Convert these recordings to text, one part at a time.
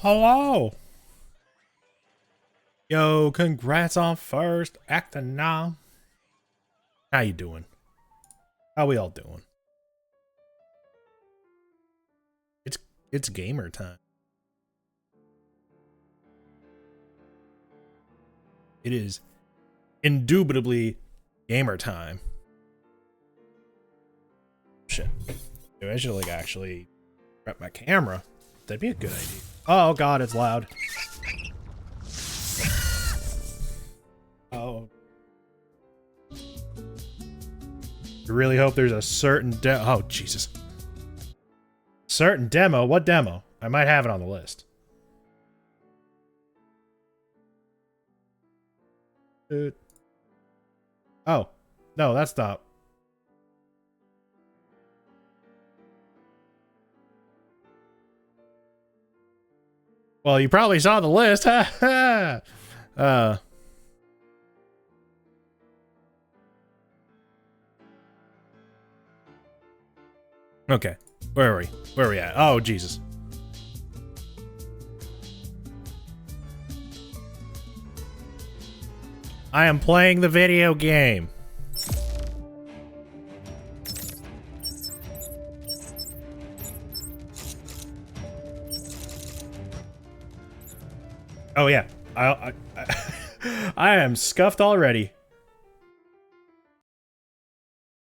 hello. Yo, congrats on first acting now. How you doing? How we all doing? It's gamer time. It is indubitably gamer time. Shit. Dude, I should like actually prep my camera. That'd be a good idea. Oh god, it's loud. Oh. I really hope there's a certain oh Jesus. Certain demo? What demo? I might have it on the list. Oh, no, that's not. Well, you probably saw the list. Ha ha. Okay. Where are we? Where are we at? Oh, Jesus. I am playing the video game. Oh yeah, I am scuffed already.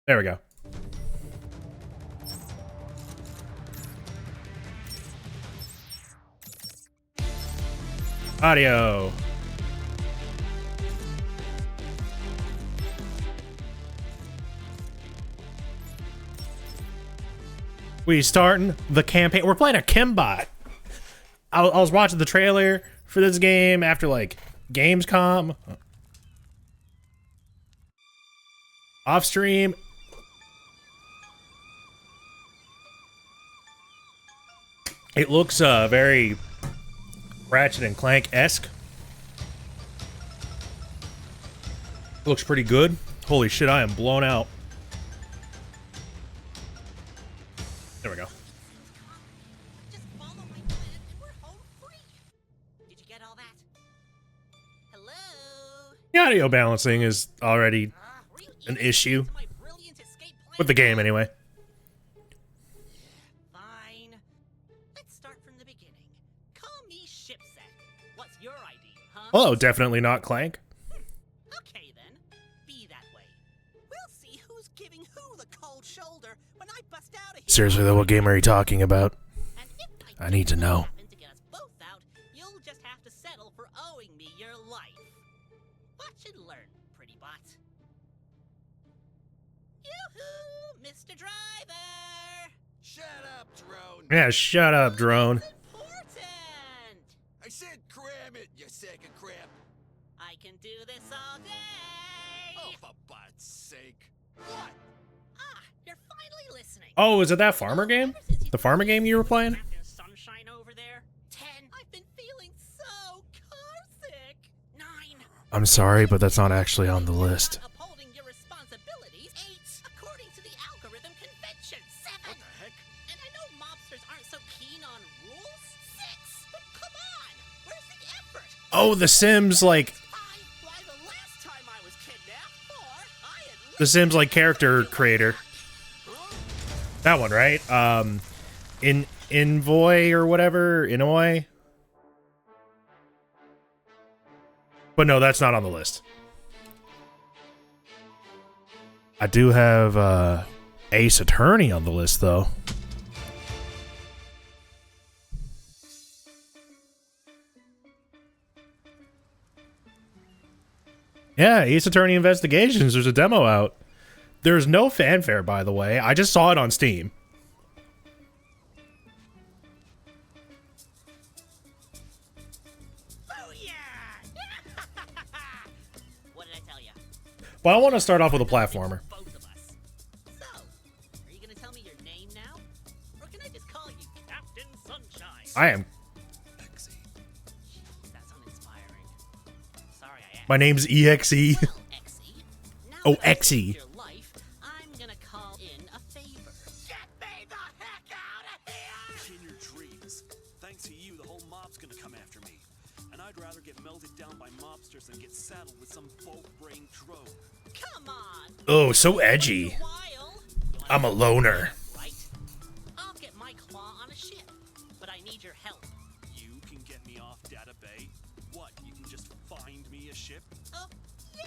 There we go. Audio. We starting the campaign. We're playing a Kimbot. I was watching the trailer for this game after like Gamescom off stream. It looks very Ratchet and Clank-esque. Looks pretty good. Holy shit, I am blown out. There we go. Just follow my plan and we're home free. Did you get all that? Hello? The audio balancing is already an issue. With the game, anyway. Fine. Let's start from the beginning. Call me Shipset. What's your ID, huh? Hello, definitely not Clank. Okay then. Be that way. We'll see who's giving who the cold shoulder when I bust out of here. Seriously though, what game are you talking about? And if I need to know. happen to get us both out, you'll just have to settle for owing me your life. Watch and learn, pretty bot. Yoo-hoo, Mr. Driver! Shut up, drone. Yeah, shut up, drone. It's important! I said cram it, you sack of crap. I can do this all day! Oh, for God's sake. What? Ah, you're finally listening. Oh, is it that farmer game? The farmer game you were playing? Captain Sunshine over there. 10. I've been feeling so carsick. 9. I'm sorry, but that's not actually on the list. Not upholding your responsibilities. 8. According to the algorithm convention. 7. What the heck? And I know mobsters aren't so keen on rules. 6. But come on, where's the effort? Oh, The Sims, like... 5. Why the last time I was kidnapped? 4. I had The Sims, like, character creator. That one, right? Invoy or whatever? Inouye? But no, that's not on the list. I do have, Ace Attorney on the list, though. Yeah, Ace Attorney Investigations. There's a demo out. There's no fanfare, by the way. I just saw it on Steam. Oh yeah! What did I tell you? But I want to start off with a platformer. Both of us. So, are you gonna tell me your name now? Or can I just call you Captain Sunshine? I am. Lexi. Jeez, that's uninspiring. Sorry, I asked. My name's EXE. Well, Exie, now Oh, that I've Exie. saved your life, I'm gonna call in a favor. Get me the heck out of here! In your dreams. Thanks to you, the whole mob's with some boat-brained drone. Come on. Oh, so edgy. While. I'm a loner. Right? I'll get my claw on a ship, but I need your help. You can get me off Data Bay? What, you can just find me a ship? Oh, yeah!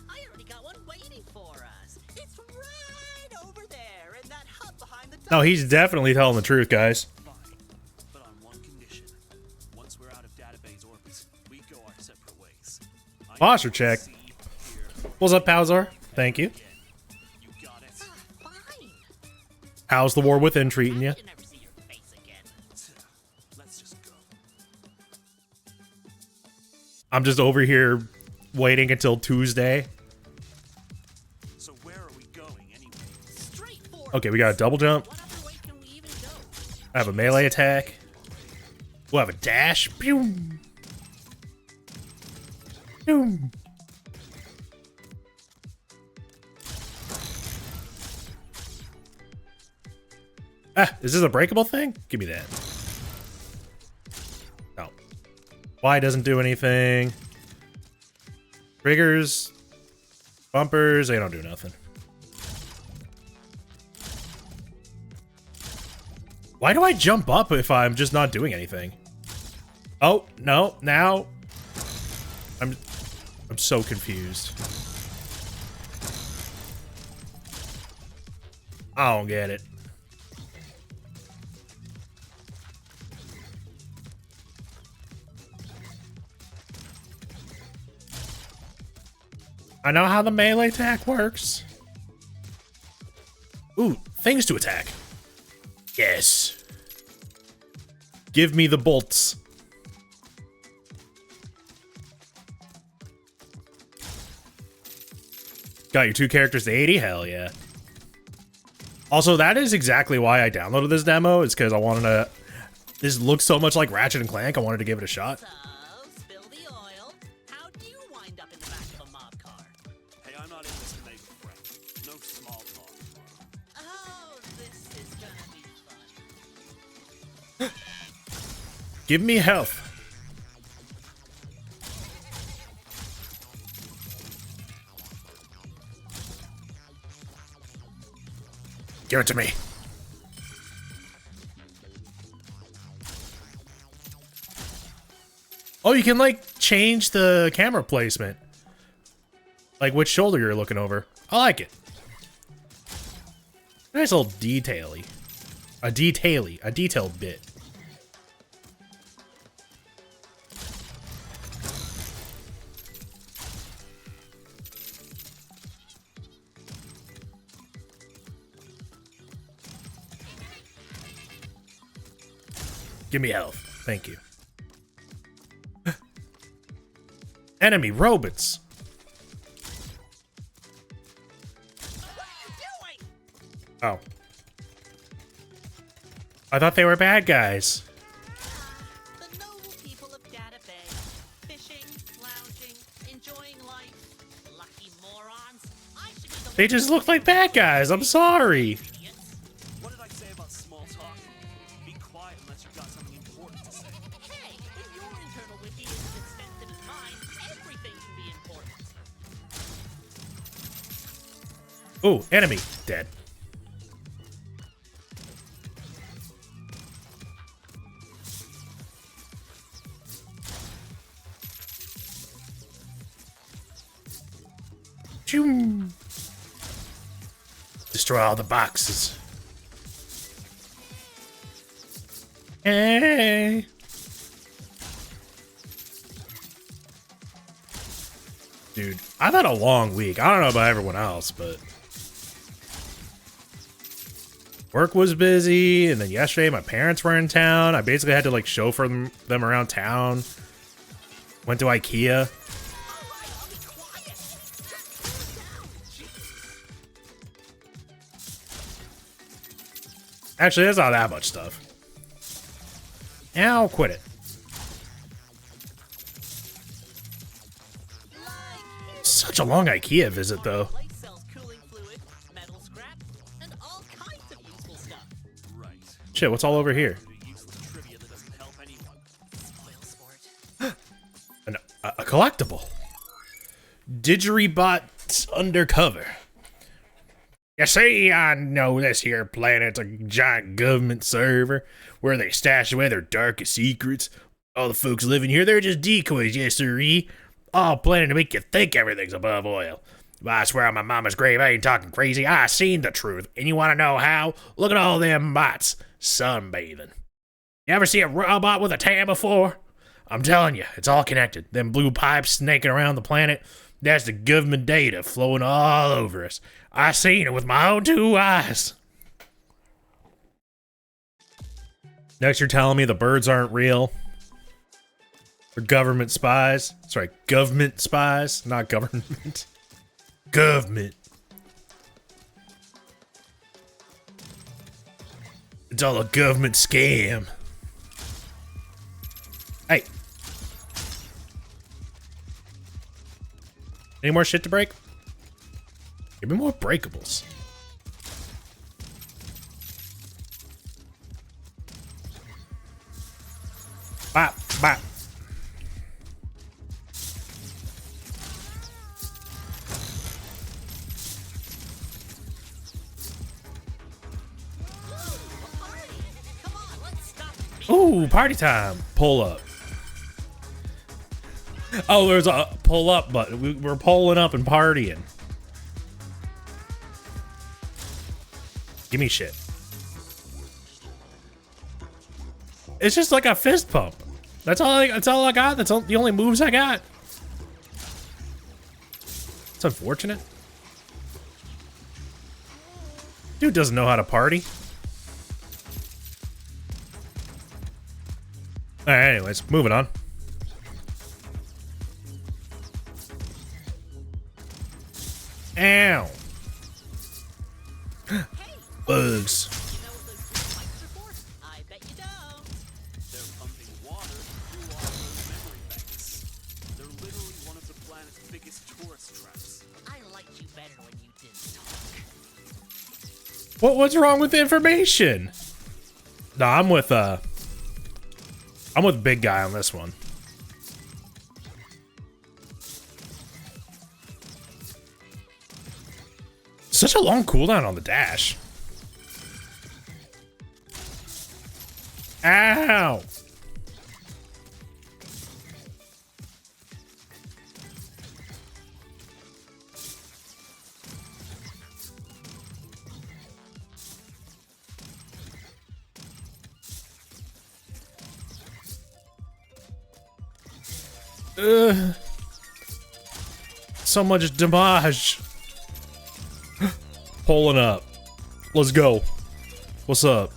I already got one waiting for us. It's right over there in that hub behind the No, he's definitely telling the truth, guys. Fine, but on one condition. Once we're out of Data Bay's orbit, we go our separate ways. I Posture need to check. see, hear, What's up, Palzar? Thank you. again. You got it? Fine. How's the war within treating you? I can never see your face again. Let's just go. I'm just over here waiting until Tuesday. So where are we going anyway? Straight for Okay, we got a double jump. What other way can we even go? I have a melee attack. We'll have a dash. Pew. Pew. Ah, is this a breakable thing? Give me that. No. Y doesn't do anything. Triggers. Bumpers, they don't do nothing. Why do I jump up if I'm just not doing anything? Oh, no, now I'm so confused. I don't get it. I know how the melee attack works. Ooh, things to attack. Yes. Give me the bolts. Got your 2 characters to 80? Hell yeah. Also, that is exactly why I downloaded this demo. It's because I wanted to... This looks so much like Ratchet and Clank. I wanted to give it a shot. So, spill the oil. How'd you wind up in the back of a mob car? Hey, I'm not in this to make a friend. No small talk. Oh, this is gonna be fun. Give me health. Give it to me. Oh, you can like change the camera placement. Like which shoulder you're looking over. I like it. Nice little detail-y. A detailed bit. Give me health. Thank you. Enemy robots. What are you doing? Oh. I thought they were bad guys. The noble people of Data Bay. Fishing, lounging, enjoying life. Lucky morons. I should be the They just look like bad guys. I'm sorry. idiots. What did I say about small talk? Be quiet unless you've got something important to say. Hey, if your internal wiki is as extensive as mine, everything can be important. Ooh, enemy. Dead. Choo. Destroy all the boxes. Hey. Dude, I've had a long week. I don't know about everyone else, but work was busy, and then yesterday my parents were in town. I basically had to like chauffeur them around town. Went to IKEA. Alright, I'll be quiet. Calm down. Jeez. Actually, that's not that much stuff. I'll quit it. Such a long IKEA visit, though. Light cells, cooling fluid, metal scrap, and all kinds of useful stuff. Right. Shit, what's all over here? The useless trivia that doesn't help anyone. Spoil sport. A collectible. Didgeribots undercover. You see, I know this here planet's a giant government server where they stash away their darkest secrets. All the folks living here, they're just decoys, yes sirree. All planning to make you think everything's above oil. But I swear on my mama's grave, I ain't talking crazy. I seen the truth. And you want to know how? Look at all them bots sunbathing. You ever see a robot with a tan before? I'm telling you, it's all connected. Them blue pipes snaking around the planet, that's the government data flowing all over us. I seen it with my own 2 eyes. Next, you're telling me the birds aren't real? They're government spies? Sorry, government spies, not government. Government. It's all a government scam. Hey. Any more shit to break? Give me more breakables. Bop, bop. Ooh, party time. Pull up. Oh, there's a pull up button. We're pulling up and partying. Give me shit. It's just like a fist pump. That's all I got. That's all the only moves I got. It's unfortunate. Dude doesn't know how to party. Alright, anyways, moving on. Ow. Hey, Bugs. you know what those blue pipes are for? I bet you don't. They're pumping water through all those memory banks. They're literally one of the planet's biggest tourist traps. I liked you better when you didn't talk. What's wrong with the information? No, I'm with big guy on this one. Such a long cooldown on the dash. Ow! So much damage. Pulling up. Let's go. What's up?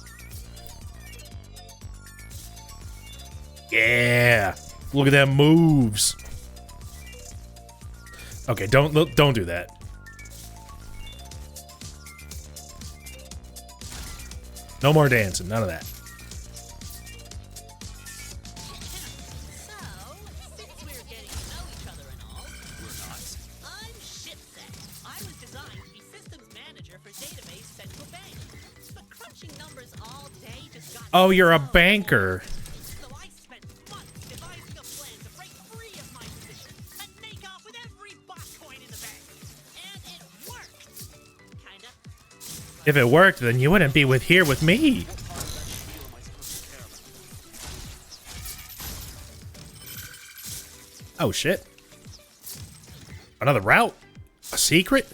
Yeah. Look at them moves. Okay, don't do that. No more dancing. None of that. So, since we're getting to know each other and all, We're not. I'm Shipset. I was designed to be systems manager for database central bank. But crunching numbers all day just got Oh, you're a so banker. So I spent months devising a plan to break free of my position and make off with every bot coin in the bank. And it worked. Kinda. If it worked, then you wouldn't be here with me. What part of that spiel am I supposed to care about? Oh shit. Another route? A secret?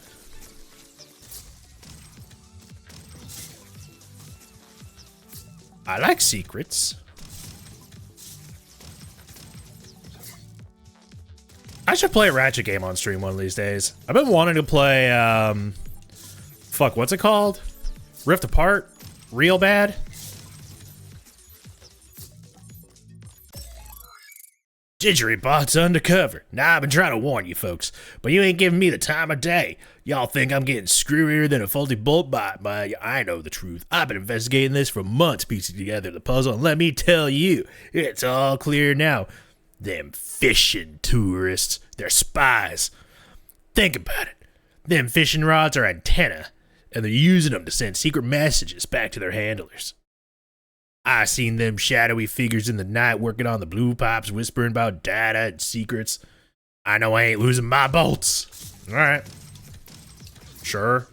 I like secrets. I should play a Ratchet game on stream one of these days. I've been wanting to play, fuck, what's it called? Rift Apart? Real bad? Didgeribot's undercover. Now, I've been trying to warn you folks, but you ain't giving me the time of day. Y'all think I'm getting screwier than a faulty bolt bot, but I know the truth. I've been investigating this for months, piecing together the puzzle, and let me tell you, it's all clear now. Them fishing tourists, they're spies. Think about it. Them fishing rods are antenna, and they're using them to send secret messages back to their handlers. I seen them shadowy figures in the night working on the blue pipes, whispering about data and secrets. I know I ain't losing my bolts. All right. Sure.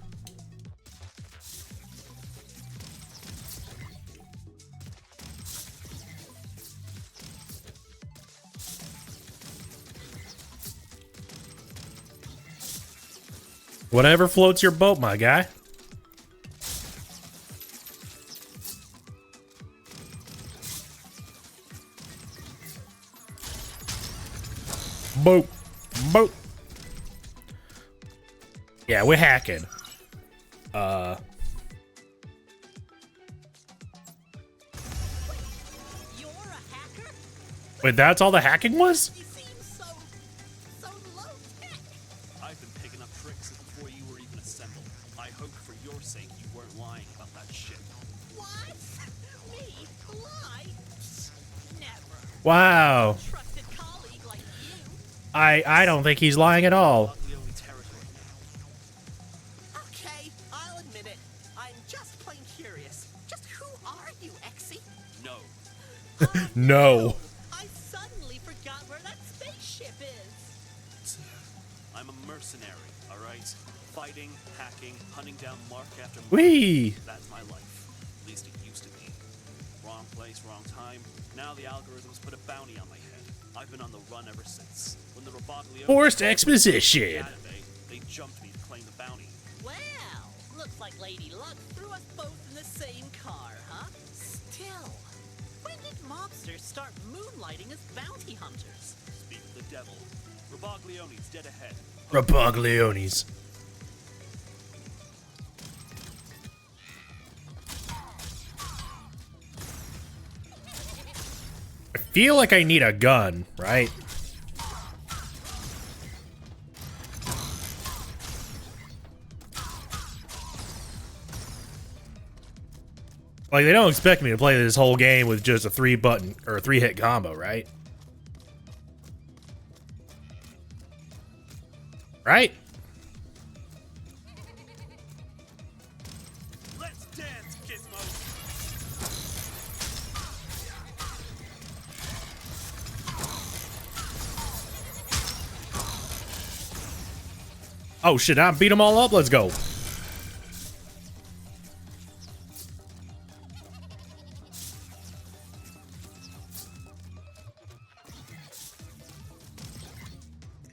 Whatever floats your boat, my guy. Boat. Boat. Yeah, we're hacking. You're a hacker? Wait, that's all the hacking was? You seem so low tech. I've been picking up tricks before you were even assembled. I hope for your sake you weren't lying about that shit. What? Me? Lie? Never. Wow. Trusted colleague like you. I don't think he's lying at all. The only territory now. Okay, I'll admit it. I'm just plain curious. Just who are you, Exy? No. No. I suddenly forgot where that spaceship is. I'm a mercenary, alright? Fighting, hacking, hunting down mark after mark. Whee! That's my life. At least it used to be. Wrong place, wrong time. Now the algorithms put a bounty on my head. I've been on the run ever since. When the Roboglio Forced exposition. they jumped me to claim the bounty. Well, looks like Lady Luck threw us both in the same car, huh? Still, when did mobsters start moonlighting as bounty hunters? Speak of the devil. Roboglione's dead ahead. Robogliones. I feel like I need a gun, right? Like, they don't expect me to play this whole game with just a 3-button or a 3-hit combo, right? Right? Let's dance, Gizmo! Oh shit, I beat them all up. Let's go.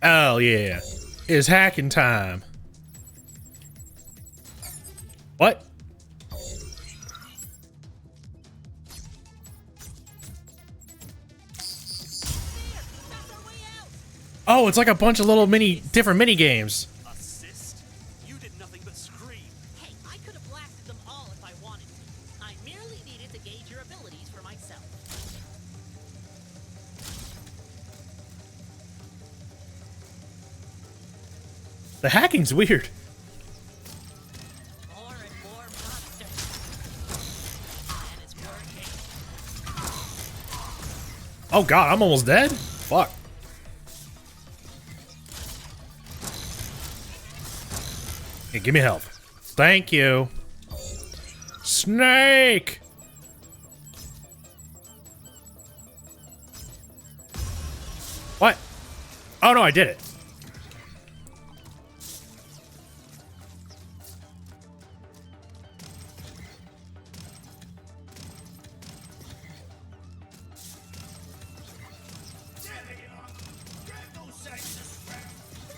Oh yeah. It's hacking time. What? That's our way out. Oh, it's like a bunch of little different mini games. Assist? You did nothing but scream. Hey, I could have blasted them all if I wanted to. I merely needed to gauge your abilities for myself. The hacking's weird. More and more monsters. And it's working. Oh god, I'm almost dead? Fuck. Hey, give me help. Thank you. Snake! What? Oh no, I did it.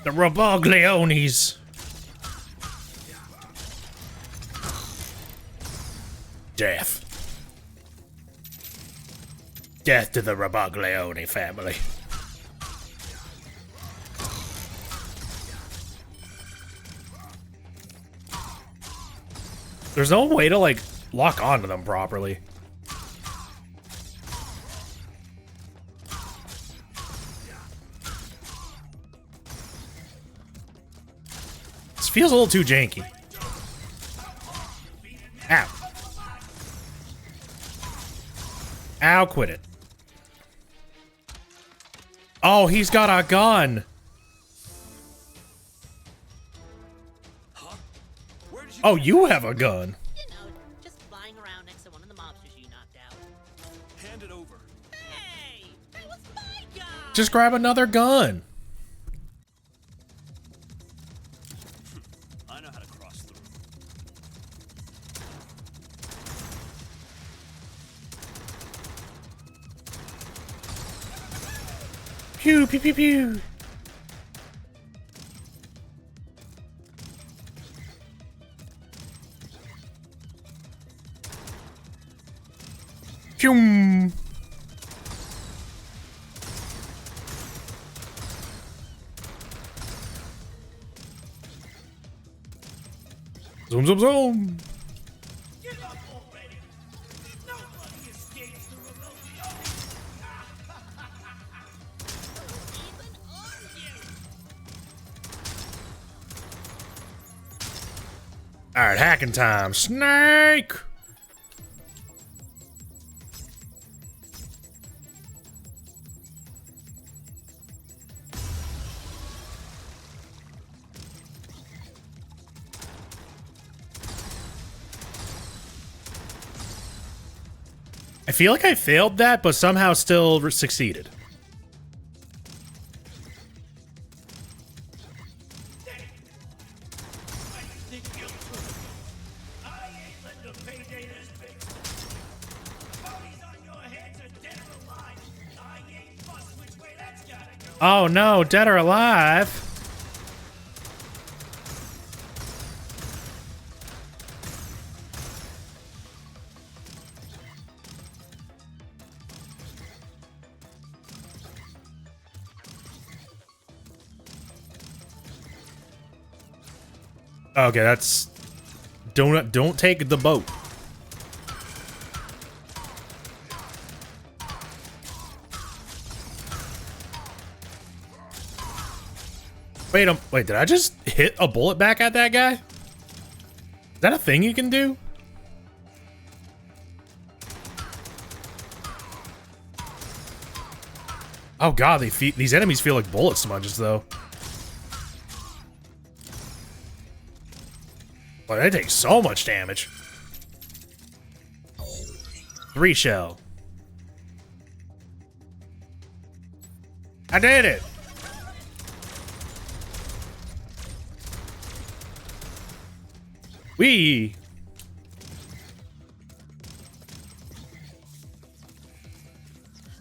The Robogliones. Death. Death to the Roboglione family. There's no way to, like, lock onto them properly. This feels a little too janky. Ow. Ow, quit it. Oh, he's got a gun. Huh? Where did you Oh, you have a gun. You know, just flying around next to one of the mobsters you knocked out. hand it over? Hey, that was my gun! Just grab another gun. I know how to cross through. Pew pew pew pew. Pew. Zoom zoom zoom. Give up already! Nobody escapes the remote. Even on you! All right, hacking time. Snake. I feel like I failed that, but somehow still succeeded. Oh no, dead or alive? Okay, that's don't take the boat. Wait, did I just hit a bullet back at that guy? Is that a thing you can do? Oh god, these enemies feel like bullet sponges though. Like, they take so much damage. 3 shell. I did it! Wee!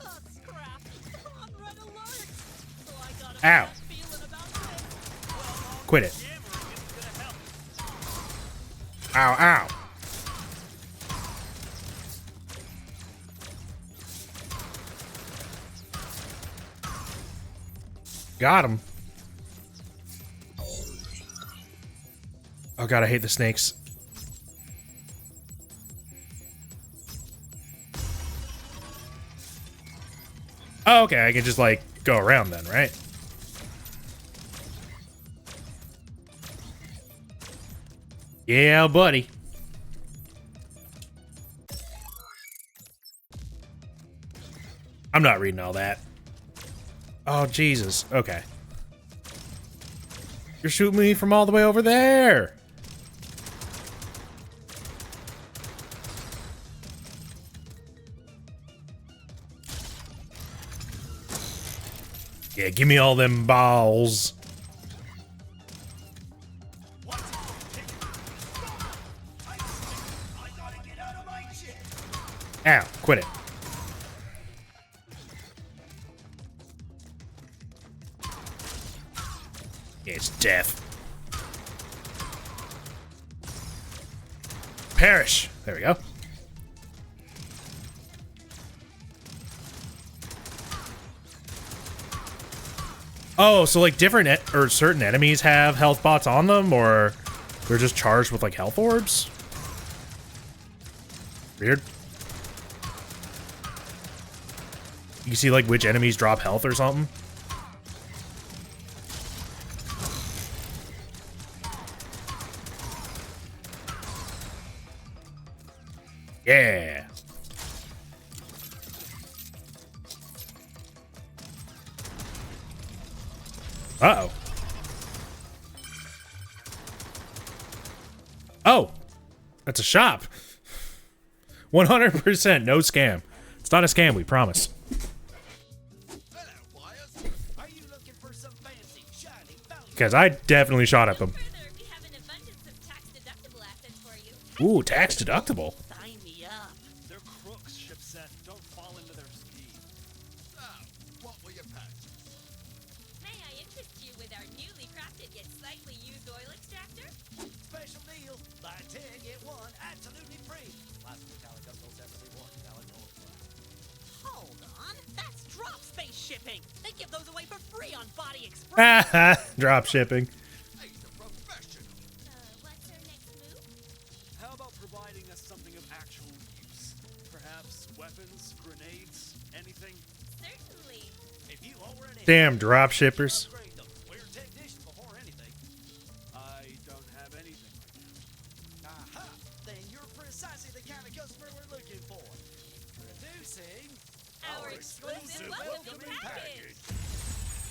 Oh, scrap. On red alert. So I got a Ow. bad feeling about this. Quit it. Ow, ow. Got him. Oh god, I hate the snakes. Oh, okay, I can just like go around then, right? Yeah, buddy. I'm not reading all that. Oh, Jesus. Okay. You're shooting me from all the way over there. Yeah, give me all them balls. Ow, quit it. Yeah, it's death. Perish. There we go. Oh, so like different or certain enemies have health bots on them, or they're just charged with like health orbs? Weird. You can see like which enemies drop health or something. Yeah. Uh-oh. Oh, that's a shop. 100% no scam. It's not a scam, we promise. Are you looking for some fancy, shiny bounty? Because I definitely shot at them. Further, we have an abundance Ooh, tax deductible. Sign me up. They're crooks, Shipset. Don't fall into their scheme. What will you pack? May I interest you with our newly crafted yet slightly used oil extractor? Special deal. Buy 10, get 1, absolutely free. Last metallic upsells separately, one metallic gold. Hold on. That's drop space shipping. They give those away for free on Body Express. Haha, drop shipping. Hey, the professional. What's our next move? How about providing us something of actual use? Perhaps weapons, grenades, anything? Certainly. If you already Damn drop shippers. upgrade them, we're technicians before anything. I don't have anything right now. Aha! Then you're precisely the kind of customer we're looking for. Introducing Our exclusive welcoming package.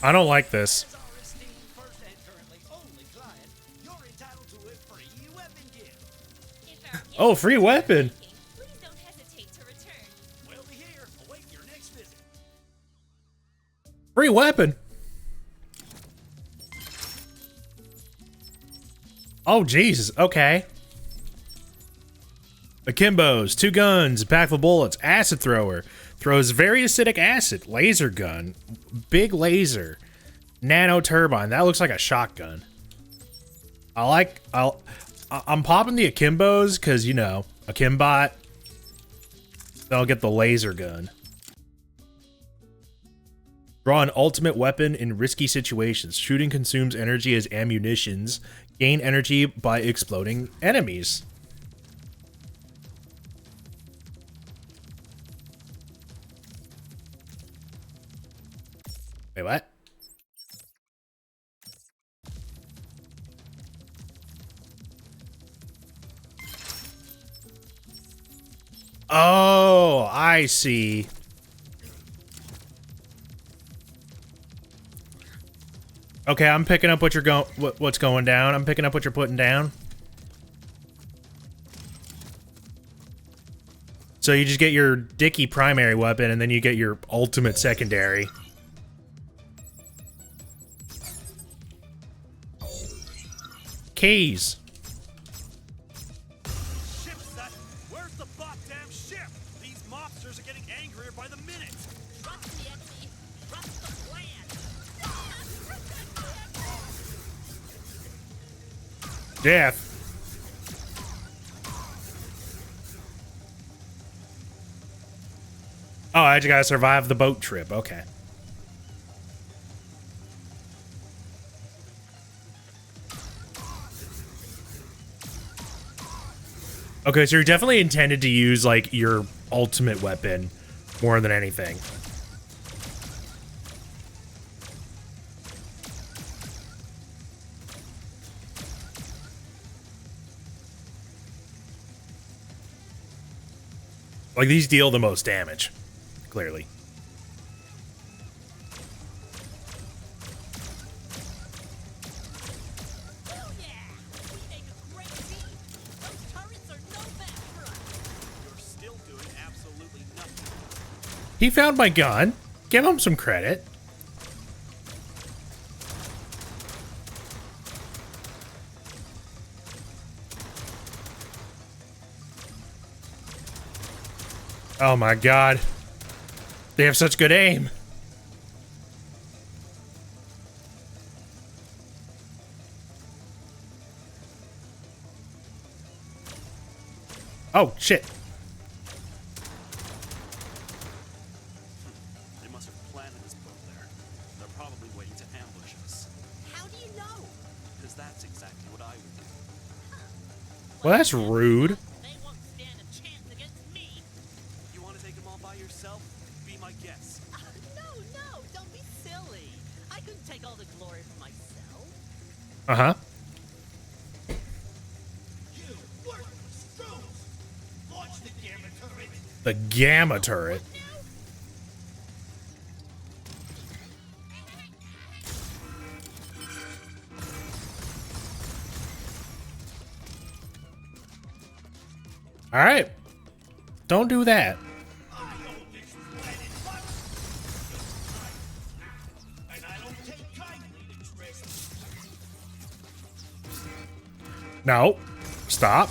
I don't like this. As our esteemed first and currently only client, you're entitled to a free weapon gift. If our Oh, gift free is weapon. liking, please don't hesitate to return. We'll be here. Await your next visit. Free weapon. Oh, Jesus. Okay. Akimbos, 2 guns, a pack of bullets, acid thrower, throws very acidic acid, laser gun, big laser, nano turbine. That looks like a shotgun. I'm popping the Akimbos because, you know, Akimbot. Then I'll get the laser gun. Draw an ultimate weapon in risky situations. Shooting consumes energy as ammunitions. Gain energy by exploding enemies. Wait, what? Oh, I see. Okay, I'm picking up what you're what's going down. I'm picking up what you're putting down. So you just get your dicky primary weapon and then you get your ultimate secondary. Keys. Shipset, where's the goddamn ship? These mobsters are getting angrier by the minute. Trust me, Etsy. Trust the plan. Death. Oh, I just gotta survive the boat trip. Okay. Okay, so you're definitely intended to use, like, your ultimate weapon more than anything. Like, these deal the most damage, clearly. Oh yeah! We make a great team. Those turrets are no match for us. You're still doing absolutely nothing. He found my gun. Give him some credit. Oh my god. They have such good aim. Oh, shit. They must have planted this boat there. They're probably waiting to ambush us. How do you know? Because that's exactly what I would do. Well, that's rude. They won't stand a chance against me. You want to take them all by yourself? Be my guest. No, don't be silly. I couldn't take all the glory for myself. Uh-huh. You worthless fools! Launch the gamma turret! The gamma turret. All right. Don't do that. I own this planet and I don't take kindly to treasure. No. Stop.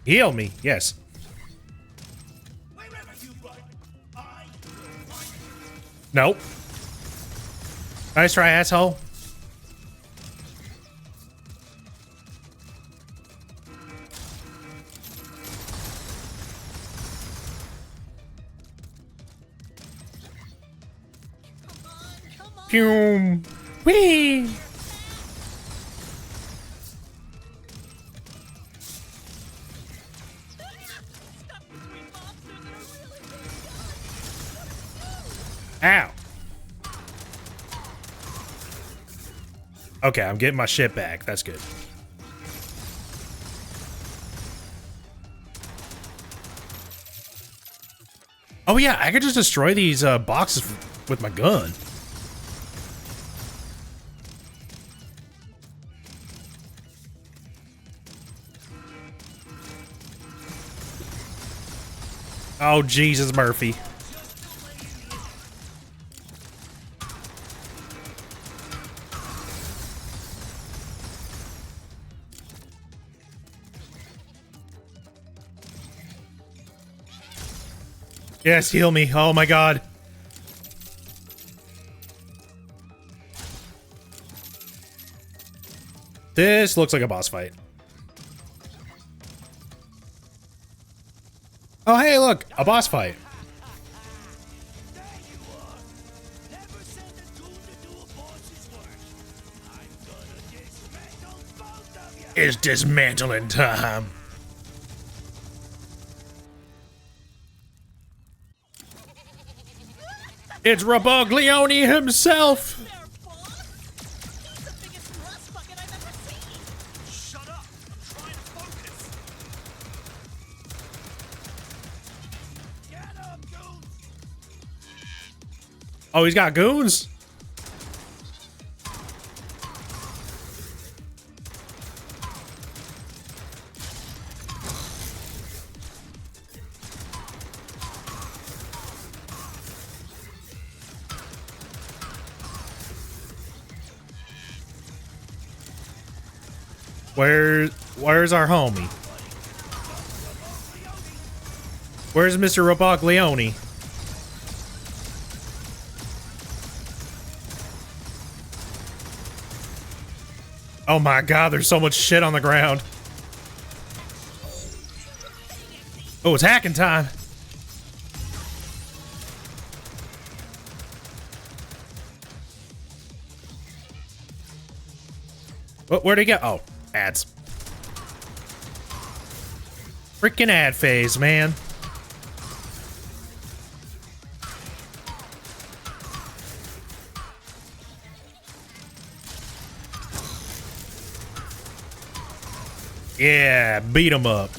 Heal me, yes. Wherever you run, I will find you. Nope. Nice try, asshole. Come on. Pew. Whee! Stuck between monsters and a really big gun. Ow. Okay, I'm getting my shit back. That's good. Oh yeah, I could just destroy these boxes with my gun. Oh Jesus, Murphy. Yes, heal me. Oh my god. This looks like a boss fight. Oh, hey, look, a boss fight. There you are. Never send a goon to do a boss's work. I'm gonna dismantle both of you. It's dismantling time. It's Roboglione himself. There, boss. He's the biggest rust bucket I've ever seen. Shut up! I'm trying to focus. Get up, goon. Oh, he's got goons. Where's our homie? Where's Mr. Roboglione? Oh my god, there's so much shit on the ground. Oh, it's hacking time. Where'd he go? Oh, ads. Freaking ad phase, man. Yeah, beat him up.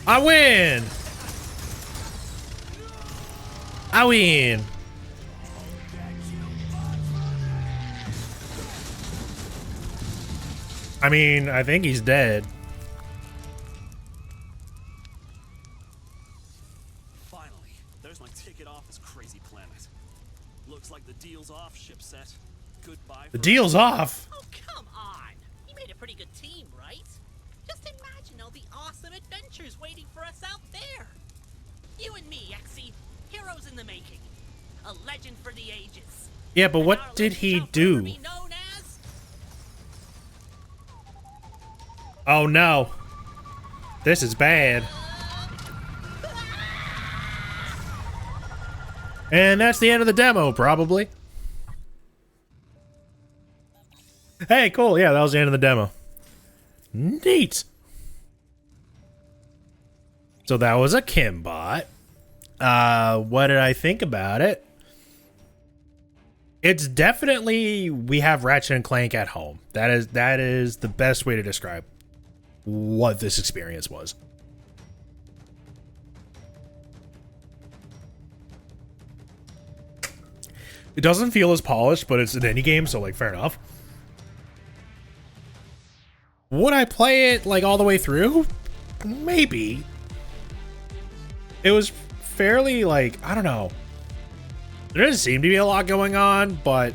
I win! I win! I mean, I think he's dead. Finally, there's my ticket off this crazy planet. Looks like the deal's off, shipset. Goodbye. The deal's off. Oh, come on. You made a pretty good team, right? Just imagine all the awesome adventures waiting for us out there. You and me, Exy. Heroes in the making. A legend for the ages. Yeah, but And what our did legend he shall do? forever be known as... Oh no. This is bad. And that's the end of the demo, probably. Hey, cool. Yeah, that was the end of the demo. Neat. So that was a Kimbot. What did I think about it? It's definitely, we have Ratchet and Clank at home. That is the best way to describe what this experience was. It doesn't feel as polished, but it's an indie game, so like fair enough. Would I play it like all the way through? Maybe. It was fairly like, I don't know. There doesn't seem to be a lot going on, but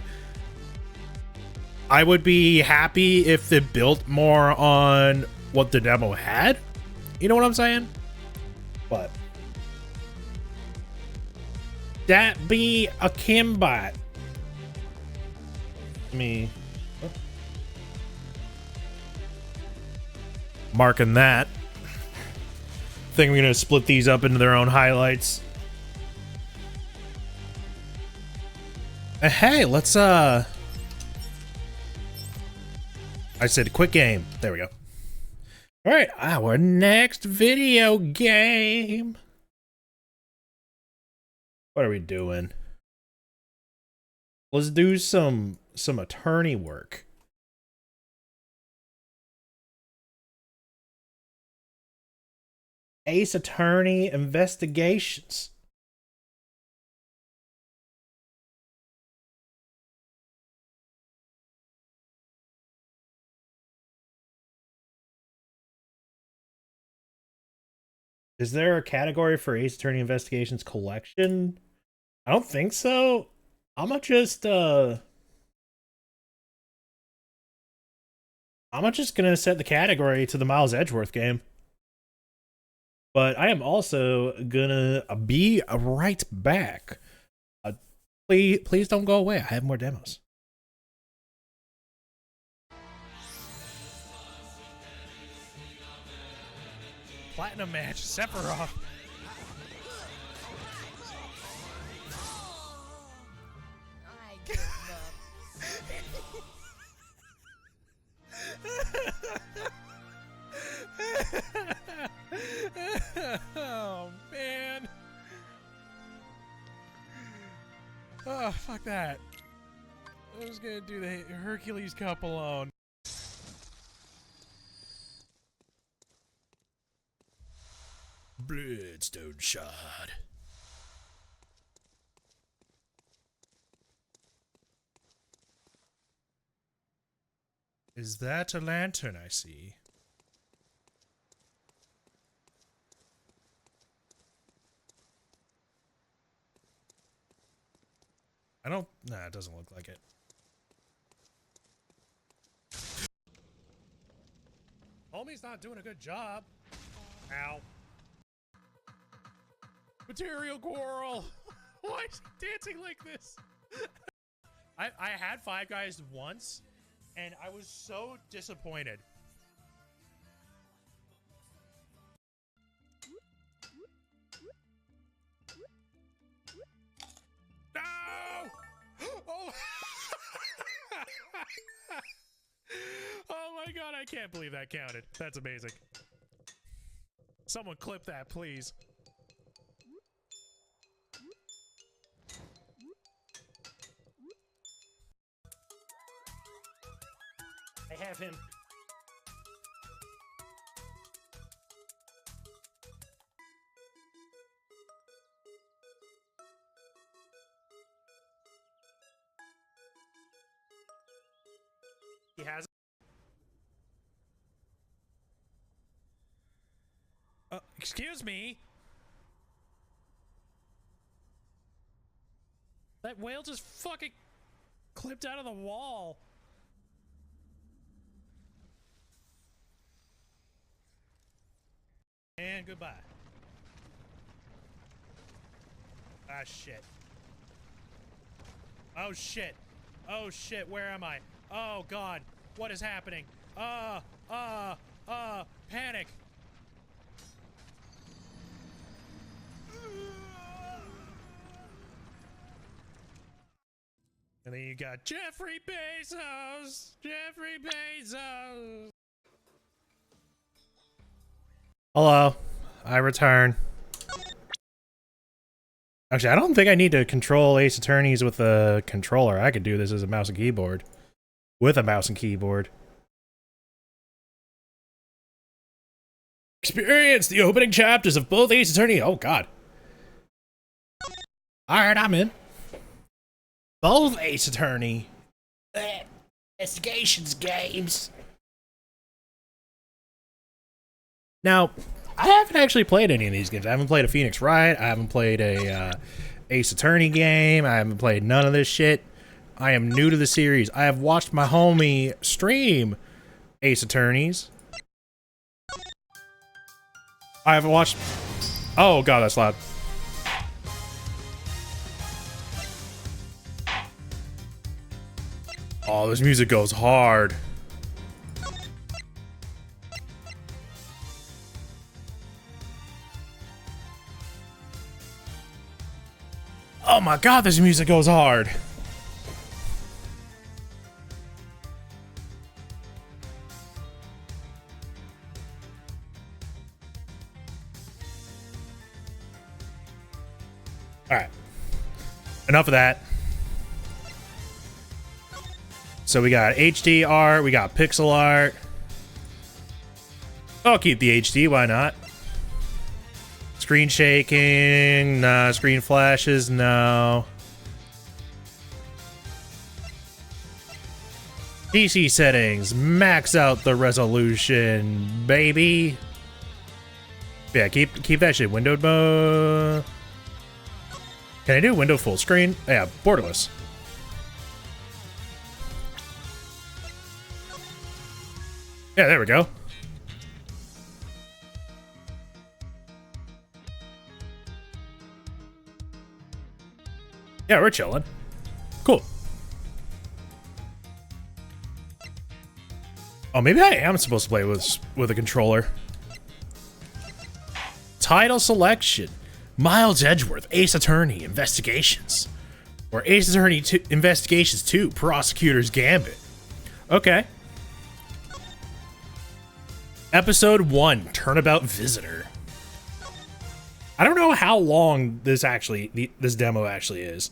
I would be happy if it built more on what the demo had. You know what I'm saying? But that be a Kimbot. Me marking that. Think we're gonna split these up into their own highlights. Hey, let's I said quick game. There we go. All right, our next video game. What are we doing? Let's do some attorney work. Ace Attorney Investigations. Is there a category for Ace Attorney Investigations collection? I don't think so. I'm just gonna set the category to the Miles Edgeworth game. But I am also gonna be right back. Please don't go away. I have more demos. Platinum match, Sephiroth. I give up. Oh man. Oh, fuck that. I was gonna do the Hercules Cup alone. Bloodstone Shard. Is that a lantern I see? I don't... Nah, it doesn't look like it. Homie's not doing a good job. Ow. Material quarrel! Why is he dancing like this? I had Five Guys once, and I was so disappointed. No! Oh! Oh my god, I can't believe that counted. That's amazing. Someone clip that, please. I have him. He has. Excuse me. That whale just fucking clipped out of the wall. And goodbye. Ah, shit. Oh, shit. Oh, shit. Where am I? Oh, God. What is happening? Panic. And then you got Jeffrey Bezos. Jeffrey Bezos. Hello, I return. Actually, I don't think I need to control Ace Attorneys with a controller. I could do this as a mouse and keyboard. With a mouse and keyboard. Experience the opening chapters of both Ace Attorney. Oh, God. Alright, I'm in. Both Ace Attorney. Investigations games. Now, I haven't actually played any of these games. I haven't played a Phoenix Wright. I haven't played a Ace Attorney game. I haven't played none of this shit. I am new to the series. I have watched my homie stream Ace Attorneys. I have watched... Oh god, that's loud. Oh, this music goes hard. Oh my god, this music goes hard. Alright. Enough of that. So we got HD art, we got pixel art. I'll keep the HD, why not? Screen shaking, nah. Screen flashes, no. PC settings, max out the resolution, baby. Yeah, keep that shit windowed mode. Can I do window full screen? Yeah, borderless. Yeah, there we go. Yeah, we're chilling. Cool. Oh, maybe I am supposed to play with a controller. Title selection. Miles Edgeworth, Ace Attorney, Investigations. Or Ace Attorney Investigations 2, Prosecutor's Gambit. Okay. Episode 1, Turnabout Visitor. I don't know how long this demo actually is.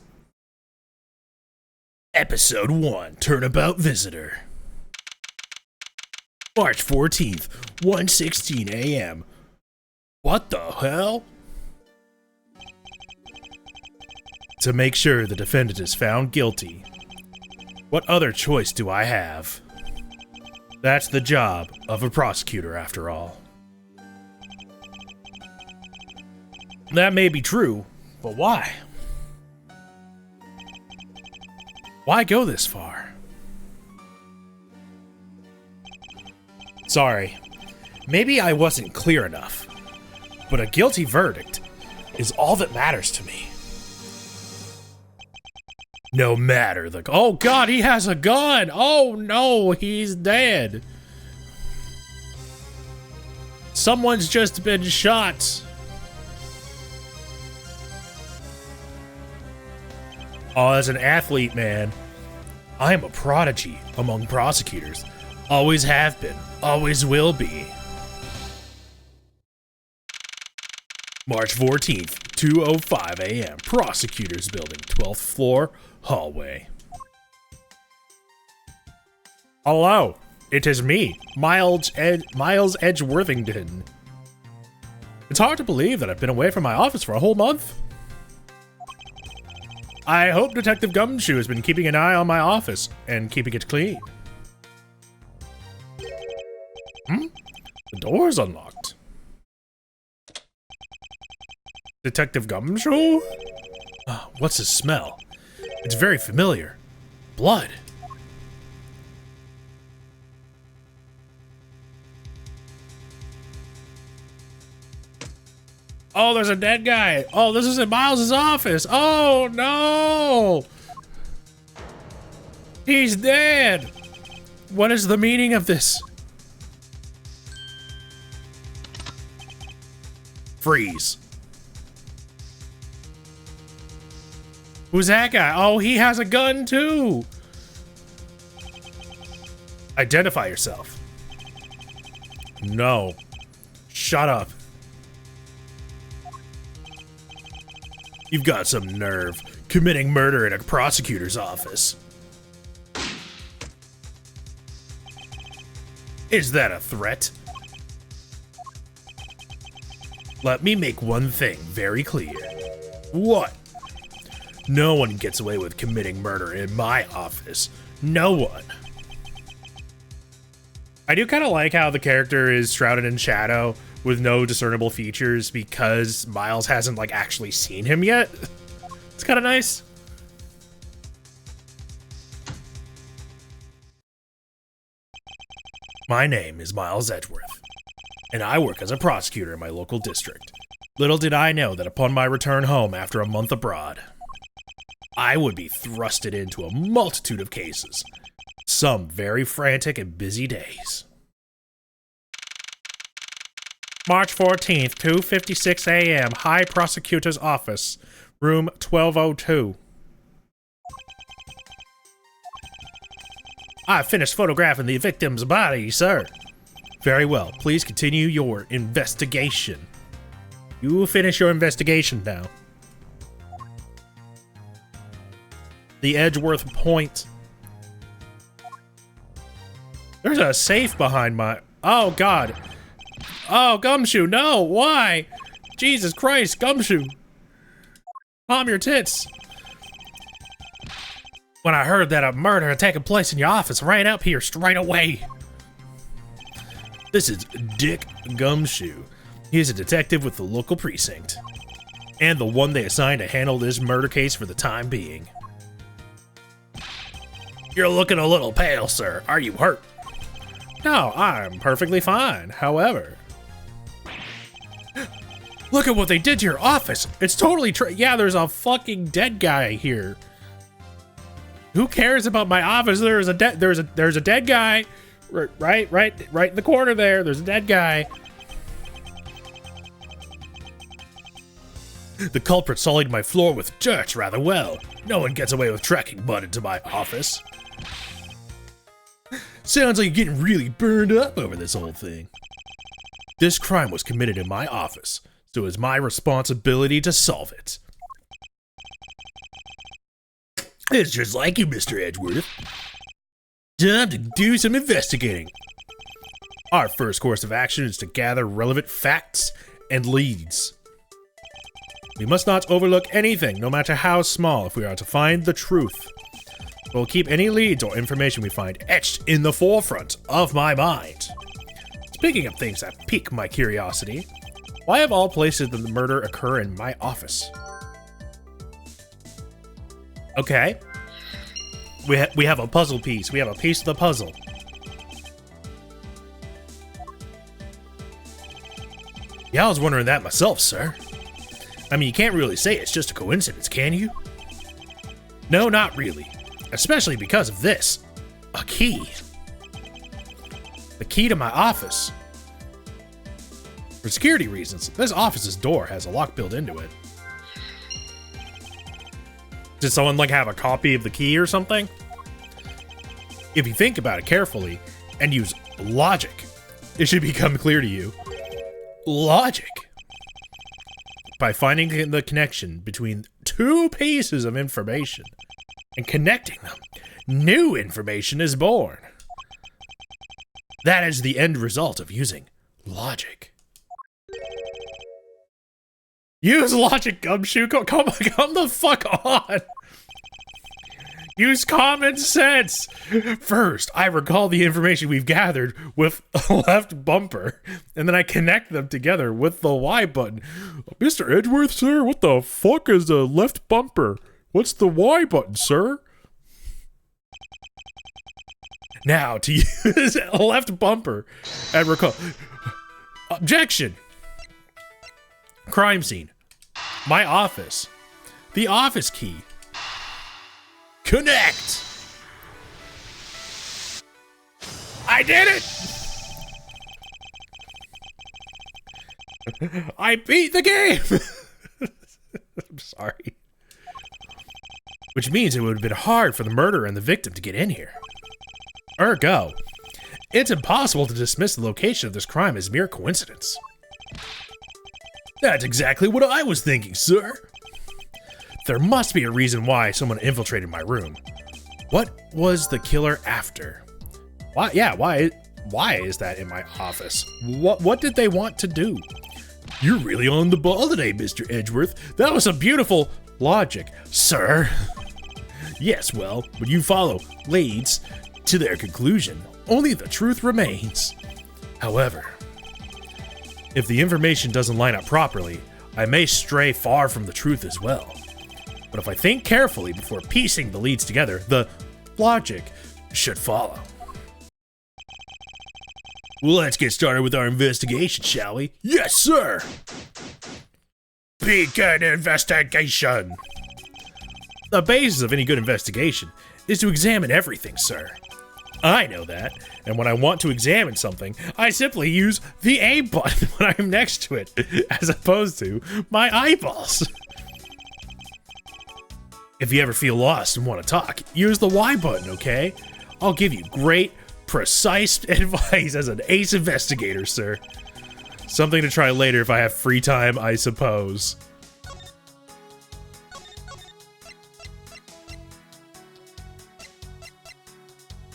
Episode 1, Turnabout Visitor. March 14th, 1:16 a.m. What the hell? To make sure the defendant is found guilty. What other choice do I have? That's the job of a prosecutor, after all. That may be true, but why? Why go this far? Sorry, maybe I wasn't clear enough, but a guilty verdict is all that matters to me. No matter the... Oh god, he has a gun! Oh no, he's dead! Someone's just been shot! Oh, as an athlete, man, I am a prodigy among prosecutors. Always have been, always will be. March 14th, 2:05 a.m. Prosecutors Building, 12th floor, hallway. Hello, it is me, Miles Edgeworthington. It's hard to believe that I've been away from my office for a whole month. I hope Detective Gumshoe has been keeping an eye on my office and keeping it clean. The door's unlocked. Detective Gumshoe? What's his smell? It's very familiar. Blood. Oh, there's a dead guy. Oh, this is in Miles' office. Oh, no. He's dead. What is the meaning of this? Freeze. Who's that guy? Oh, he has a gun too. Identify yourself. No. Shut up. You've got some nerve, committing murder in a prosecutor's office. Is that a threat? Let me make one thing very clear. What? No one gets away with committing murder in my office. No one. I do kind of like how the character is shrouded in shadow with no discernible features because Miles hasn't like actually seen him yet. It's kind of nice. My name is Miles Edgeworth, and I work as a prosecutor in my local district. Little did I know that upon my return home after a month abroad, I would be thrusted into a multitude of cases, some very frantic and busy days. March 14th, 2:56 a.m., High Prosecutor's Office, room 1202. I finished photographing the victim's body, sir. Very well. Please continue your investigation. You finish your investigation now. The Edgeworth Point. There's a safe behind my... Oh, God. Oh, Gumshoe, no. Why? Jesus Christ, Gumshoe. Calm your tits. When I heard that a murder had taken place in your office, I ran up here straight away. This is Dick Gumshoe. He is a detective with the local precinct, and the one they assigned to handle this murder case for the time being. You're looking a little pale, sir. Are you hurt? No, I'm perfectly fine. However, look at what they did to your office. It's totally yeah, there's a fucking dead guy here. Who cares about my office? There's a dead guy, right in the corner there. There's a dead guy. The culprit sullied my floor with dirt rather well. No one gets away with tracking mud into my office. Sounds like you're getting really burned up over this whole thing. This crime was committed in my office, so it's my responsibility to solve it. It's just like you, Mr. Edgeworth. Time to do some investigating. Our first course of action is to gather relevant facts and leads. We must not overlook anything, no matter how small, if we are to find the truth. We'll keep any leads or information we find etched in the forefront of my mind. Speaking of things that pique my curiosity, why of all places did the murder occur in my office? Okay. We have a puzzle piece. We have a piece of the puzzle. Yeah, I was wondering that myself, sir. I mean, you can't really say it's just a coincidence, can you? No, not really. Especially because of this. A key. The key to my office. For security reasons, this office's door has a lock built into it. Did someone like have a copy of the key or something? If you think about it carefully and use logic, it should become clear to you. Logic. By finding the connection between two pieces of information and connecting them, new information is born. That is the end result of using logic. Use logic, Gumshoe. Come the fuck on. Use common sense. First, I recall the information we've gathered with a left bumper, and then I connect them together with the Y button. Mr. Edgeworth, sir, what the fuck is the left bumper? What's the Y button, sir? Now, to use a left bumper and recall. Objection. Crime scene. My office. The office key. Connect! I did it! I beat the game! I'm sorry. Which means it would have been hard for the murderer and the victim to get in here. Ergo, it's impossible to dismiss the location of this crime as mere coincidence. That's exactly what I was thinking, sir. There must be a reason why someone infiltrated my room. What was the killer after? Why is that in my office? What did they want to do? You're really on the ball today, Mr. Edgeworth. That was a beautiful logic, sir. Yes, well, when you follow leads to their conclusion, only the truth remains. However, if the information doesn't line up properly, I may stray far from the truth as well. But if I think carefully before piecing the leads together, the logic should follow. Well, let's get started with our investigation, shall we? Yes, sir! Begin investigation! The basis of any good investigation is to examine everything, sir. I know that, and when I want to examine something, I simply use the A button when I'm next to it, as opposed to my eyeballs. If you ever feel lost and want to talk, use the Y button, okay? I'll give you great, precise advice as an ace investigator, sir. Something to try later if I have free time, I suppose.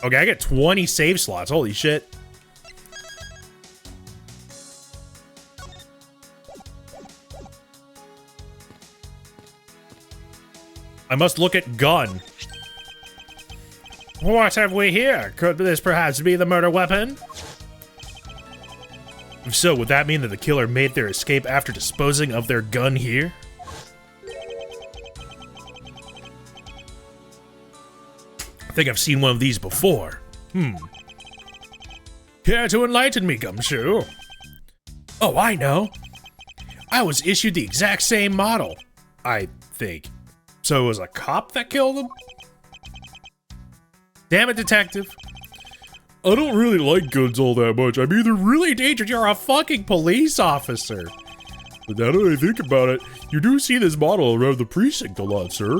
Okay, I get 20 save slots. Holy shit. I must look at gun. What have we here? Could this perhaps be the murder weapon? If so, would that mean that the killer made their escape after disposing of their gun here? I think I've seen one of these before. Care to enlighten me, Gumshoe? Oh, I know. I was issued the exact same model, I think. So it was a cop that killed him? Damn it, detective. I don't really like guns all that much. I mean, they're really dangerous. You're a fucking police officer. But now that I think about it, you do see this model around the precinct a lot, sir.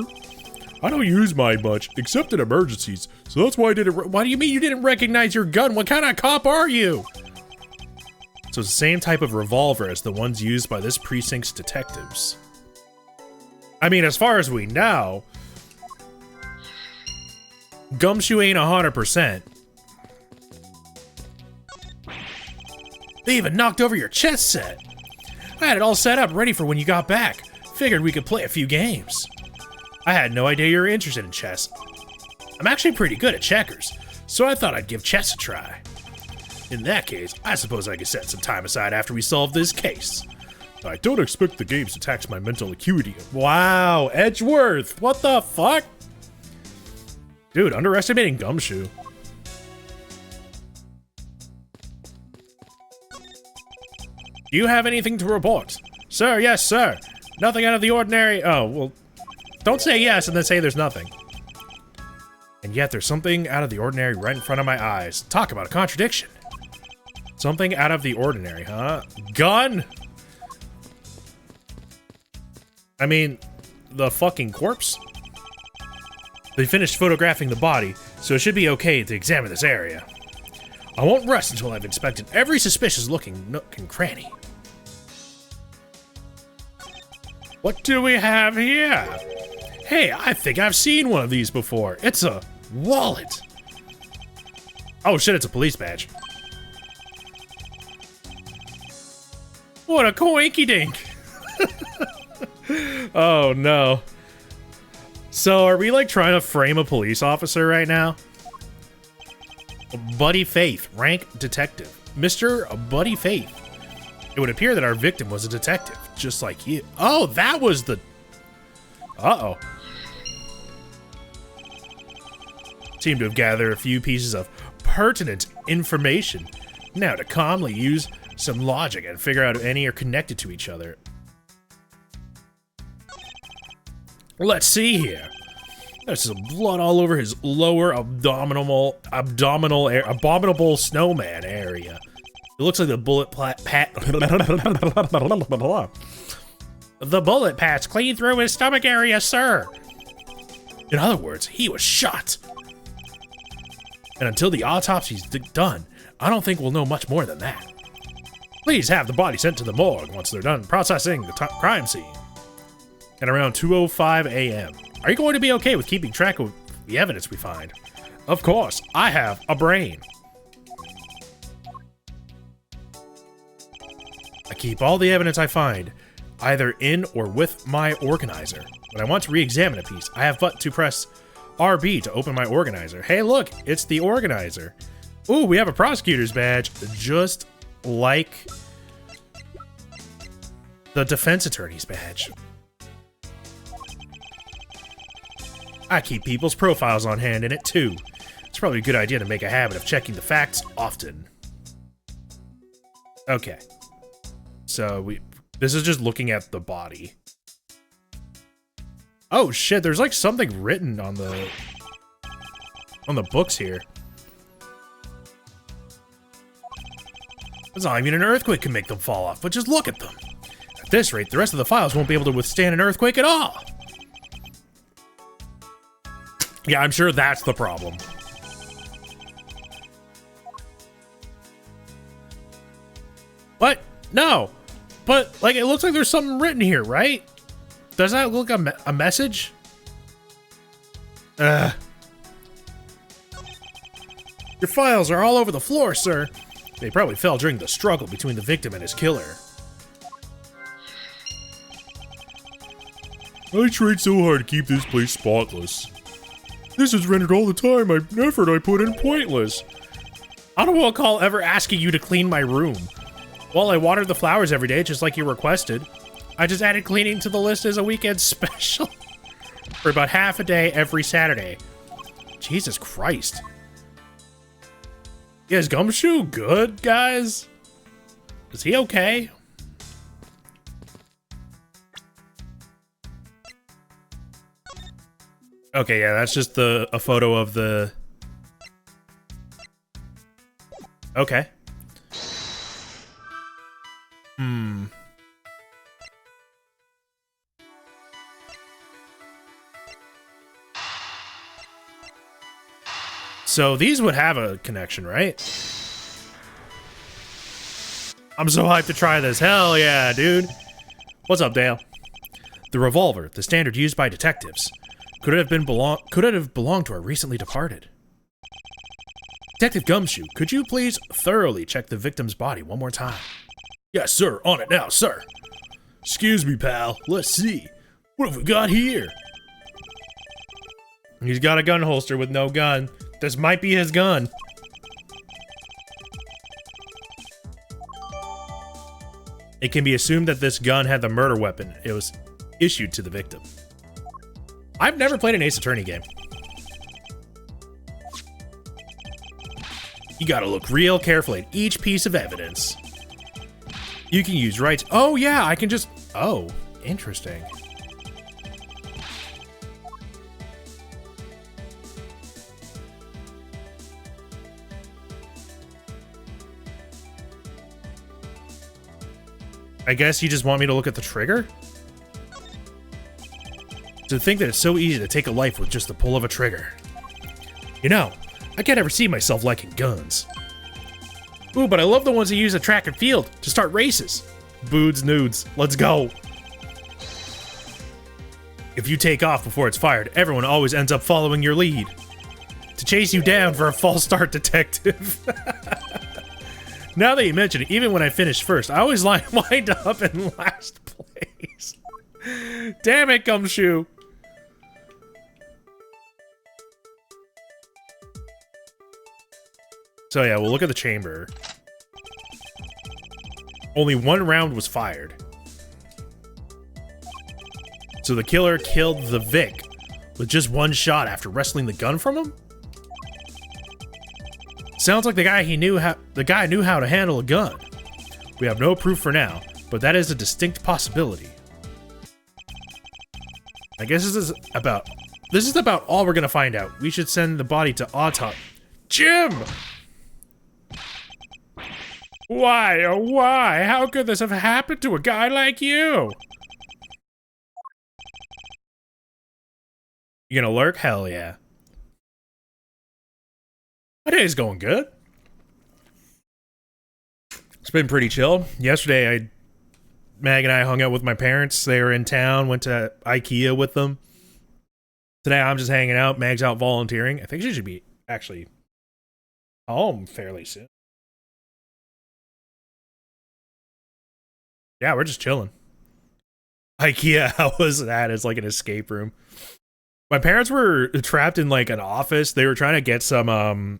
I don't use mine much, except in emergencies, so that's why I didn't. Why do you mean you didn't recognize your gun? What kind of cop are you? So it's the same type of revolver as the ones used by this precinct's detectives. I mean, as far as we know, Gumshoe ain't 100%. They even knocked over your chess set. I had it all set up ready for when you got back. Figured we could play a few games. I had no idea you were interested in chess. I'm actually pretty good at checkers, so I thought I'd give chess a try. In that case, I suppose I could set some time aside after we solve this case. I don't expect the games to tax my mental acuity. Wow, Edgeworth, what the fuck? Dude, underestimating Gumshoe. Do you have anything to report? Sir, yes, sir. Nothing out of the ordinary. Oh, well, don't say yes and then say there's nothing. And yet there's something out of the ordinary right in front of my eyes. Talk about a contradiction. Something out of the ordinary, huh? Gun? I mean, the fucking corpse? They finished photographing the body, so it should be okay to examine this area. I won't rest until I've inspected every suspicious-looking nook and cranny. What do we have here? Hey, I think I've seen one of these before. It's a wallet. Oh shit, it's a police badge. What a coinky-dink. Oh no. So are we like trying to frame a police officer right now? Buddy Faith, rank detective. Mr. Buddy Faith. It would appear that our victim was a detective, just like you. Oh, that was the... Uh-oh. Seem to have gathered a few pieces of pertinent information. Now to calmly use some logic and figure out if any are connected to each other. Let's see here. There's some blood all over his lower abominable snowman area. It looks like the bullet the bullet patch clean through his stomach area, sir. In other words, he was shot. And until the autopsy's done, I don't think we'll know much more than that. Please have the body sent to the morgue once they're done processing the crime scene. At around 2:05 a.m. Are you going to be okay with keeping track of the evidence we find? Of course, I have a brain. I keep all the evidence I find, either in or with my organizer. When I want to re-examine a piece, I have but to press RB to open my organizer. Hey look, it's the organizer. Ooh, we have a prosecutor's badge, just like the defense attorney's badge. I keep people's profiles on hand in it too. It's probably a good idea to make a habit of checking the facts often. Okay. So this is just looking at the body. Oh shit, there's like something written on the books here. It's not even an earthquake can make them fall off, but just look at them. At this rate, the rest of the files won't be able to withstand an earthquake at all. Yeah, I'm sure that's the problem. What? No. But, like, it looks like there's something written here, right? Does that look like a message? Your files are all over the floor, sir. They probably fell during the struggle between the victim and his killer. I tried so hard to keep this place spotless. This has rendered all the time effort I put in pointless. I don't want to call ever asking you to clean my room. Well, I watered the flowers every day, just like you requested. I just added cleaning to the list as a weekend special. For about half a day every Saturday. Jesus Christ. Yeah, is Gumshoe good, guys? Is he okay? Okay, yeah, that's just a photo of the... Okay. So these would have a connection, right? I'm so hyped to try this. Hell yeah, dude. What's up, Dale? The revolver, the standard used by detectives. Could it have belonged to our recently departed? Detective Gumshoe, could you please thoroughly check the victim's body one more time? Yes, sir. On it now, sir. Excuse me, pal. Let's see. What have we got here? He's got a gun holster with no gun. This might be his gun. It can be assumed that this gun had the murder weapon. It was issued to the victim. I've never played an Ace Attorney game. You gotta look real carefully at each piece of evidence. You can use rights. Oh yeah, I can just... Oh, interesting. I guess you just want me to look at the trigger? To think that it's so easy to take a life with just the pull of a trigger. You know, I can't ever see myself liking guns. Ooh, but I love the ones that use a track and field to start races. Boods nudes, let's go. If you take off before it's fired, everyone always ends up following your lead. To chase you down for a false start, detective. Now that you mention it, even when I finish first, I always wind up in last place. Damn it, Gumshoe. So yeah, we'll look at the chamber. Only one round was fired. So the killer killed the Vic with just one shot after wresting the gun from him? Sounds like the guy knew how to handle a gun. We have no proof for now, but that is a distinct possibility. I guess this is about all we're gonna find out. We should send the body to autopsy. Jim! Why, oh why? How could this have happened to a guy like you? You gonna lurk? Hell yeah. My day's going good. It's been pretty chill. Yesterday, Mag and I hung out with my parents. They were in town, went to IKEA with them. Today, I'm just hanging out. Mag's out volunteering. I think she should be actually home fairly soon. Yeah, we're just chilling. IKEA, how was that? It's like an escape room. My parents were trapped in like an office. They were trying to get some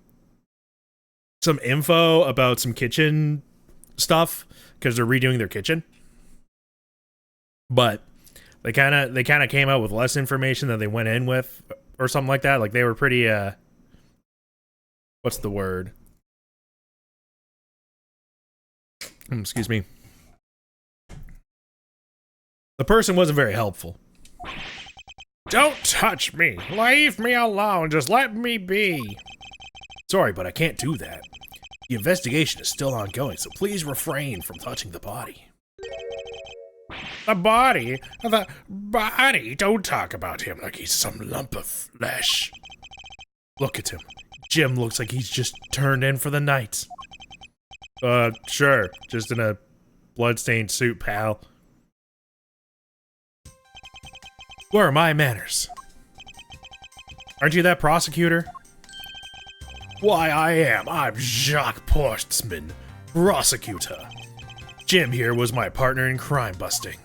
info about some kitchen stuff because they're redoing their kitchen. But they kind of came out with less information than they went in with or something like that. Like they were pretty what's the word? Excuse me. The person wasn't very helpful. Don't touch me! Leave me alone! Just let me be! Sorry, but I can't do that. The investigation is still ongoing, so please refrain from touching the body. The body? The body? Don't talk about him like he's some lump of flesh. Look at him. Jim looks like he's just turned in for the night. Sure. Just in a bloodstained suit, pal. Where are my manners? Aren't you that prosecutor? Why, I am. I'm Jacques Portsman, prosecutor. Jim here was my partner in crime busting.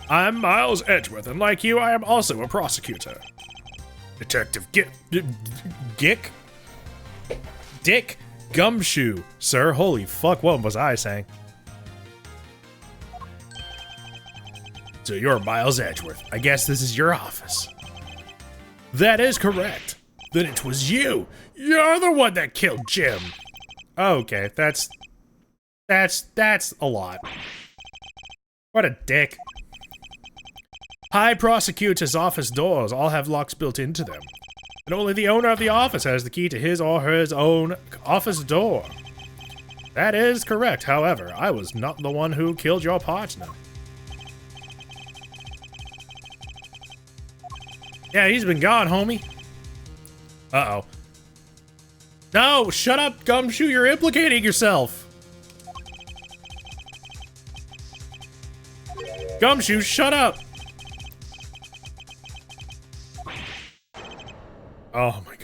I'm Miles Edgeworth, and like you, I am also a prosecutor. Detective Dick Gumshoe, sir. Holy fuck, what was I saying? So you're Miles Edgeworth. I guess this is your office. That is correct. Then it was you. You're the one that killed Jim. Okay, that's a lot. What a dick. High prosecutor's office doors all have locks built into them. And only the owner of the office has the key to his or her own office door. That is correct. However, I was not the one who killed your partner. Yeah, he's been gone, homie. Uh-oh. No, shut up, Gumshoe. You're implicating yourself. Gumshoe, shut up. Oh my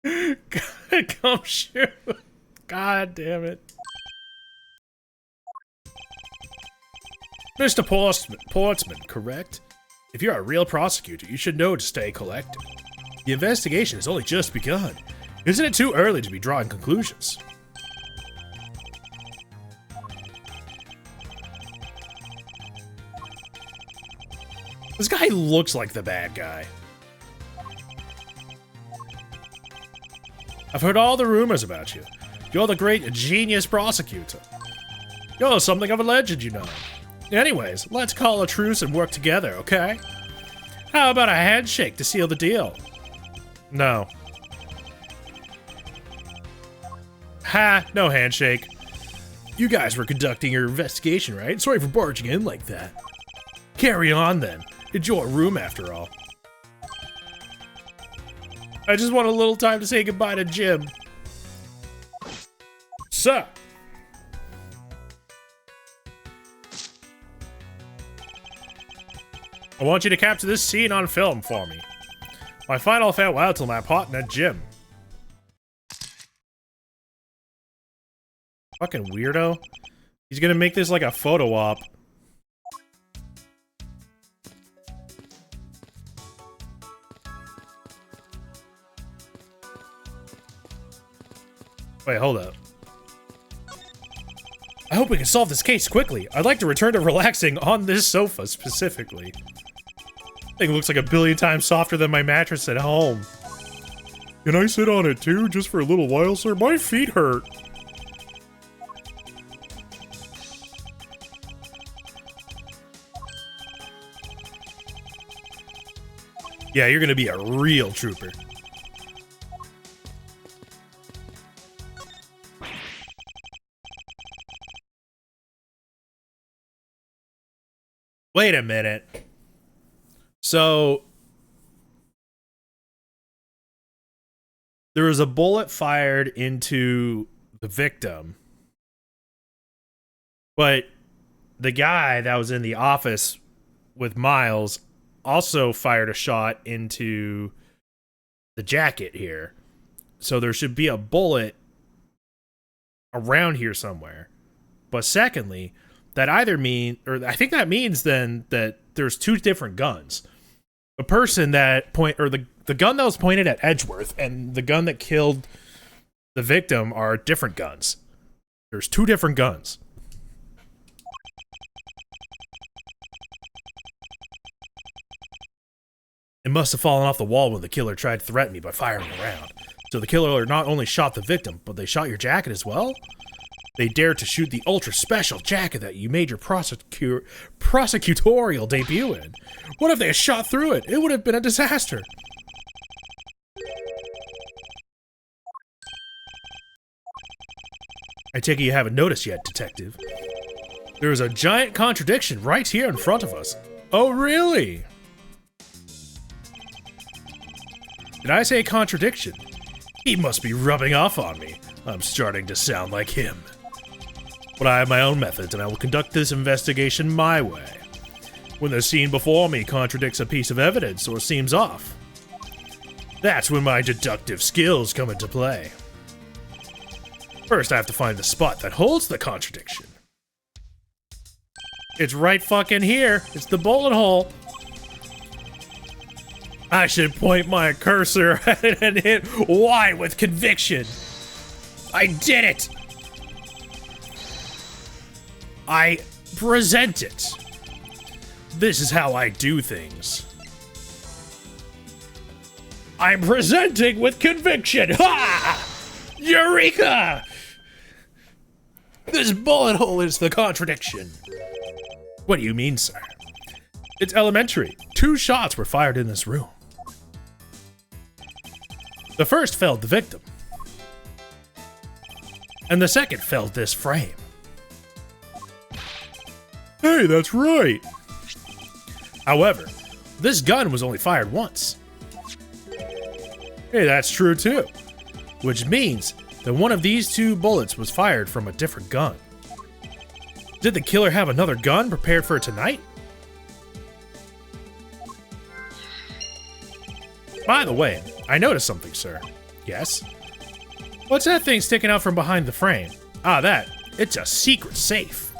god. Gumshoe. God damn it. Mr. Portsman, correct? If you're a real prosecutor, you should know to stay collected. The investigation has only just begun. Isn't it too early to be drawing conclusions? This guy looks like the bad guy. I've heard all the rumors about you. You're the great genius prosecutor. You're something of a legend, you know. Anyways, let's call a truce and work together, okay? How about a handshake to seal the deal? No. Ha, no handshake. You guys were conducting your investigation, right? Sorry for barging in like that. Carry on then. It's your room after all. I just want a little time to say goodbye to Jim. Sir. I want you to capture this scene on film for me. My final farewell to my partner, Jim. Fucking weirdo. He's gonna make this like a photo op. Wait, hold up. I hope we can solve this case quickly. I'd like to return to relaxing on this sofa specifically. Thing looks like a billion times softer than my mattress at home. Can I sit on it too, just for a little while, sir? My feet hurt. Yeah, you're gonna be a real trooper. Wait a minute. So there was a bullet fired into the victim, but the guy that was in the office with Miles also fired a shot into the jacket here. So there should be a bullet around here somewhere. But secondly, that either I think that means then that there's two different guns. The person that the gun that was pointed at Edgeworth and the gun that killed the victim are different guns. There's two different guns. It must have fallen off the wall when the killer tried to threaten me by firing around. So the killer not only shot the victim, but they shot your jacket as well? They dared to shoot the ultra special jacket that you made your prosecutorial debut in. What if they had shot through it? It would have been a disaster. I take it you haven't noticed yet, Detective. There is a giant contradiction right here in front of us. Oh, really? Did I say contradiction? He must be rubbing off on me. I'm starting to sound like him. But I have my own methods, and I will conduct this investigation my way. When the scene before me contradicts a piece of evidence or seems off, that's when my deductive skills come into play. First, I have to find the spot that holds the contradiction. It's right fucking here. It's the bullet hole. I should point my cursor at it and hit Y with conviction. I did it. I present it. This is how I do things. I'm presenting with conviction. Ha! Eureka! This bullet hole is the contradiction. What do you mean, sir? It's elementary. 2 shots were fired in this room. The first felled the victim, and the second felled this frame. Hey, that's right. However, this gun was only fired once. Hey, that's true too. Which means that one of these 2 bullets was fired from a different gun. Did the killer have another gun prepared for tonight? By the way, I noticed something, sir. Yes? What's that thing sticking out from behind the frame? Ah, that. It's a secret safe.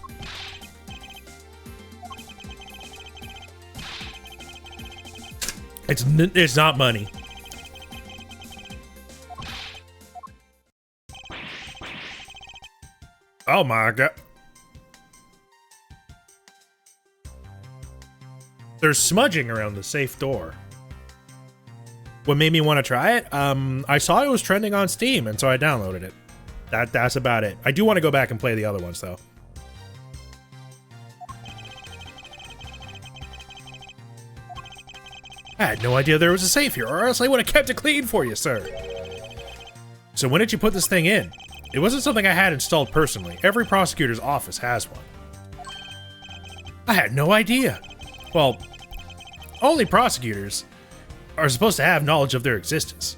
It's not money. Oh my god. There's smudging around the safe door. What made me want to try it? I saw it was trending on Steam, and so I downloaded it. That's about it. I do want to go back and play the other ones, though. I had no idea there was a safe here, or else I would have kept it clean for you, sir. So when did you put this thing in? It wasn't something I had installed personally. Every prosecutor's office has one. I had no idea. Well, only prosecutors are supposed to have knowledge of their existence.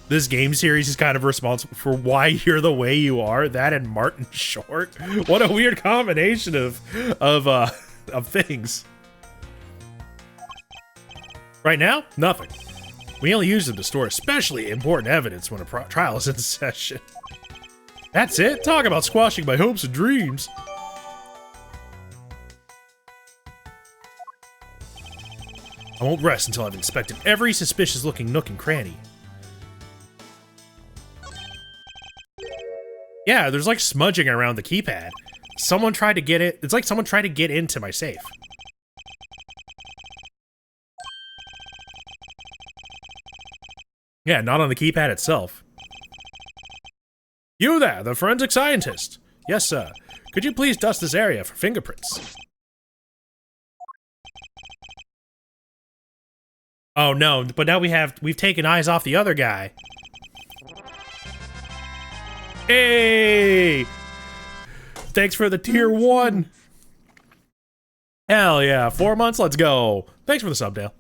This game series is kind of responsible for why you're the way you are. That and Martin Short. What a weird combination of things. Right now, nothing. We only use them to store especially important evidence when a trial is in session. That's it? Talk about squashing my hopes and dreams. I won't rest until I've inspected every suspicious-looking nook and cranny. Yeah, there's like smudging around the keypad. Someone tried to get it. It's like someone tried to get into my safe. Yeah, not on the keypad itself. You there, the forensic scientist. Yes, sir. Could you please dust this area for fingerprints? Oh no, but now we've taken eyes off the other guy. Hey! Thanks for the tier 1. Hell yeah, 4 months, let's go. Thanks for the sub, Dale.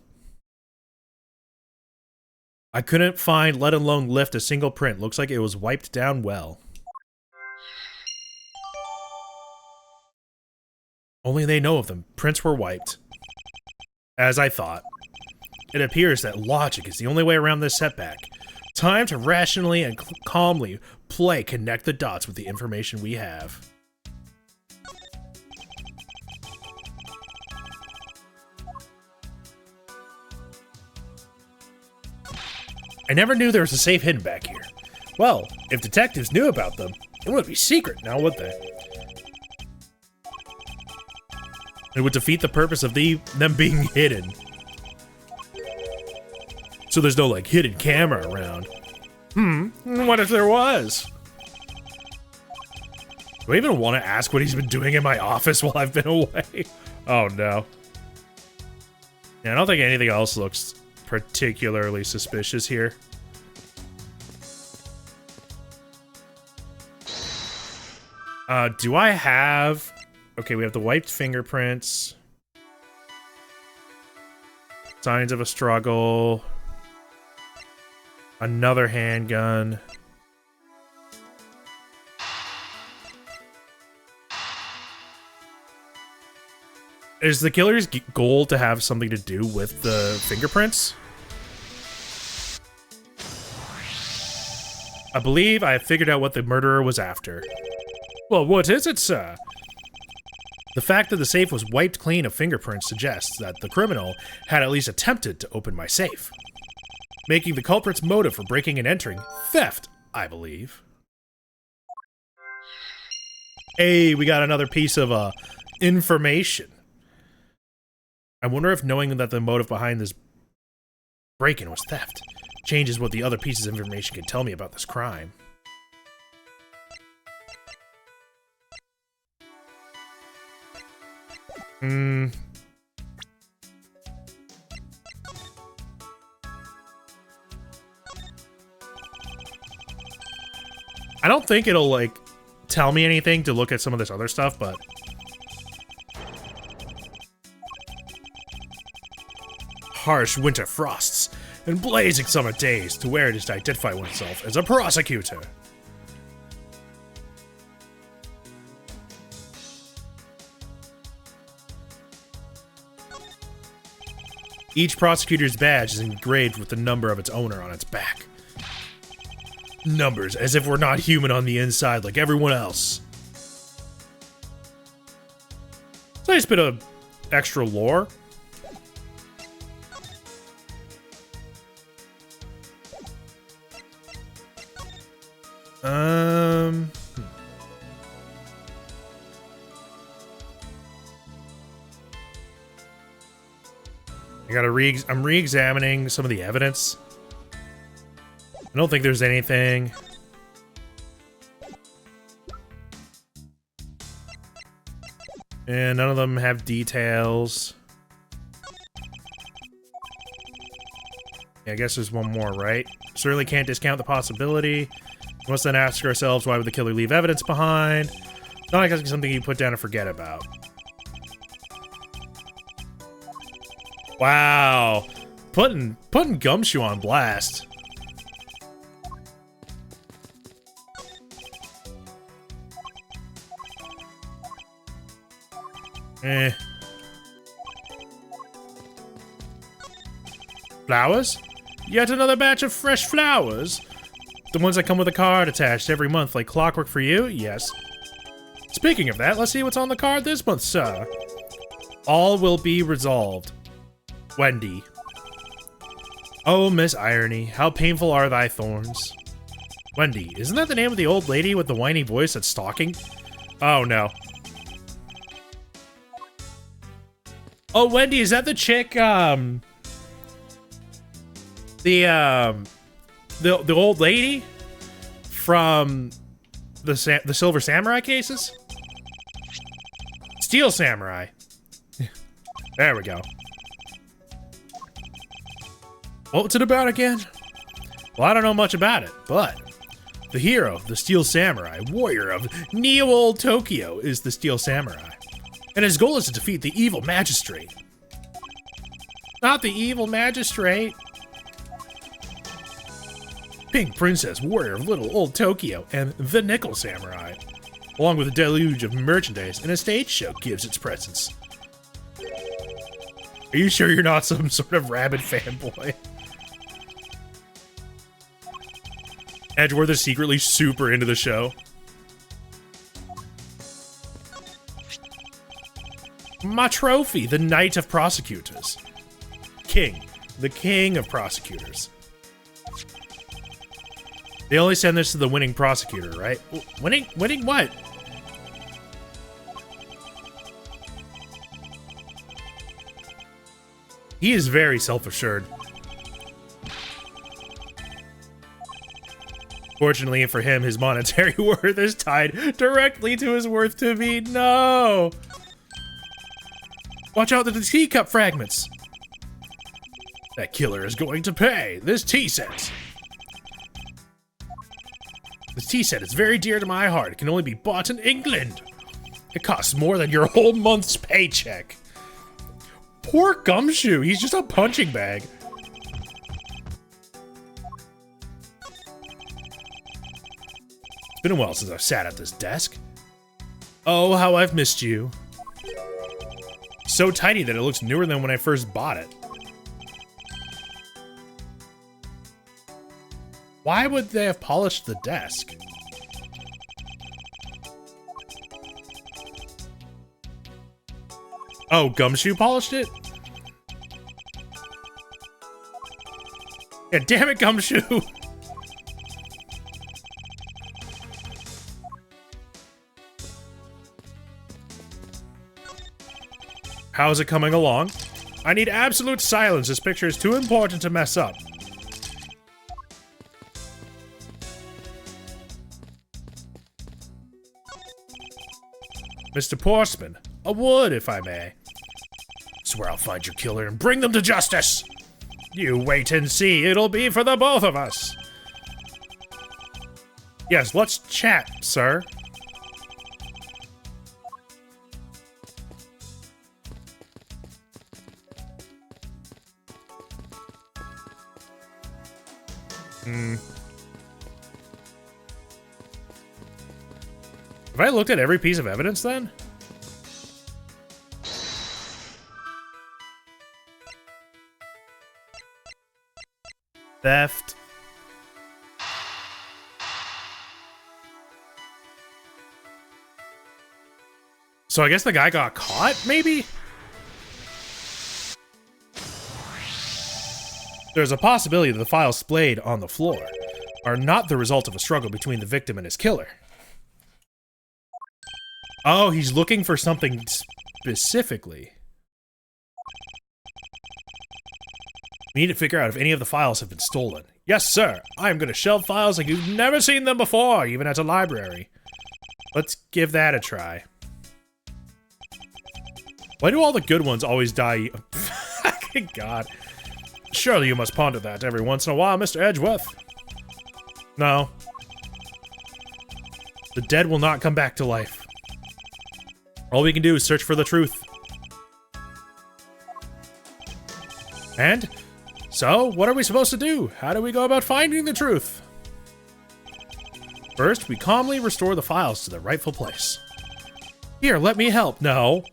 I couldn't find, let alone lift a single print. Looks like it was wiped down well. Only they know of them. Prints were wiped. As I thought. It appears that logic is the only way around this setback. Time to rationally and calmly connect the dots with the information we have. I never knew there was a safe hidden back here. Well, if detectives knew about them, it wouldn't be secret now, would they? It would defeat the purpose of them being hidden. So there's no, like, hidden camera around. What if there was? Do I even want to ask what he's been doing in my office while I've been away? Oh no. Yeah, I don't think anything else looks particularly suspicious here. Do I have... Okay, we have the wiped fingerprints. Signs of a struggle. Another handgun. Is the killer's goal to have something to do with the fingerprints? I believe I have figured out what the murderer was after. Well, what is it, sir? The fact that the safe was wiped clean of fingerprints suggests that the criminal had at least attempted to open my safe, making the culprit's motive for breaking and entering theft, I believe. Hey, we got another piece of information. I wonder if knowing that the motive behind this break-in was theft changes what the other pieces of information can tell me about this crime. I don't think it'll, like, tell me anything to look at some of this other stuff, but... Harsh winter frosts and blazing summer days to wear it is to identify oneself as a prosecutor. Each prosecutor's badge is engraved with the number of its owner on its back. Numbers, as if we're not human on the inside like everyone else. It's a nice bit of extra lore. I'm re-examining some of the evidence. I don't think there's anything. And none of them have details. Yeah, I guess there's one more, right? Certainly can't discount the possibility. We must then ask ourselves, why would the killer leave evidence behind? It's not like it's something you put down and forget about. Wow. Putting Gumshoe on blast. Flowers? Yet another batch of fresh flowers? The ones that come with a card attached every month like clockwork for you? Yes. Speaking of that, let's see what's on the card this month, sir. All will be resolved. Wendy. Oh, Miss Irony, how painful are thy thorns. Wendy, isn't that the name of the old lady with the whiny voice that's stalking? Oh, no. Oh, Wendy, is that the chick, the old lady from the Silver Samurai cases? Steel Samurai. There we go. What's it about again? Well, I don't know much about it, but the hero, the Steel Samurai, warrior of Neo-Old Tokyo, is the Steel Samurai. And his goal is to defeat the evil magistrate. Not the evil magistrate. Pink Princess, warrior of Little Old Tokyo, and the Nickel Samurai, along with a deluge of merchandise and a stage show gives its presence. Are you sure you're not some sort of rabid fanboy? Edgeworth is secretly super into the show. My trophy, the Knight of Prosecutors. King, the King of Prosecutors. They only send this to the winning prosecutor, right? Winning what? He is very self-assured. Fortunately for him, his monetary worth is tied directly to his worth to me. No! Watch out for the teacup fragments! That killer is going to pay. This tea set. This tea set is very dear to my heart. It can only be bought in England. It costs more than your whole month's paycheck. Poor Gumshoe. He's just a punching bag. It's been a while since I've sat at this desk. Oh, how I've missed you. So tiny that it looks newer than when I first bought it. Why would they have polished the desk? Oh, Gumshoe polished it? Yeah, damn it, Gumshoe! How's it coming along? I need absolute silence. This picture is too important to mess up. Mr. Portsman, a wood, if I may. Swear I'll find your killer and bring them to justice. You wait and see. It'll be for the both of us. Yes, let's chat, sir. Have I looked at every piece of evidence then? Theft. So I guess the guy got caught, maybe? There's a possibility that the files splayed on the floor are not the result of a struggle between the victim and his killer. Oh, he's looking for something specifically. We need to figure out if any of the files have been stolen. Yes, sir. I am going to shelve files like you've never seen them before, even at a library. Let's give that a try. Why do all the good ones always die? Fucking God. Surely you must ponder that every once in a while, Mr. Edgeworth. No. The dead will not come back to life. All we can do is search for the truth. And? So, what are we supposed to do? How do we go about finding the truth? First, we calmly restore the files to their rightful place. Here, let me help. No.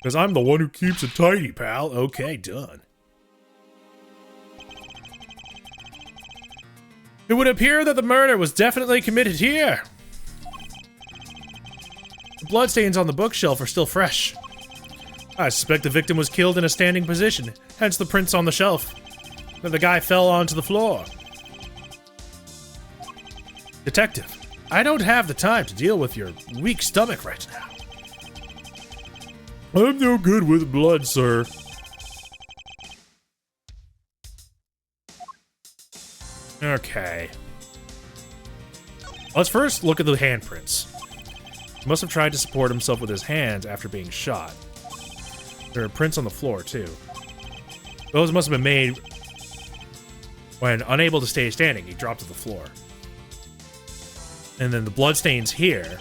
Because I'm the one who keeps it tidy, pal. Okay, done. It would appear that the murder was definitely committed here. The bloodstains on the bookshelf are still fresh. I suspect the victim was killed in a standing position, hence the prints on the shelf. Then the guy fell onto the floor. Detective, I don't have the time to deal with your weak stomach right now. I'm no good with blood, sir. Okay. Let's first look at the handprints. He must have tried to support himself with his hands after being shot. There are prints on the floor, too. Those must have been made when, unable to stay standing, he dropped to the floor. And then the bloodstains here.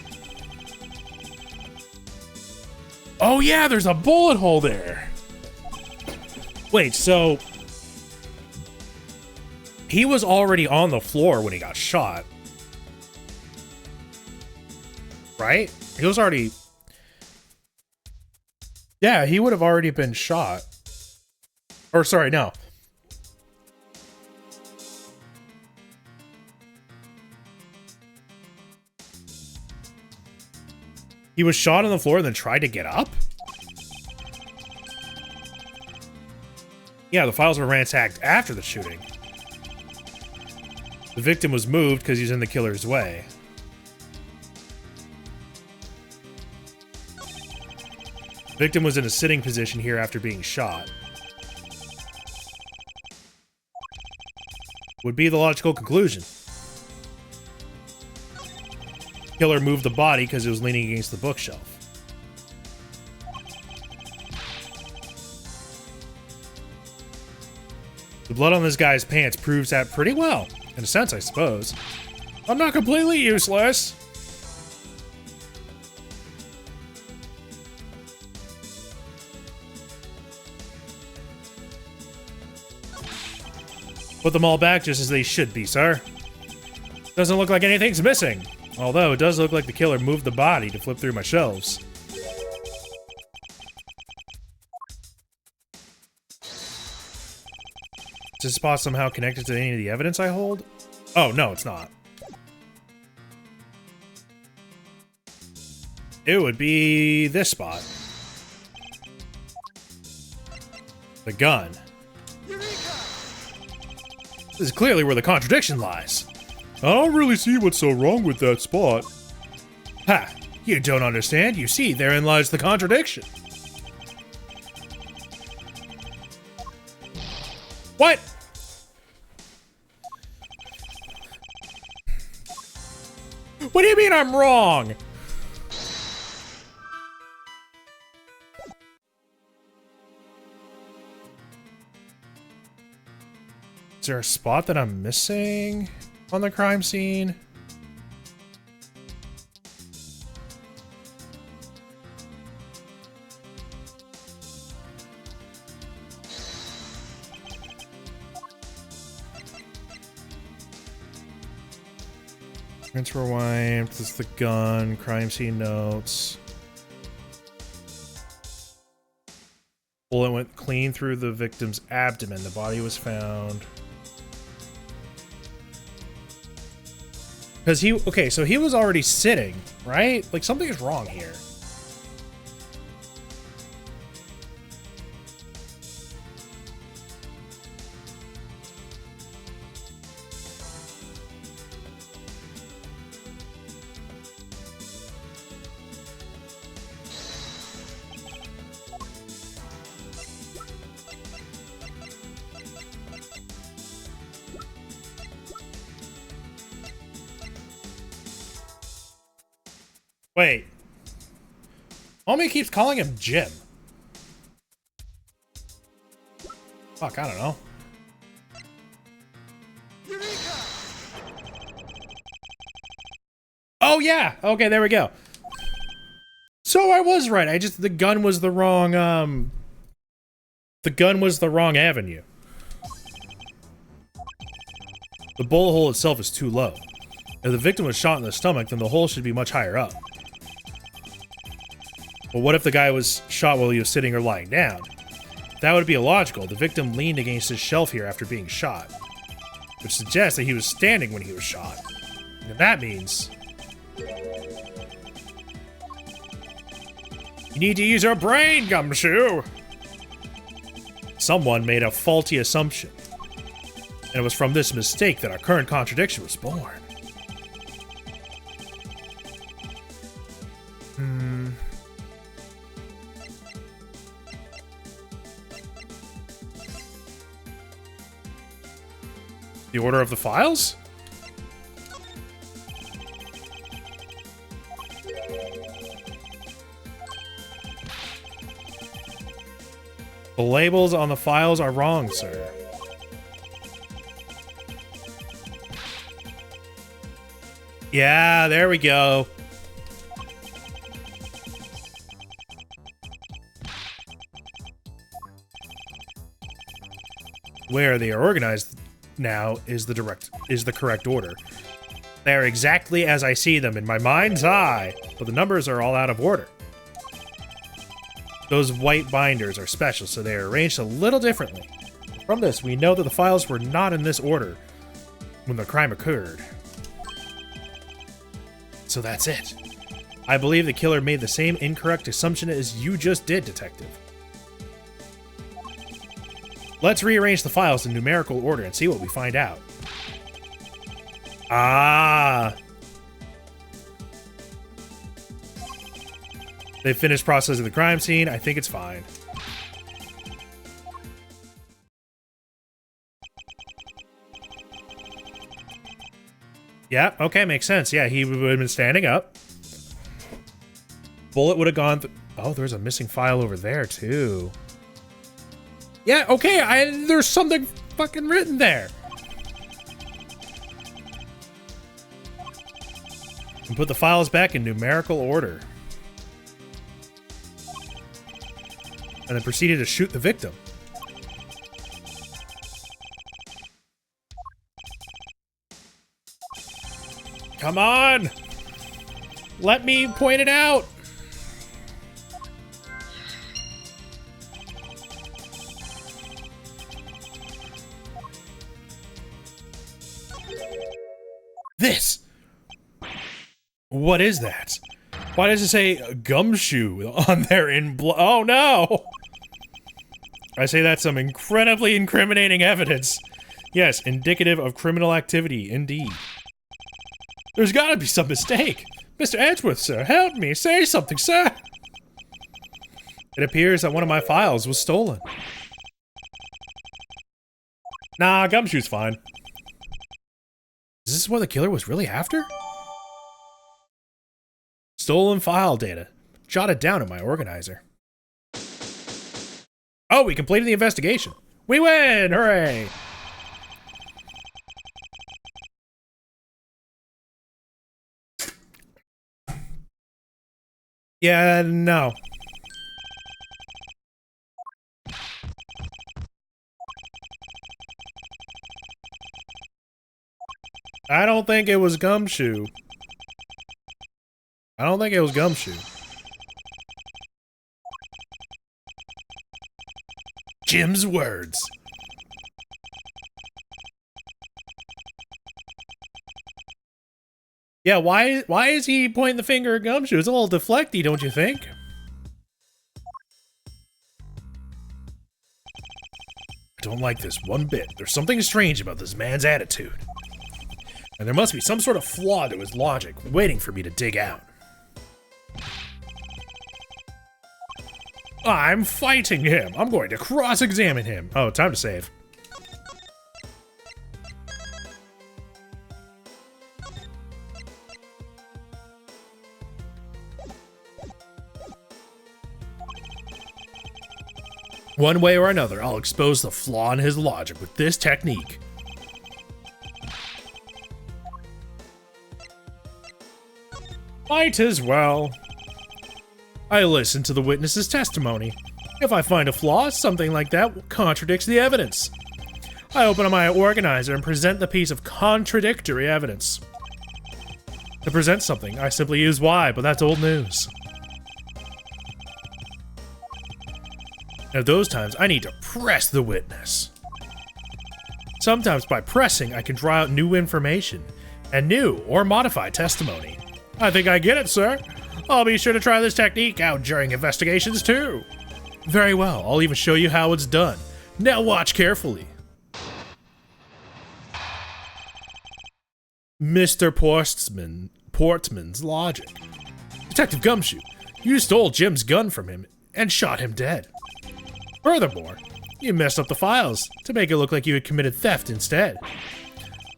Oh yeah, there's a bullet hole there! Wait, so... he was already on the floor when he got shot. Right? He was already... yeah, he would have already been shot. Or, sorry, no. He was shot on the floor and then tried to get up? Yeah, the files were ransacked after the shooting. The victim was moved because he's in the killer's way. The victim was in a sitting position here after being shot. would be the logical conclusion. Killer moved the body because it was leaning against the bookshelf. The blood on this guy's pants proves that pretty well, in a sense, I suppose. I'm not completely useless. Put them all back just as they should be, sir. Doesn't look like anything's missing. Although, it does look like the killer moved the body to flip through my shelves. Is this spot somehow connected to any of the evidence I hold? Oh, no, it's not. It would be this spot. The gun. This is clearly where the contradiction lies. I don't really see what's so wrong with that spot. Ha! You don't understand. You see, therein lies the contradiction. What? What do you mean I'm wrong? Is there a spot that I'm missing on the crime scene? Rinse, rewind, this is the gun, crime scene notes. Bullet went clean through the victim's abdomen. The body was found. Because okay, so he was already sitting, right? Like, something is wrong here. Wait. Homie keeps calling him Jim. Fuck, I don't know. Oh yeah! Okay, there we go. So I was right. The gun was the wrong, the gun was the wrong avenue. The bullet hole itself is too low. If the victim was shot in the stomach, then the hole should be much higher up. But what if the guy was shot while he was sitting or lying down? That would be illogical. The victim leaned against his shelf here after being shot, which suggests that he was standing when he was shot. And that means you need to use your brain, Gumshoe! Someone made a faulty assumption, and it was from this mistake that our current contradiction was born. The order of the files? The labels on the files are wrong, sir. Yeah, there we go. Where they are organized now is the correct order. They are exactly as I see them in my mind's eye, but the numbers are all out of order. Those white binders are special, so they are arranged a little differently. From this, we know that the files were not in this order when the crime occurred. So that's it. I believe the killer made the same incorrect assumption as you just did, Detective. Let's rearrange the files in numerical order and see what we find out. Ah! They finished processing the crime scene. I think it's fine. Yeah, okay, makes sense. Yeah, he would have been standing up. Bullet would have gone... Oh, there's a missing file over there, too. Yeah, okay, there's something fucking written there. And put the files back in numerical order. And then proceeded to shoot the victim. Come on! Let me point it out! This! What is that? Why does it say gumshoe on there in oh no! I say that's some incredibly incriminating evidence. Yes, indicative of criminal activity, indeed. There's gotta be some mistake. Mr. Edgeworth, sir, help me. Say something, sir. It appears that one of my files was stolen. Nah, gumshoe's fine. Is this what the killer was really after? Stolen file data. Jotted down in my organizer. Oh, we completed the investigation. We win! Hooray! Yeah, no. I don't think it was Gumshoe. I don't think it was Gumshoe. Jim's words. Yeah, why is he pointing the finger at Gumshoe? It's a little deflecty, don't you think? I don't like this one bit. There's something strange about this man's attitude. And there must be some sort of flaw to his logic, waiting for me to dig out. I'm fighting him. I'm going to cross-examine him. Oh, time to save. One way or another, I'll expose the flaw in his logic with this technique. Might as well. I listen to the witness's testimony. If I find a flaw, something like that contradicts the evidence. I open up my organizer and present the piece of contradictory evidence. To present something, I simply use Y, but that's old news. At those times, I need to press the witness. Sometimes by pressing, I can draw out new information and new or modified testimony. I think I get it, sir. I'll be sure to try this technique out during investigations, too. Very well, I'll even show you how it's done. Now watch carefully. Mr. Portman's logic. Detective Gumshoe, you stole Jim's gun from him and shot him dead. Furthermore, you messed up the files to make it look like you had committed theft instead.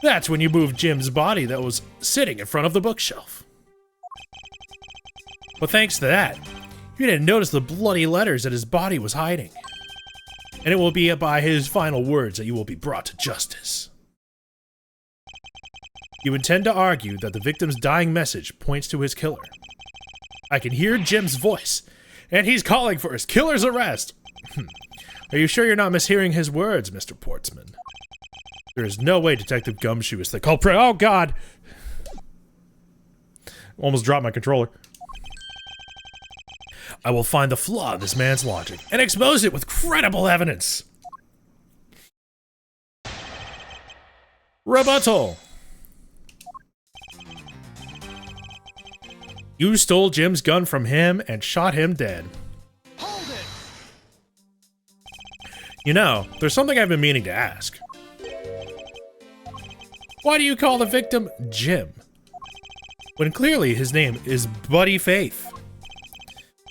That's when you moved Jim's body that was sitting in front of the bookshelf. But thanks to that, you didn't notice the bloody letters that his body was hiding. And it will be by his final words that you will be brought to justice. You intend to argue that the victim's dying message points to his killer. I can hear Jim's voice, and he's calling for his killer's arrest. Are you sure you're not mishearing his words, Mr. Portsman? There is no way Detective Gumshoe is the culprit. Oh, God! Almost dropped my controller. I will find the flaw in this man's logic and expose it with credible evidence. Rebuttal. You stole Jim's gun from him and shot him dead. Hold it! You know, there's something I've been meaning to ask. Why do you call the victim Jim, when clearly his name is Buddy Faith?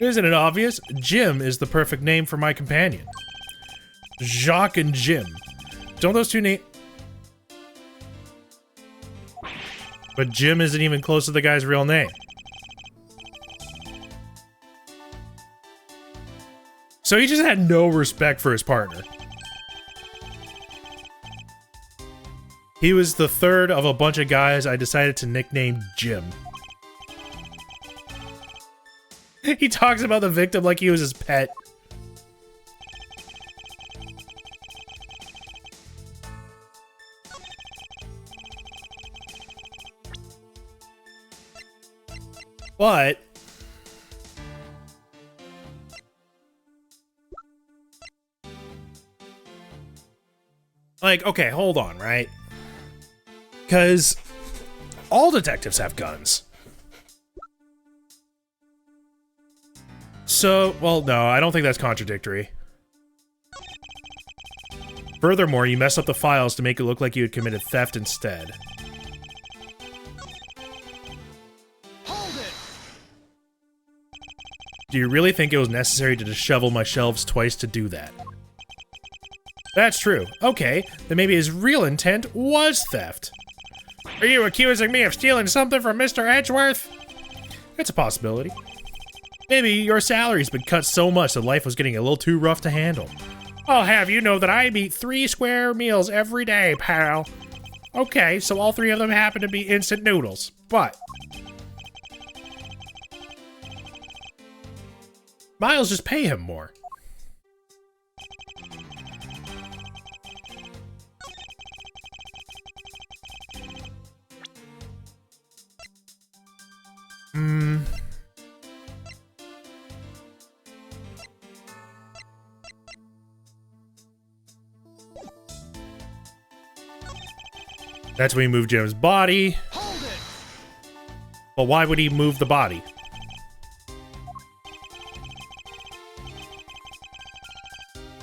Isn't it obvious? Jim is the perfect name for my companion. Jacques and Jim. Don't those two names... But Jim isn't even close to the guy's real name. So he just had no respect for his partner. He was the third of a bunch of guys I decided to nickname Jim. He talks about the victim like he was his pet. But like, okay, hold on, right? Because all detectives have guns. So, well, no, I don't think that's contradictory. Furthermore, you messed up the files to make it look like you had committed theft instead. Hold it! Do you really think it was necessary to dishevel my shelves twice to do that? That's true. Okay, then maybe his real intent was theft. Are you accusing me of stealing something from Mr. Edgeworth? It's a possibility. Maybe your salary's been cut so much that life was getting a little too rough to handle. I'll have you know that I eat 3 square meals every day, pal. Okay, so all 3 of them happen to be instant noodles, but... Miles, just pay him more. That's when he moved Jim's body. Hold it! But why would he move the body?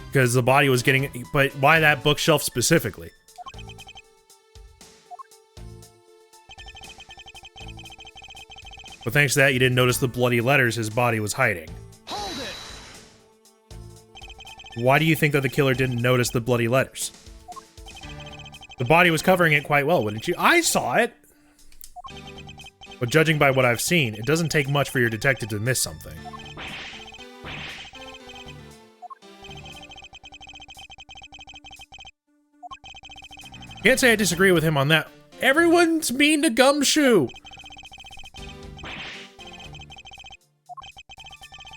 Because the body was getting... But why that bookshelf specifically? But thanks to that, you didn't notice the bloody letters his body was hiding. Hold it! Why do you think that the killer didn't notice the bloody letters? The body was covering it quite well, wouldn't you? I saw it! But judging by what I've seen, it doesn't take much for your detective to miss something. Can't say I disagree with him on that. Everyone's mean to Gumshoe!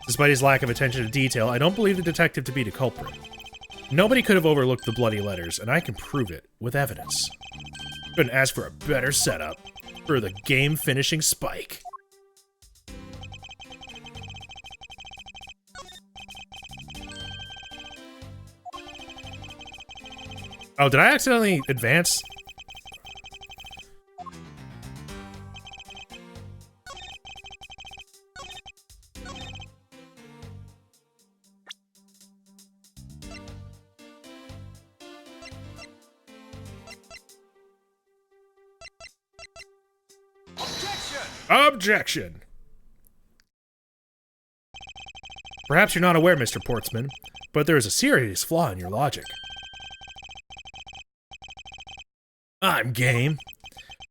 Despite his lack of attention to detail, I don't believe the detective to be the culprit. Nobody could have overlooked the bloody letters, and I can prove it with evidence. Couldn't ask for a better setup for the game-finishing spike. Oh, did I accidentally advance? Objection! Perhaps you're not aware, Mr. Portsman, but there is a serious flaw in your logic. I'm game.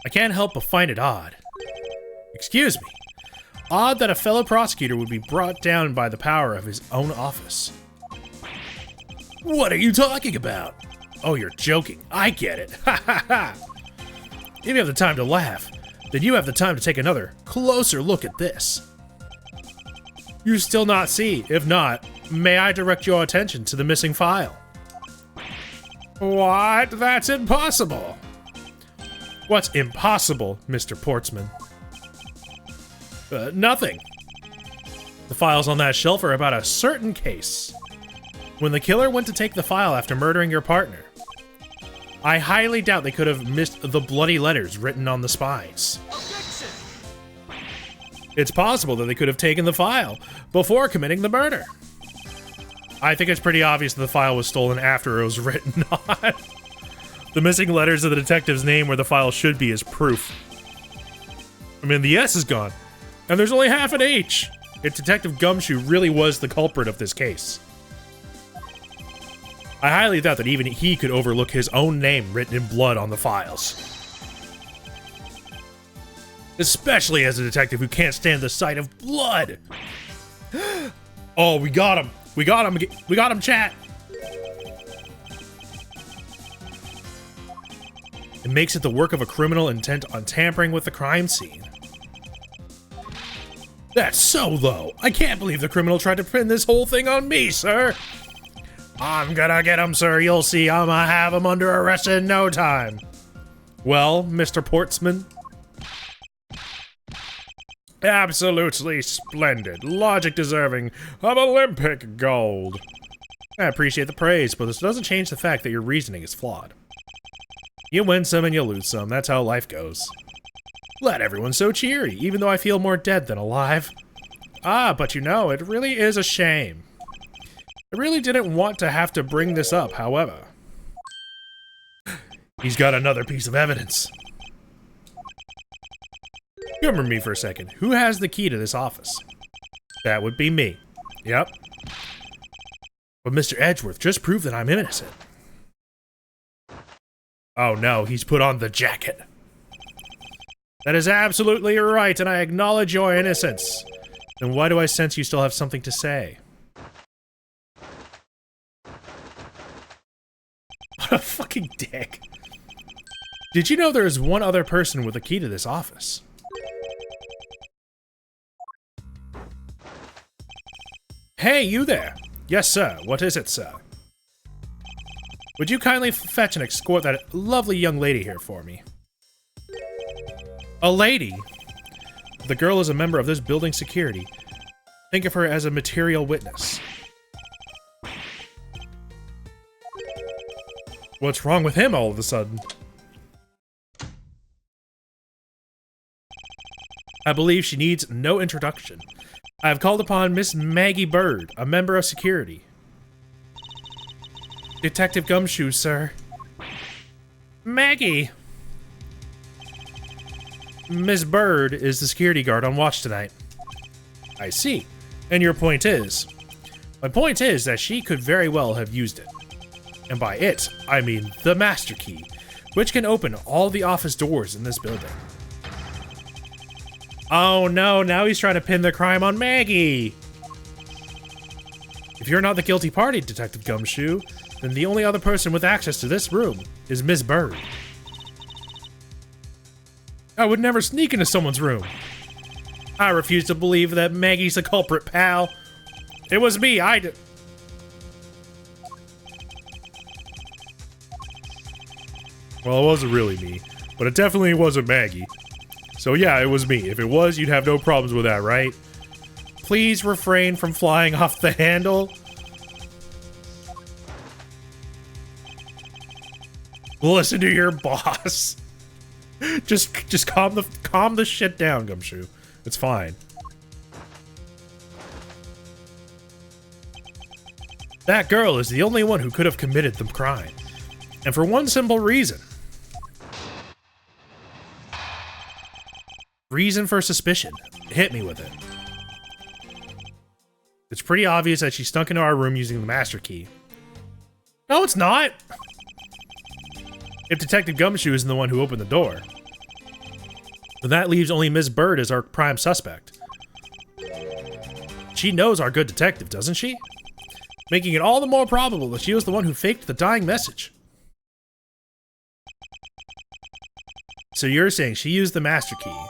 I can't help but find it odd. Excuse me. Odd that a fellow prosecutor would be brought down by the power of his own office. What are you talking about? Oh, you're joking. I get it. Ha ha ha! If you have the time to laugh, then you have the time to take another, closer look at this. You still not see? If not, may I direct your attention to the missing file? What? That's impossible! What's impossible, Mr. Portsman? Nothing. The files on that shelf are about a certain case. When the killer went to take the file after murdering your partner, I highly doubt they could have missed the bloody letters written on the spines. Objection! It's possible that they could have taken the file before committing the murder. I think it's pretty obvious that the file was stolen after it was written on. The missing letters of the detective's name where the file should be is proof. I mean, the S is gone, and there's only half an H. If Detective Gumshoe really was the culprit of this case. I highly doubt that even he could overlook his own name written in blood on the files. Especially as a detective who can't stand the sight of blood. Oh, we got him. We got him. We got him, chat. It makes it the work of a criminal intent on tampering with the crime scene. That's so low. I can't believe the criminal tried to pin this whole thing on me, sir. I'm gonna get him, sir. You'll see. I'm gonna have him under arrest in no time. Well, Mr. Portsman. Absolutely splendid. Logic deserving of Olympic gold. I appreciate the praise, but this doesn't change the fact that your reasoning is flawed. You win some and you lose some. That's how life goes. Glad everyone's so cheery, even though I feel more dead than alive. Ah, but you know, it really is a shame. I really didn't want to have to bring this up, however. He's got another piece of evidence. Humor me for a second. Who has the key to this office? That would be me. Yep. But Mr. Edgeworth just proved that I'm innocent. Oh no, he's put on the jacket. That is absolutely right, and I acknowledge your innocence. Then why do I sense you still have something to say? What a fucking dick. Did you know there is one other person with a key to this office? Hey, you there. Yes, sir. What is it, sir? Would you kindly fetch and escort that lovely young lady here for me? A lady? The girl is a member of this building's security. Think of her as a material witness. What's wrong with him all of a sudden? I believe she needs no introduction. I have called upon Miss Maggie Bird, a member of security. Detective Gumshoe, sir. Maggie! Miss Bird is the security guard on watch tonight. I see. And your point is? My point is that she could very well have used it. And by it, I mean the master key, which can open all the office doors in this building. Oh no, now he's trying to pin the crime on Maggie! If you're not the guilty party, Detective Gumshoe, then the only other person with access to this room is Miss Bird. I would never sneak into someone's room. I refuse to believe that Maggie's the culprit, pal. It was me, Well, it wasn't really me, but it definitely wasn't Maggie. So yeah, it was me. If it was, you'd have no problems with that, right? Please refrain from flying off the handle. Listen to your boss. Just calm the shit down, Gumshoe. It's fine. That girl is the only one who could have committed the crime. And for one simple reason. Reason for suspicion. Hit me with it. It's pretty obvious that she snuck into our room using the master key. No, it's not! If Detective Gumshoe isn't the one who opened the door, then that leaves only Ms. Bird as our prime suspect. She knows our good detective, doesn't she? Making it all the more probable that she was the one who faked the dying message. So you're saying she used the master key.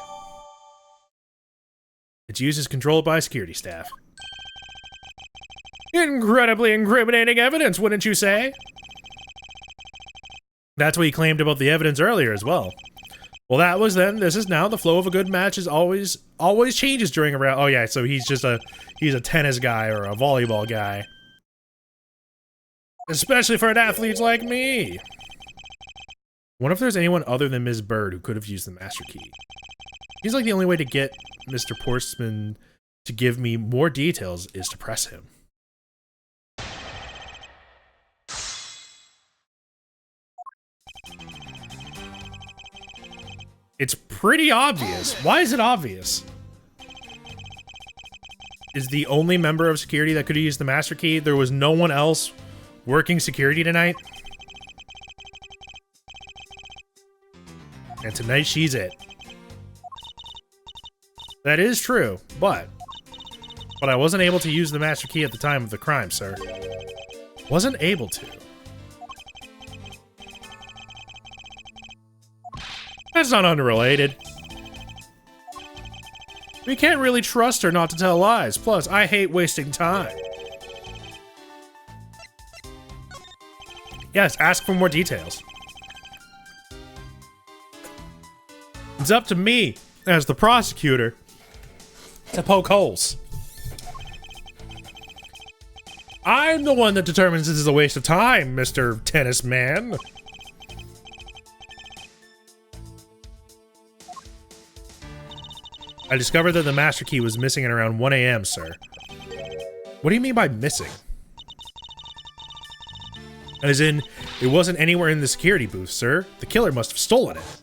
Its use is controlled by security staff. Incredibly incriminating evidence, wouldn't you say? That's what he claimed about the evidence earlier as well. Well, that was then. This is now. The flow of a good match is always changes during a round. Oh yeah, so he's a tennis guy or a volleyball guy. Especially for an athlete like me. Wonder if there's anyone other than Ms. Bird who could have used the master key. Seems like the only way to get Mr. Portsman to give me more details is to press him. It's pretty obvious. Why is it obvious? Is the only member of security that could have used the master key? There was no one else working security tonight? And tonight she's it. That is true, but I wasn't able to use the master key at the time of the crime, sir. Wasn't able to. That's not unrelated. We can't really trust her not to tell lies. Plus, I hate wasting time. Yes, ask for more details. It's up to me, as the prosecutor, to poke holes. I'm the one that determines this is a waste of time, Mr. Tennis Man. I discovered that the master key was missing at around 1 a.m., sir. What do you mean by missing? As in, it wasn't anywhere in the security booth, sir. The killer must have stolen it.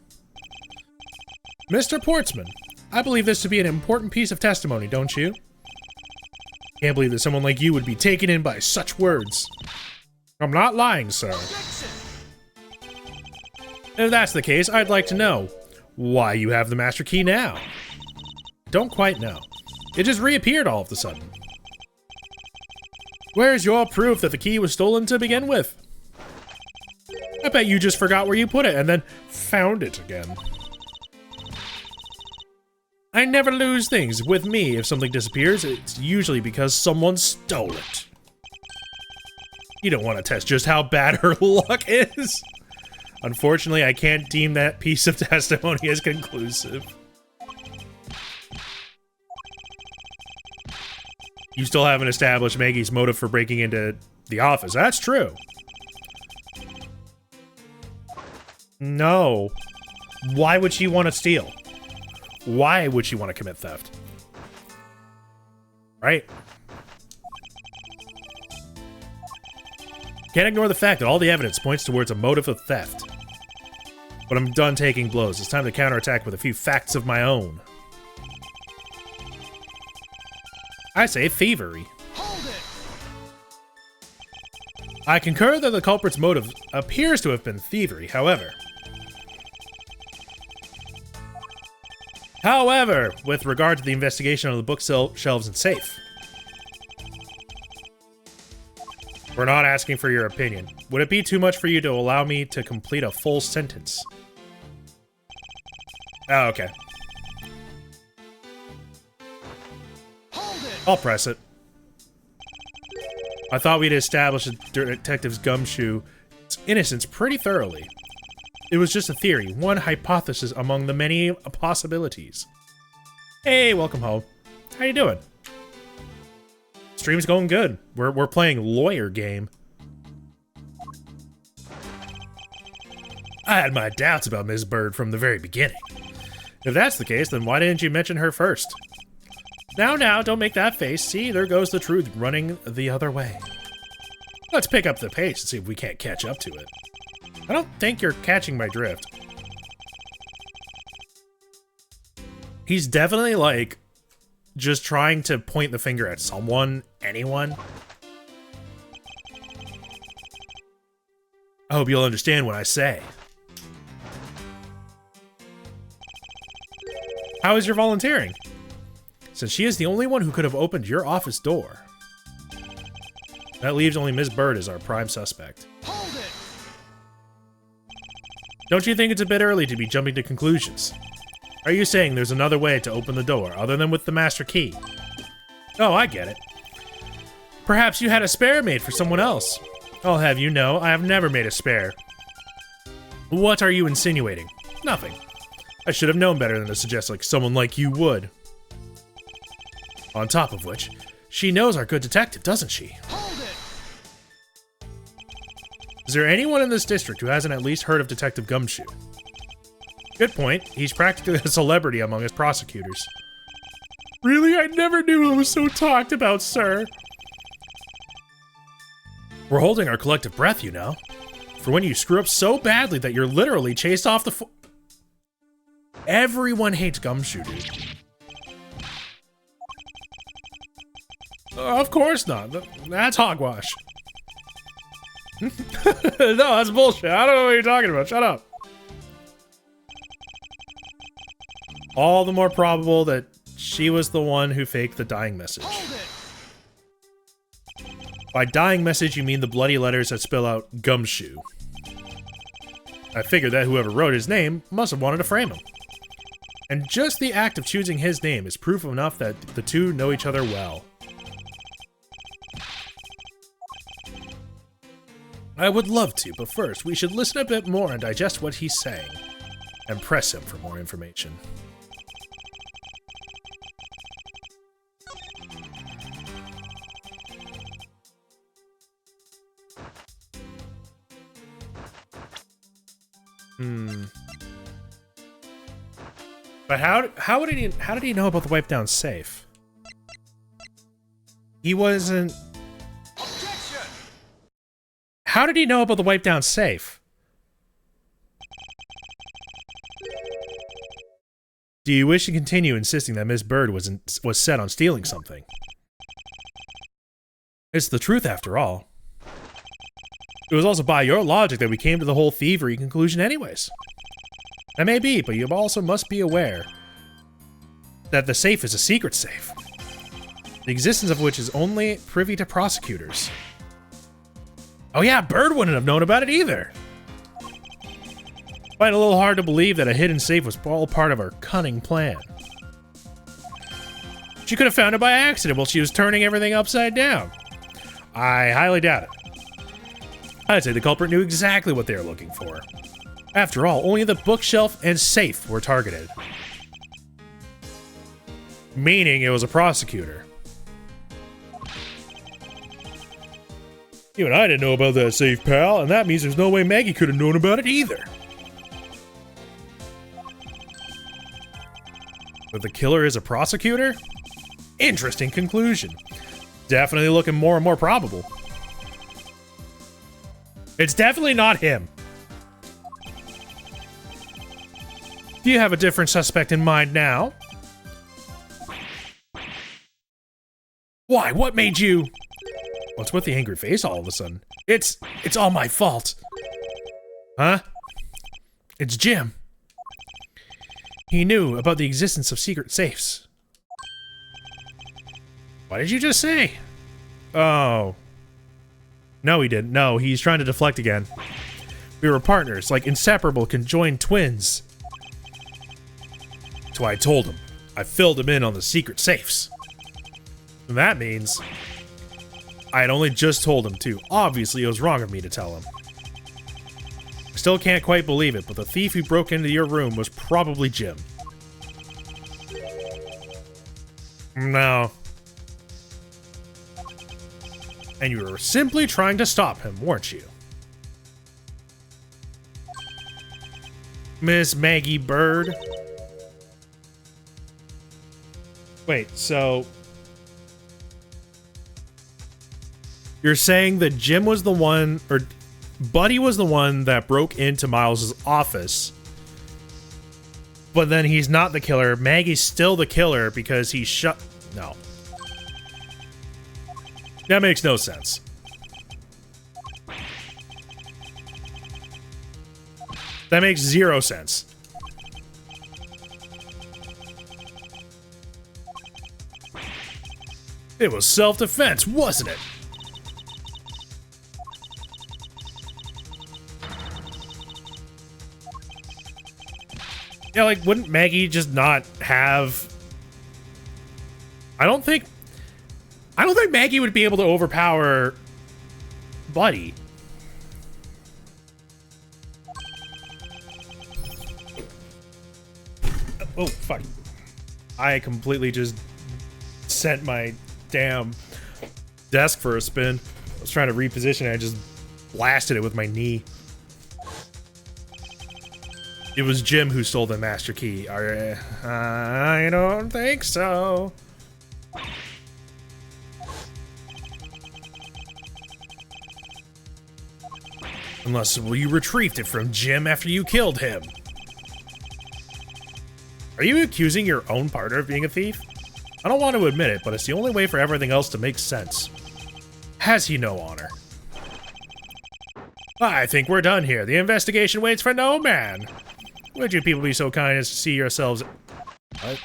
Mr. Portsman, I believe this to be an important piece of testimony, don't you? Can't believe that someone like you would be taken in by such words. I'm not lying, sir. If that's the case, I'd like to know why you have the master key now. Don't quite know. It just reappeared all of a sudden. Where's your proof that the key was stolen to begin with? I bet you just forgot where you put it and then found it again. I never lose things. With me, if something disappears, it's usually because someone stole it. You don't want to test just how bad her luck is. Unfortunately, I can't deem that piece of testimony as conclusive. You still haven't established Maggie's motive for breaking into the office. That's true. No. Why would she want to steal? Why would she want to commit theft? Right? Can't ignore the fact that all the evidence points towards a motive of theft. But I'm done taking blows. It's time to counterattack with a few facts of my own. I say thievery. Hold it! I concur that the culprit's motive appears to have been thievery, however, with regard to the investigation of the bookshelves and safe, we're not asking for your opinion. Would it be too much for you to allow me to complete a full sentence? Oh, okay. I'll press it. I thought we'd established Detective's Gumshoe's innocence pretty thoroughly. It was just a theory, one hypothesis among the many possibilities. Hey, welcome home. How you doing? Stream's going good. We're playing lawyer game. I had my doubts about Ms. Bird from the very beginning. If that's the case, then why didn't you mention her first? Now, don't make that face. See, there goes the truth running the other way. Let's pick up the pace and see if we can't catch up to it. I don't think you're catching my drift. He's definitely, like, just trying to point the finger at someone, anyone. I hope you'll understand what I say. How is your volunteering? Since she is the only one who could have opened your office door. That leaves only Ms. Bird as our prime suspect. Hold it! Don't you think it's a bit early to be jumping to conclusions? Are you saying there's another way to open the door other than with the master key? Oh, I get it. Perhaps you had a spare made for someone else. I'll have you know, I have never made a spare. What are you insinuating? Nothing. I should have known better than to suggest like someone like you would. On top of which, she knows our good detective, doesn't she? Hold it! Is there anyone in this district who hasn't at least heard of Detective Gumshoe? Good point. He's practically a celebrity among his prosecutors. Really? I never knew it was so talked about, sir. We're holding our collective breath, you know. For when you screw up so badly that you're literally chased off the Everyone hates Gumshoe, dude. Of course not. That's hogwash. No, that's bullshit. I don't know what you're talking about. Shut up. All the more probable that She was the one who faked the dying message. By dying message, you mean the bloody letters that spell out gumshoe. I figured that whoever wrote his name must have wanted to frame him. And just the act of choosing his name is proof enough that the two know each other well. I would love to, but first, we should listen a bit more and digest what he's saying. And press him for more information. But how did he know about the wipe down safe? He wasn't. Objection! How did he know about the wipe down safe? Do you wish to continue insisting that Miss Bird was set on stealing something? It's the truth after all. It was also by your logic that we came to the whole thievery conclusion anyways. That may be, but you also must be aware that the safe is a secret safe, the existence of which is only privy to prosecutors. Oh yeah, Bird wouldn't have known about it either. Find it a little hard to believe that a hidden safe was all part of her cunning plan. She could have found it by accident while she was turning everything upside down. I highly doubt it. I'd say the culprit knew exactly what they were looking for. After all, only the bookshelf and safe were targeted. Meaning it was a prosecutor. You and I didn't know about that safe, pal, and that means there's no way Maggie could have known about it either. But the killer is a prosecutor? Interesting conclusion. Definitely looking more and more probable. It's definitely not him. Do you have a different suspect in mind now? Why? What made you... What's with the angry face all of a sudden? It's all my fault. Huh? It's Jim. He knew about the existence of secret safes. What did you just say? Oh. No, he didn't. No, he's trying to deflect again. We were partners, like inseparable, conjoined twins. That's why I told him. I filled him in on the secret safes. And that means I had only just told him to. Obviously, it was wrong of me to tell him. I still can't quite believe it, but the thief who broke into your room was probably Jim. No. And you were simply trying to stop him, weren't you? Miss Maggie Bird? Wait, so... You're saying that Jim was the one, or Buddy was the one that broke into Miles' office, but then he's not the killer. Maggie's still the killer because he shut... No. That makes no sense. That makes zero sense. It was self-defense, wasn't it? Yeah, like, wouldn't Maggie just not have... I don't think Maggie would be able to overpower Buddy. Oh, fuck. I completely just sent my damn desk for a spin. I was trying to reposition it, I just blasted it with my knee. It was Jim who stole the master key. I don't think so. Unless, well, you retrieved it from Jim after you killed him. Are you accusing your own partner of being a thief? I don't want to admit it, but it's the only way for everything else to make sense. Has he no honor? I think we're done here. The investigation waits for no man. Would you people be so kind as to see yourselves... What?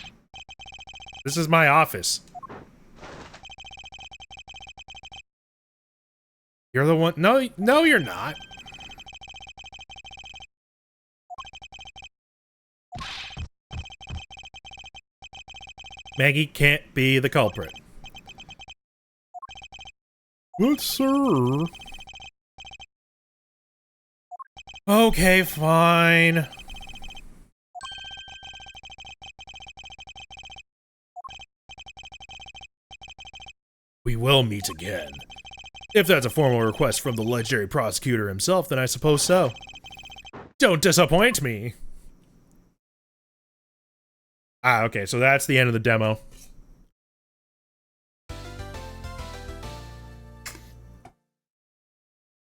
This is my office. You're the one. No, no, you're not. Maggie can't be the culprit. But, sir. Okay, fine. We will meet again. If that's a formal request from the legendary prosecutor himself, then I suppose so. Don't disappoint me. Ah, okay, so that's the end of the demo.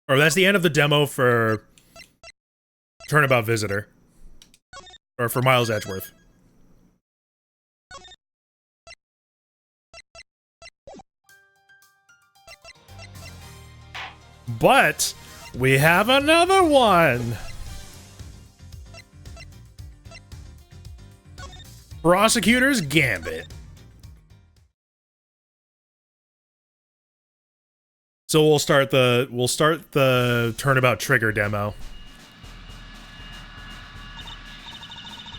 Or that's the end of the demo for Turnabout Visitor. Or for Miles Edgeworth. But we have another one. Prosecutor's Gambit. So we'll start the Turnabout Trigger demo.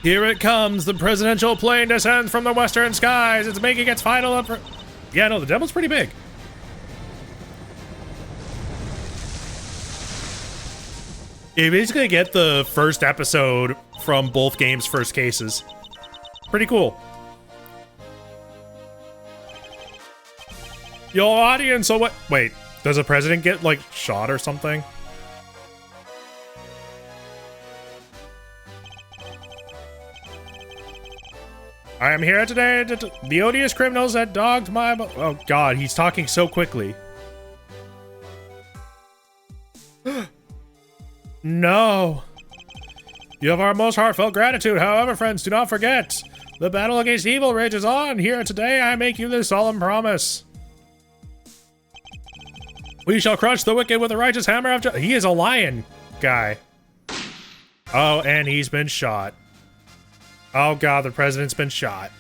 Here it comes. The presidential plane descends from the western skies. It's making its final yeah, no, the demo's pretty big. You basically get the first episode from both games' first cases. Pretty cool. Yo, audience, so what? Wait, does the president get, like, shot or something? I am here today to the odious criminals that dogged my... Oh, God, he's talking so quickly. No. You have our most heartfelt gratitude. However, friends, do not forget. The battle against evil rages on. Here today, I make you this solemn promise. We shall crush the wicked with the righteous hammer of justice. He is a lion guy. Oh, and he's been shot. Oh, God, the president's been shot.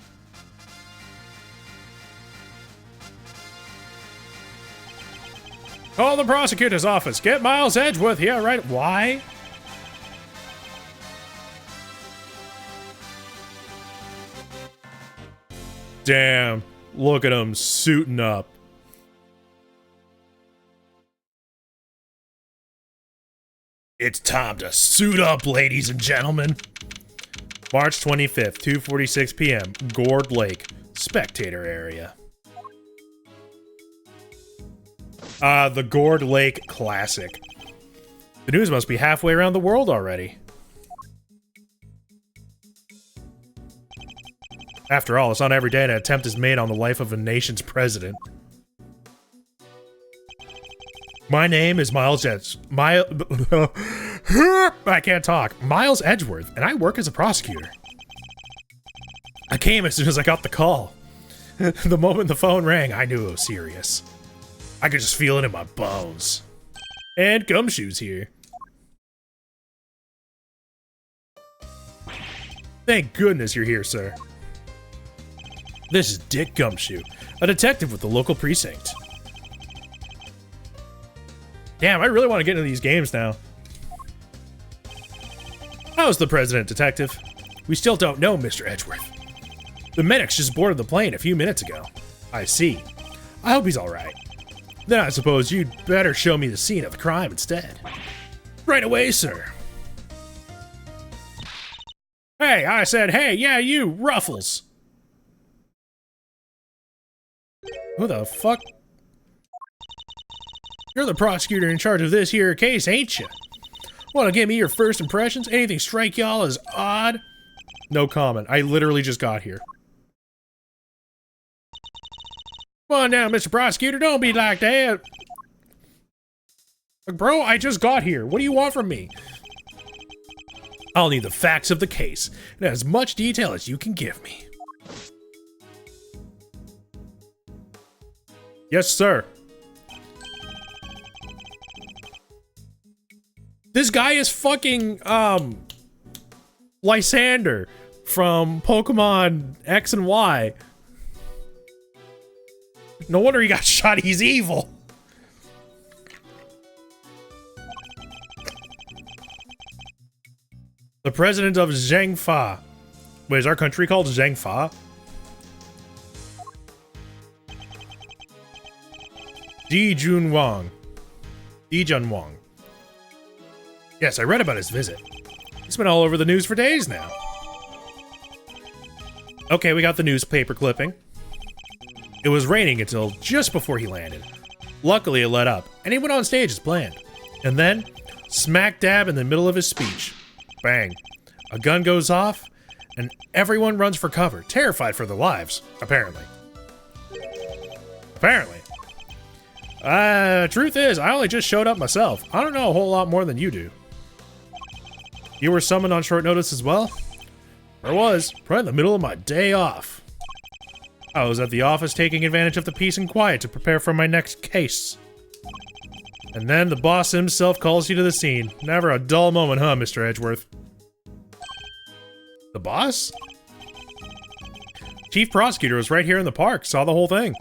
Call the prosecutor's office. Get Miles Edgeworth here, right? Why? Damn. Look at him suiting up. It's time to suit up, ladies and gentlemen. March 25th, 2:46 p.m. Gourd Lake, spectator area. The Gourd Lake Classic. The news must be halfway around the world already. After all, it's not every day an attempt is made on the life of a nation's president. My name is Miles I can't talk. Miles Edgeworth, and I work as a prosecutor. I came as soon as I got the call. The moment the phone rang, I knew it was serious. I could just feel it in my bones. And Gumshoe's here. Thank goodness you're here, sir. This is Dick Gumshoe, a detective with the local precinct. Damn, I really want to get into these games now. How's the president, detective? We still don't know, Mr. Edgeworth. The medics just boarded the plane a few minutes ago. I see. I hope he's alright. Then I suppose you'd better show me the scene of the crime instead. Right away, sir. Hey, I said, hey, yeah, you, Ruffles. Who the fuck? You're the prosecutor in charge of this here case, ain't you? Wanna give me your first impressions? Anything strike y'all as odd? No comment. I literally just got here. Come on now, Mr. Prosecutor, don't be like that. Bro, I just got here. What do you want from me? I'll need the facts of the case, and as much detail as you can give me. Yes, sir. This guy is fucking, Lysander from Pokemon X and Y. No wonder he got shot. He's evil. The president of Zhangfa. Wait, is our country called Zhangfa? Di Junwang. Yes, I read about his visit. It's been all over the news for days now. Okay, we got the newspaper clipping. It was raining until just before he landed. Luckily, it let up, and he went on stage as planned. And then, smack dab in the middle of his speech, bang, a gun goes off, and everyone runs for cover, terrified for their lives, apparently. Truth is, I only just showed up myself. I don't know a whole lot more than you do. You were summoned on short notice as well? I was, right in the middle of my day off. I was at the office taking advantage of the peace and quiet to prepare for my next case. And then the boss himself calls you to the scene. Never a dull moment, huh, Mr. Edgeworth? The boss? Chief Prosecutor was right here in the park, saw the whole thing.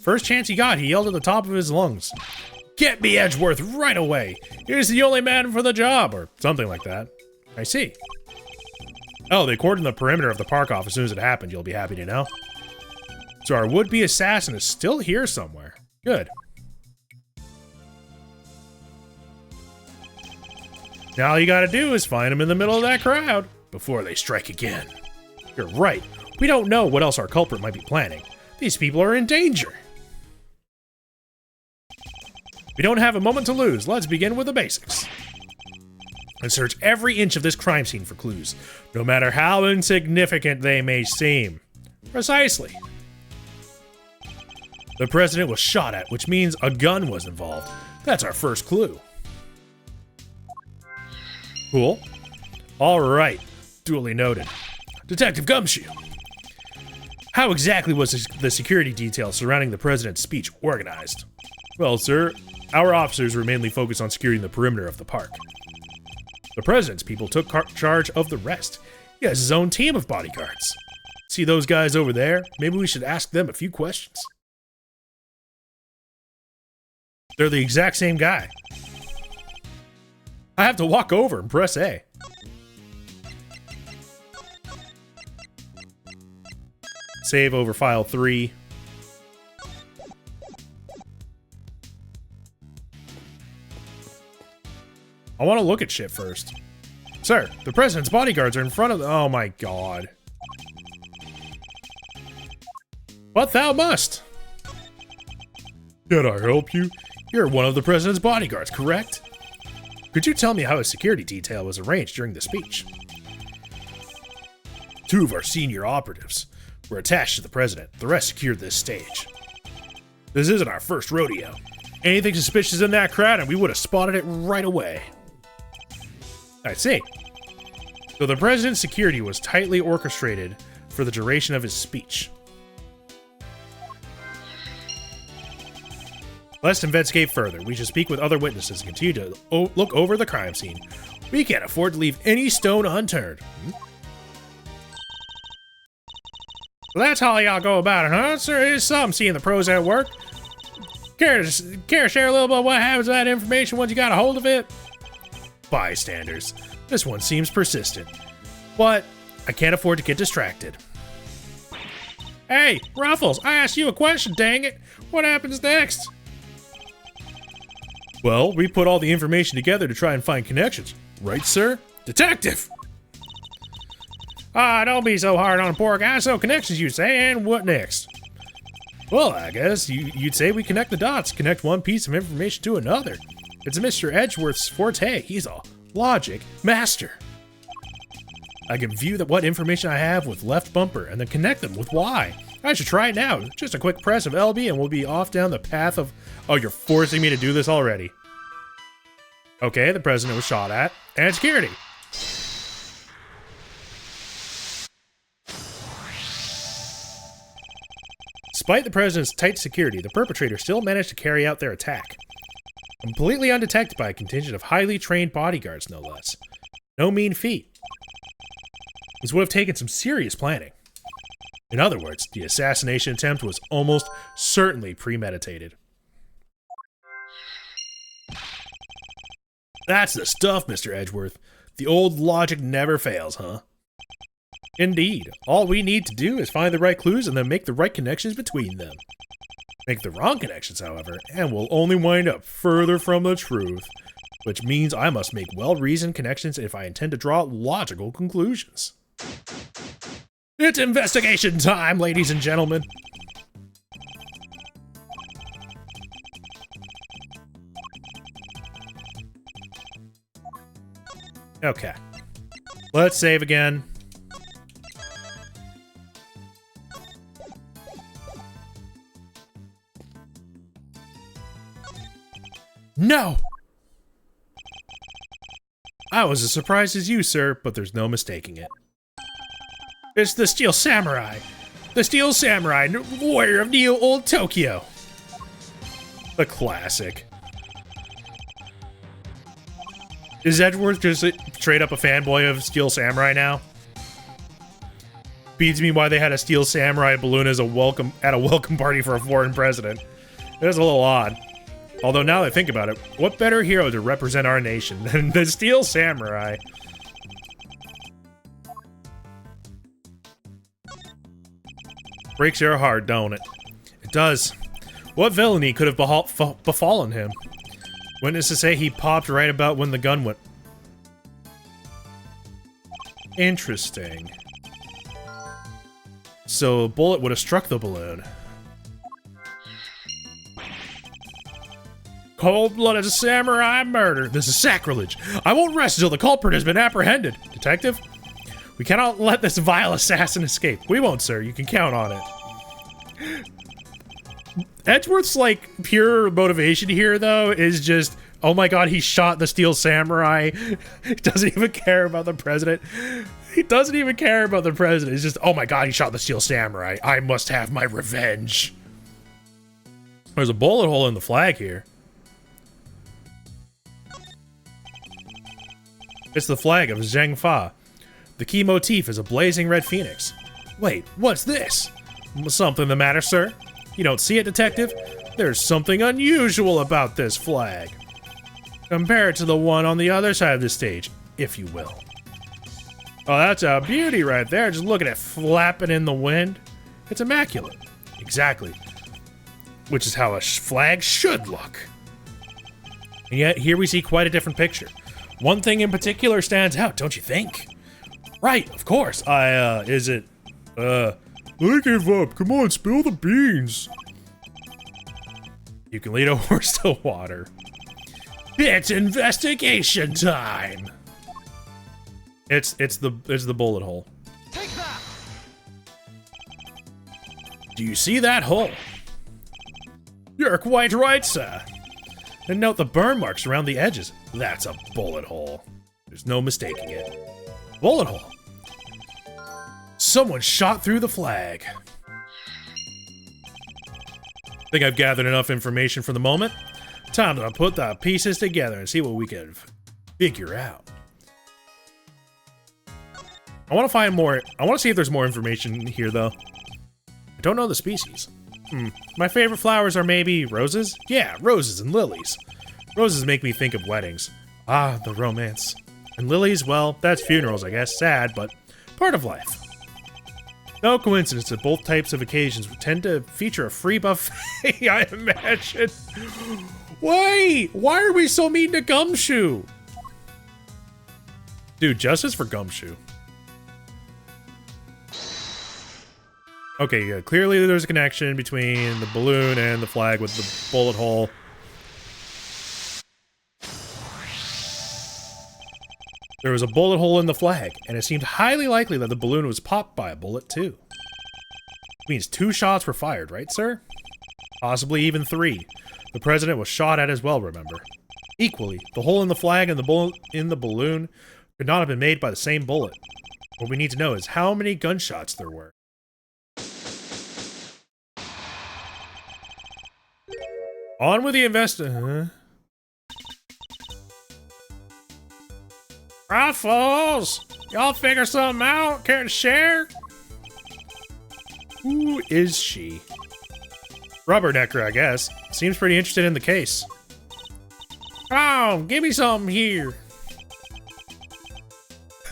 First chance he got, he yelled at the top of his lungs. Get me Edgeworth right away! He's the only man for the job, or something like that. I see. Oh, they cordoned the perimeter of the park off as soon as it happened, you'll be happy to know. So our would-be assassin is still here somewhere. Good. Now all you gotta do is find him in the middle of that crowd before they strike again. You're right. We don't know what else our culprit might be planning. These people are in danger. We don't have a moment to lose. Let's begin with the basics. And search every inch of this crime scene for clues, no matter how insignificant they may seem. Precisely. The president was shot at, which means a gun was involved. That's our first clue. Cool. All right. Duly noted. Detective Gumshoe. How exactly was the security detail surrounding the president's speech organized? Well, sir, our officers were mainly focused on securing the perimeter of the park. The president's people took charge of the rest. He has his own team of bodyguards. See those guys over there? Maybe we should ask them a few questions. They're the exact same guy. I have to walk over and press A. Save over file 3. I want to look at shit first. Sir, the president's bodyguards are in front of the— oh my god. But thou must. Can I help you? You're one of the president's bodyguards, correct? Could you tell me how his security detail was arranged during the speech? 2 of our senior operatives were attached to the president. The rest secured this stage. This isn't our first rodeo. Anything suspicious in that crowd and we would have spotted it right away. I see. So the president's security was tightly orchestrated for the duration of his speech. Let's investigate further. We should speak with other witnesses and continue to look over the crime scene. We can't afford to leave any stone unturned. Well, that's how y'all go about it, huh? Sir, it's something seeing the pros at work. Care to share a little bit of what happens to that information once you got a hold of it? Bystanders. This one seems persistent. But I can't afford to get distracted. Hey, Ruffles, I asked you a question, dang it. What happens next? Well, we put all the information together to try and find connections. Right, sir? Detective! Don't be so hard on a poor guy. So connections, you say, and what next? Well, I guess you'd say we connect the dots, connect one piece of information to another. It's Mr. Edgeworth's forte. He's a logic master. I can view what information I have with left bumper and then connect them with Y. I should try it now. Just a quick press of LB and we'll be off down the path of— oh, you're forcing me to do this already. Okay, the president was shot at. And security. Despite the president's tight security, the perpetrator still managed to carry out their attack. Completely undetected by a contingent of highly trained bodyguards, no less. No mean feat. This would have taken some serious planning. In other words, the assassination attempt was almost certainly premeditated. That's the stuff, Mr. Edgeworth. The old logic never fails, huh? Indeed. All we need to do is find the right clues and then make the right connections between them. Make the wrong connections, however, and we'll only wind up further from the truth. Which means I must make well-reasoned connections if I intend to draw logical conclusions. It's investigation time, ladies and gentlemen! Okay. Let's save again. No! I was as surprised as you, sir, but there's no mistaking it. It's the Steel Samurai! The Steel Samurai, warrior of Neo Old Tokyo! The classic. Is Edgeworth just straight up a fanboy of Steel Samurai now? Beats me why they had a Steel Samurai balloon as a welcome party for a foreign president. It was a little odd. Although now that I think about it, what better hero to represent our nation than the Steel Samurai? Breaks your heart, don't it? It does. What villainy could have befallen him? Witnesses say he popped right about when the gun went. Interesting. So a bullet would have struck the balloon. Cold-blooded samurai murder. This is sacrilege. I won't rest until the culprit has been apprehended. Detective? We cannot let this vile assassin escape. We won't, sir. You can count on it. Edgeworth's, like, pure motivation here, though, is just, oh my god, he shot the Steel Samurai. He doesn't even care about the president. He doesn't even care about the president. It's just, oh my god, he shot the Steel Samurai. I must have my revenge. There's a bullet hole in the flag here. It's the flag of Zhengfa. The key motif is a blazing red phoenix. Wait, what's this? Something the matter, sir? You don't see it, detective? There's something unusual about this flag. Compare it to the one on the other side of the stage, if you will. Oh, that's a beauty right there. Just look at it flapping in the wind. It's immaculate. Exactly. Which is how a flag should look. And yet, here we see quite a different picture. One thing in particular stands out, don't you think? Right, of course. I give up. Come on, spill the beans. You can lead a horse to water. It's investigation time. It's the bullet hole. Take that! Do you see that hole? You're quite right, sir. And note the burn marks around the edges. That's a bullet hole. There's no mistaking it. Bullet hole. Someone shot through the flag. Think I've gathered enough information for the moment. Time to put the pieces together and see what we can figure out. I want to find more. I want to see if there's more information here, though. I don't know the species. My favorite flowers are maybe roses? Yeah, roses and lilies. Roses make me think of weddings. Ah, the romance. And lilies, well, that's funerals, I guess. Sad, but part of life. No coincidence that both types of occasions tend to feature a free buffet, I imagine. Wait, why are we so mean to Gumshoe? Dude, justice for Gumshoe. Okay, yeah, clearly there's a connection between the balloon and the flag with the bullet hole. There was a bullet hole in the flag, and it seemed highly likely that the balloon was popped by a bullet, too. Means 2 shots were fired, right, sir? Possibly even 3. The president was shot at as well, remember. Equally, the hole in the flag and the bullet in the balloon could not have been made by the same bullet. What we need to know is how many gunshots there were. On with the Ruffles! Y'all figure something out? Care to share? Who is she? Rubbernecker, I guess. Seems pretty interested in the case. Oh, give me something here.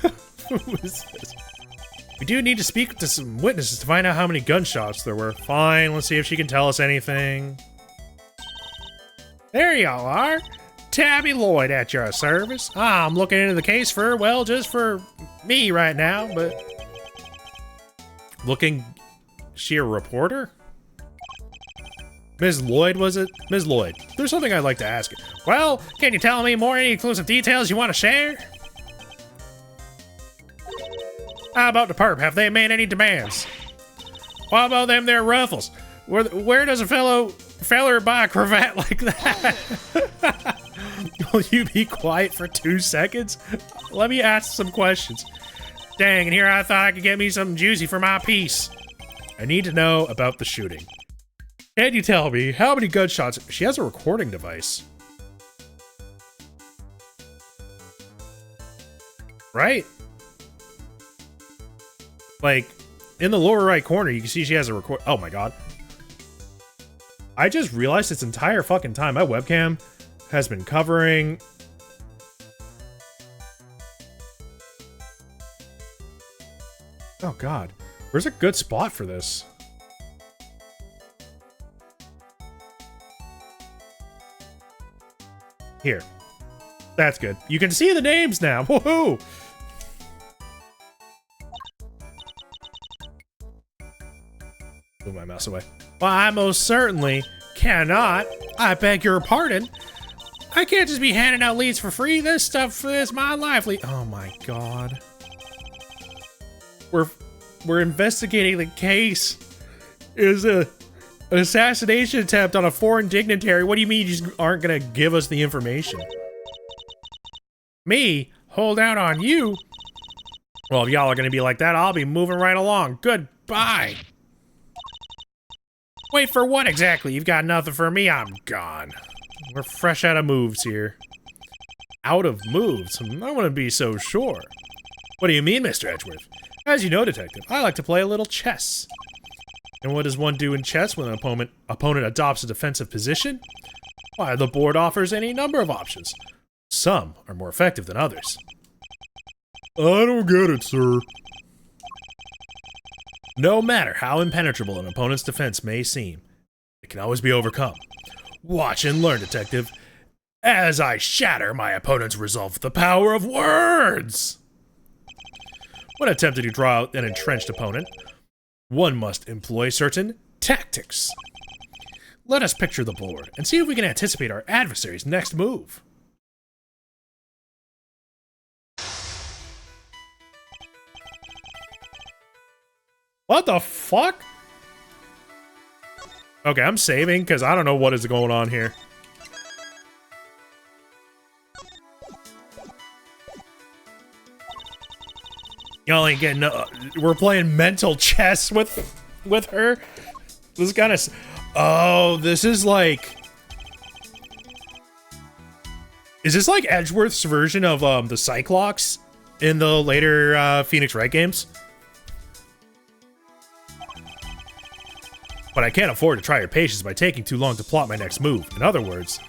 Who is this? We do need to speak to some witnesses to find out how many gunshots there were. Fine, let's see if she can tell us anything. There y'all are. Tabby Lloyd at your service. I'm looking into the case for, well, just for me right now, but... Looking... Is she a reporter? Ms. Lloyd, was it? Ms. Lloyd, there's something I'd like to ask you. Well, can you tell me more, any exclusive details you want to share? How about the perp? Have they made any demands? What about them there ruffles? Where does a feller buy a cravat like that? Will you be quiet for 2 seconds? Let me ask some questions. Dang, and here I thought I could get me something juicy for my piece. I need to know about the shooting. Can you tell me how many gunshots? She has a recording device. Right? Like, in the lower right corner, you can see she has a record. Oh my god. I just realized this entire fucking time my webcam has been covering... Oh god. Where's a good spot for this? Here. That's good. You can see the names now. Woohoo! Move my mouse away. Well, I most certainly cannot. I beg your pardon. I can't just be handing out leads for free. This stuff is my lively. Oh my god. We're investigating the case. Is an assassination attempt on a foreign dignitary. What do you mean you just aren't gonna give us the information? Me? Hold out on you? Well, if y'all are gonna be like that, I'll be moving right along. Goodbye. Wait for what exactly? You've got nothing for me, I'm gone. We're fresh out of moves here. Out of moves? I wouldn't be so sure. What do you mean, Mr. Edgeworth? As you know, Detective, I like to play a little chess. And what does one do in chess when an opponent adopts a defensive position? Why, the board offers any number of options. Some are more effective than others. I don't get it, sir. No matter how impenetrable an opponent's defense may seem, it can always be overcome. Watch and learn, Detective, as I shatter my opponent's resolve with the power of words! When attempting to draw out an entrenched opponent, one must employ certain tactics. Let us picture the board and see if we can anticipate our adversary's next move. What the fuck? Okay, I'm saving because I don't know what is going on here. Y'all ain't getting we're playing mental chess with her. This kind of... Oh, this is like... Is this like Edgeworth's version of the Cyclops in the later Phoenix Wright games? But I can't afford to try your patience by taking too long to plot my next move. In other words,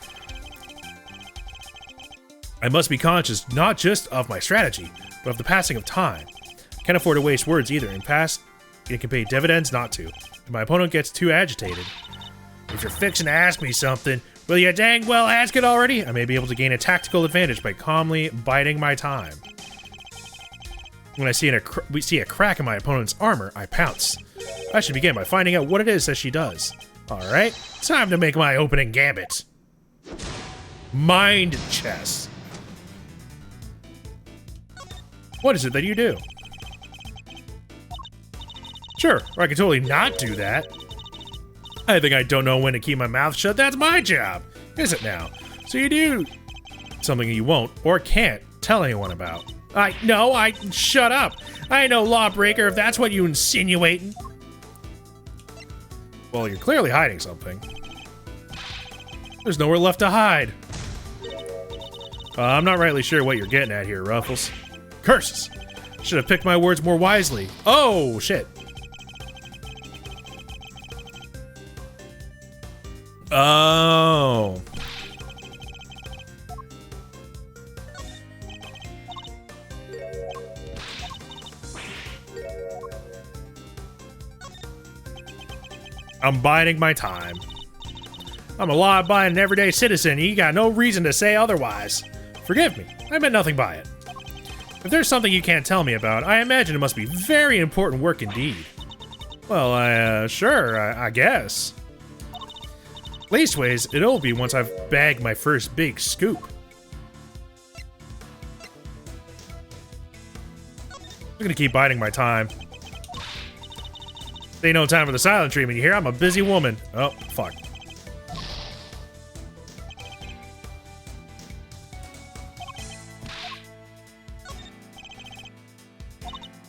I must be conscious not just of my strategy, but of the passing of time. Can't afford to waste words either. In past, it can pay dividends not to. If my opponent gets too agitated. If you're fixing to ask me something, will you dang well ask it already? I may be able to gain a tactical advantage by calmly biding my time. When I see a crack in my opponent's armor, I pounce. I should begin by finding out what it is that she does. Alright, time to make my opening gambit. Mind chess. What is it that you do? Sure, or I could totally not do that. I think I don't know when to keep my mouth shut. That's my job, is it now? So you do something you won't or can't tell anyone about. Shut up. I ain't no lawbreaker if that's what you insinuating. Well, you're clearly hiding something. There's nowhere left to hide. I'm not rightly sure what you're getting at here, Ruffles. Curses! Should have picked my words more wisely. Oh, shit. Oh. I'm biding my time. I'm a law-abiding everyday citizen, and you got no reason to say otherwise. Forgive me, I meant nothing by it. If there's something you can't tell me about, I imagine it must be very important work indeed. Well, sure, I guess. Leastways, it'll be once I've bagged my first big scoop. I'm gonna keep biding my time. Ain't no time for the silent treatment, you hear? I'm a busy woman. Oh, fuck.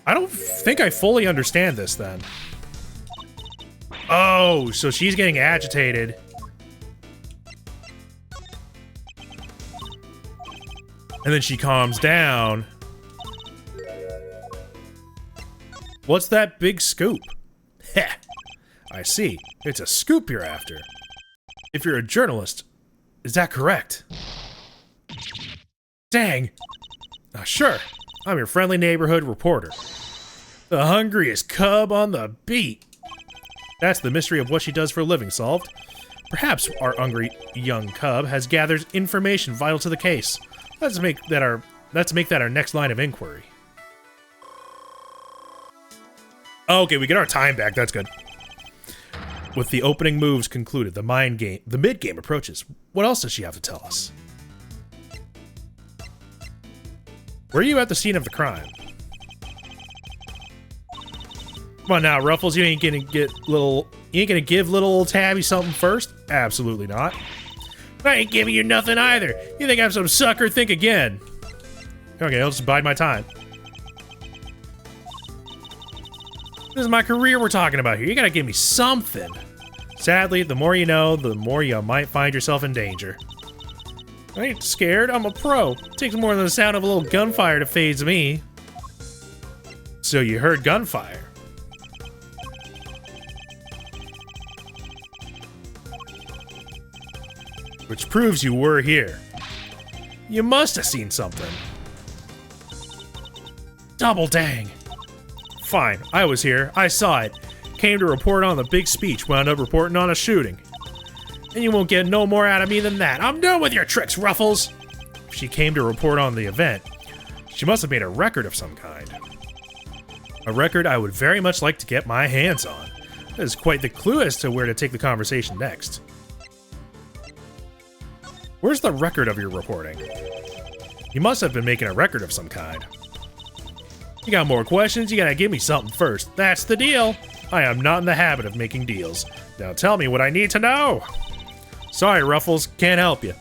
I don't think I fully understand this, then. Oh, so she's getting agitated. And then she calms down. What's that big scoop? Heh. I see. It's a scoop you're after. If you're a journalist, is that correct? Dang. Sure. I'm your friendly neighborhood reporter. The hungriest cub on the beat. That's the mystery of what she does for a living solved. Perhaps our hungry young cub has gathered information vital to the case. Let's make that our next line of inquiry. Okay, we get our time back. That's good. With the opening moves concluded, the mid-game approaches. What else does she have to tell us? Were you at the scene of the crime? Come on now, Ruffles, you ain't gonna give little old Tabby something first? Absolutely not. I ain't giving you nothing either. You think I'm some sucker? Think again. Okay, I'll just bide my time. This is my career we're talking about here. You gotta give me something. Sadly, the more you know, the more you might find yourself in danger. I ain't scared. I'm a pro. It takes more than the sound of a little gunfire to faze me. So you heard gunfire. Which proves you were here. You must have seen something. Double dang. Fine, I was here. I saw it. Came to report on the big speech, wound up reporting on a shooting. And you won't get no more out of me than that. I'm done with your tricks, Ruffles! If she came to report on the event, she must have made a record of some kind. A record I would very much like to get my hands on. That is quite the clue as to where to take the conversation next. Where's the record of your reporting? You must have been making a record of some kind. You got more questions? You gotta give me something first. That's the deal. I am not in the habit of making deals. Now tell me what I need to know. Sorry, Ruffles, can't help you.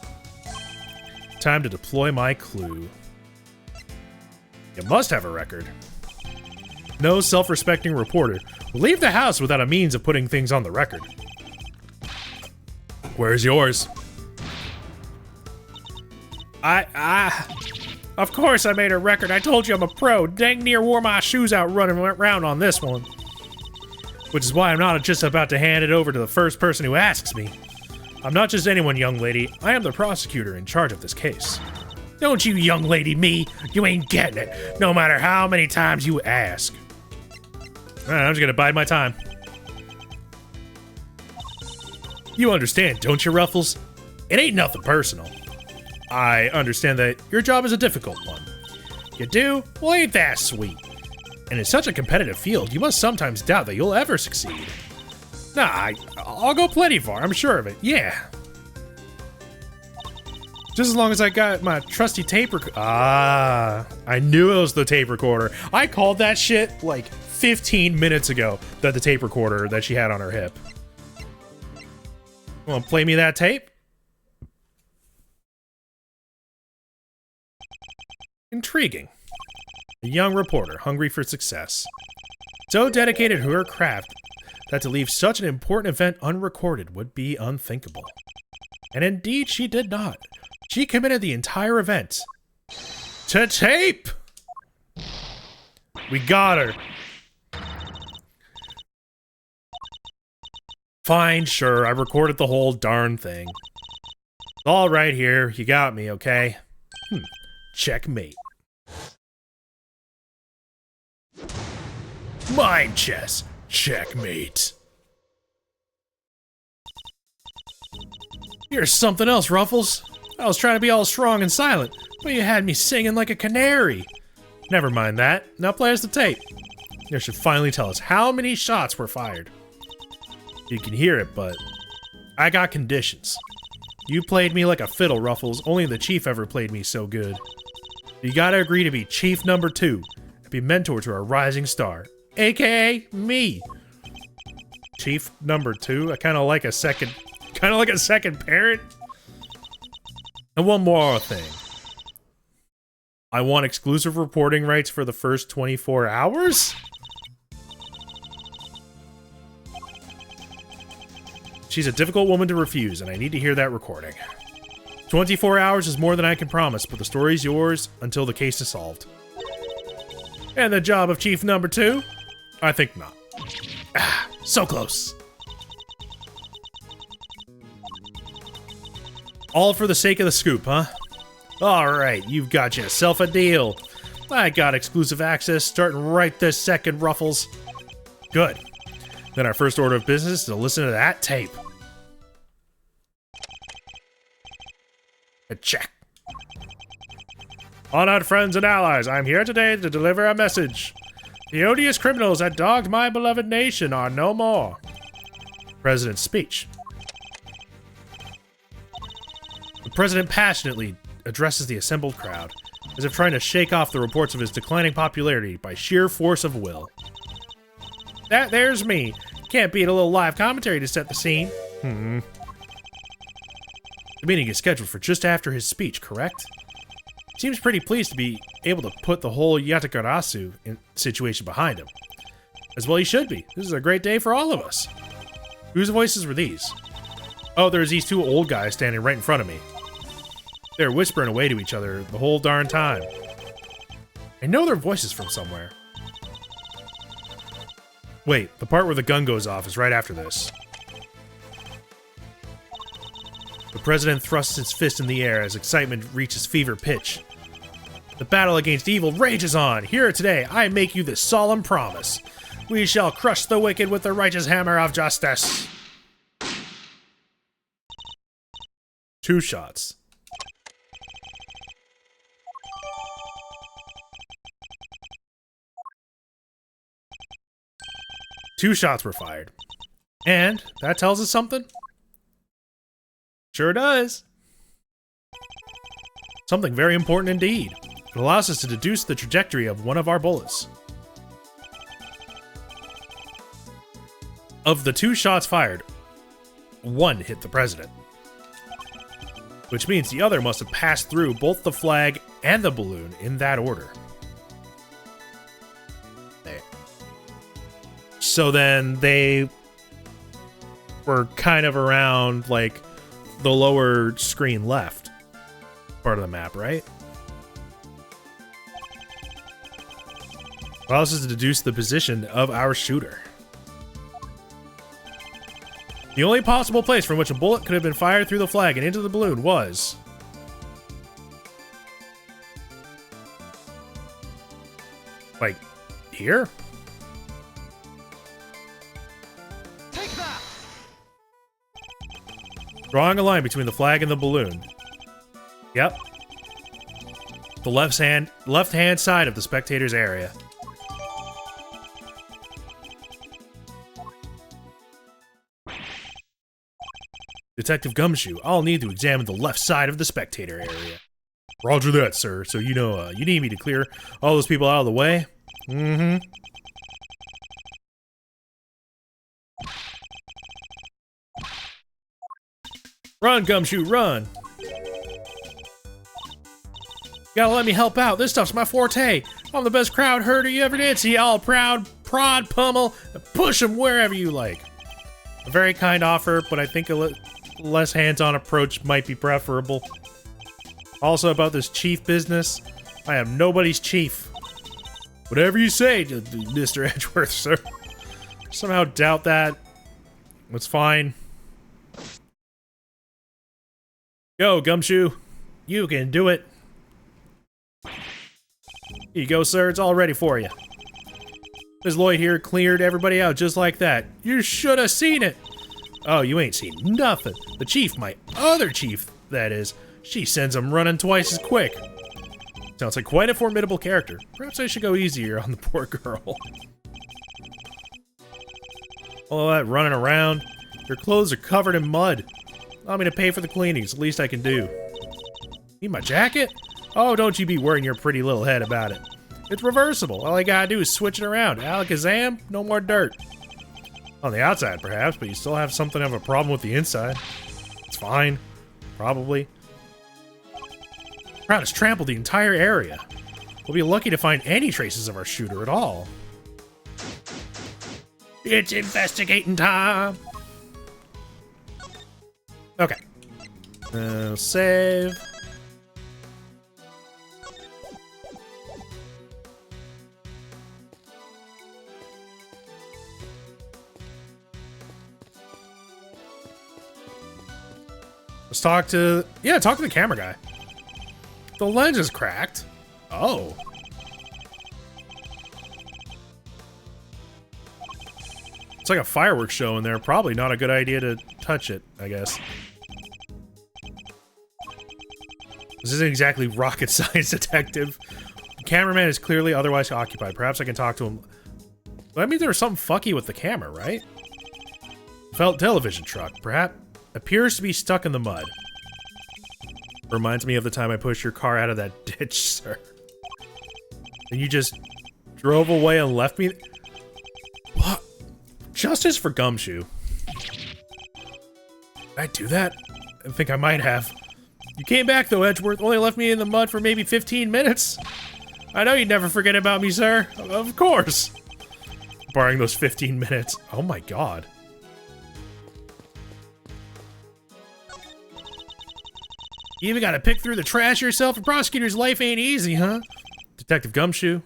Time to deploy my clue. You must have a record. No self-respecting reporter will leave the house without a means of putting things on the record. Where's yours? Of course I made a record. I told you I'm a pro. Dang near wore my shoes out running around on this one. Which is why I'm not just about to hand it over to the first person who asks me. I'm not just anyone, young lady. I am the prosecutor in charge of this case. Don't you young lady me. You ain't getting it, no matter how many times you ask. Alright, I'm just gonna bide my time. You understand, don't you, Ruffles? It ain't nothing personal. I understand that your job is a difficult one. You do? Well, ain't that sweet? And in such a competitive field, you must sometimes doubt that you'll ever succeed. Nah, I'll go plenty far, I'm sure of it, yeah. Just as long as I got my trusty tape recorder. Ah, I knew it was the tape recorder. I called that shit like 15 minutes ago, that the tape recorder that she had on her hip. Wanna play me that tape? Intriguing. A young reporter, hungry for success. So dedicated to her craft that to leave such an important event unrecorded would be unthinkable. And indeed, she did not. She committed the entire event to tape! We got her. Fine, sure, I recorded the whole darn thing. All right here, you got me, okay? Checkmate. Mind chess. Checkmate. Here's something else, Ruffles. I was trying to be all strong and silent, but you had me singing like a canary. Never mind that. Now play us the tape. You should finally tell us how many shots were fired. You can hear it, but I got conditions. You played me like a fiddle, Ruffles. Only the Chief ever played me so good. You gotta agree to be Chief number 2 and be mentor to our rising star, aka me. Chief number 2. I kind of like a second parent. And one more thing. I want exclusive reporting rights for the first 24 hours? She's a difficult woman to refuse, and I need to hear that recording. 24 hours is more than I can promise, but the story's yours until the case is solved. And the job of Chief number 2? I think not. Ah, so close. All for the sake of the scoop, huh? Alright, you've got yourself a deal. I got exclusive access starting right this second, Ruffles. Good. Then our first order of business is to listen to that tape. A check. Honored friends and allies, I'm here today to deliver a message. The odious criminals that dogged my beloved nation are no more. President's speech. The president passionately addresses the assembled crowd, as if trying to shake off the reports of his declining popularity by sheer force of will. There's me. Can't beat a little live commentary to set the scene. The meeting is scheduled for just after his speech, correct? Seems pretty pleased to be able to put the whole Yatakarasu situation behind him. As well he should be. This is a great day for all of us. Whose voices were these? Oh, there's these two old guys standing right in front of me. They're whispering away to each other the whole darn time. I know their voices from somewhere. Wait, the part where the gun goes off is right after this. The president thrusts his fist in the air as excitement reaches fever pitch. The battle against evil rages on. Here today, I make you this solemn promise. We shall crush the wicked with the righteous hammer of justice. 2 shots. Two shots were fired. And that tells us something? Sure does. Something very important indeed. It allows us to deduce the trajectory of one of our bullets. Of the 2 shots fired, 1 hit the president. Which means the other must have passed through both the flag and the balloon in that order. There. So then they were kind of around, like, the lower screen left part of the map, right? Allows us to deduce the position of our shooter. The only possible place from which a bullet could have been fired through the flag and into the balloon was... like, here? Take that! Drawing a line between the flag and the balloon. Yep. The left-hand side of the spectator's area. Detective Gumshoe, I'll need to examine the left side of the spectator area. Roger that, sir. So you know, you need me to clear all those people out of the way? Mm-hmm. Run, Gumshoe, run! Gotta let me help out. This stuff's my forte. I'm the best crowd herder you ever did see. All proud, prod, pummel, and push them wherever you like. A very kind offer, but I think a less hands-on approach might be preferable. Also about this chief business, I am nobody's chief. Whatever you say, Mr. Edgeworth, sir. Somehow doubt that That's fine. Go, Gumshoe. You can do it. Here you go, sir. It's all ready for you. Ms. Lloyd here cleared everybody out just like that. You should have seen it. Oh, you ain't seen nothing. The chief, my other chief, that is, she sends them running twice as quick. Sounds like quite a formidable character. Perhaps I should go easier on the poor girl. All that running around. Your clothes are covered in mud. Allow me to pay for the cleanings. The least I can do. Need my jacket? Oh, don't you be worrying your pretty little head about it. It's reversible. All I gotta do is switch it around. Alakazam, no more dirt. On the outside, perhaps, but you still have something of a problem with the inside. It's fine. Probably. Crowd has trampled the entire area. We'll be lucky to find any traces of our shooter at all. It's investigating time! Okay. Save. Let's talk to... Yeah, talk to the camera guy. The lens is cracked. Oh. It's like a fireworks show in there. Probably not a good idea to touch it, I guess. This isn't exactly rocket science, detective. The cameraman is clearly otherwise occupied. Perhaps I can talk to him. Well, that means there was something fucky with the camera, right? Felt television truck. Perhaps appears to be stuck in the mud. Reminds me of the time I pushed your car out of that ditch, sir. And you just drove away and left me. What? Justice for Gumshoe. Did I do that? I think I might have. You came back though, Edgeworth. Only left me in the mud for maybe 15 minutes. I know you'd never forget about me, sir. Of course. Barring those 15 minutes. Oh my god. You even gotta pick through the trash yourself? A prosecutor's life ain't easy, huh? Detective Gumshoe.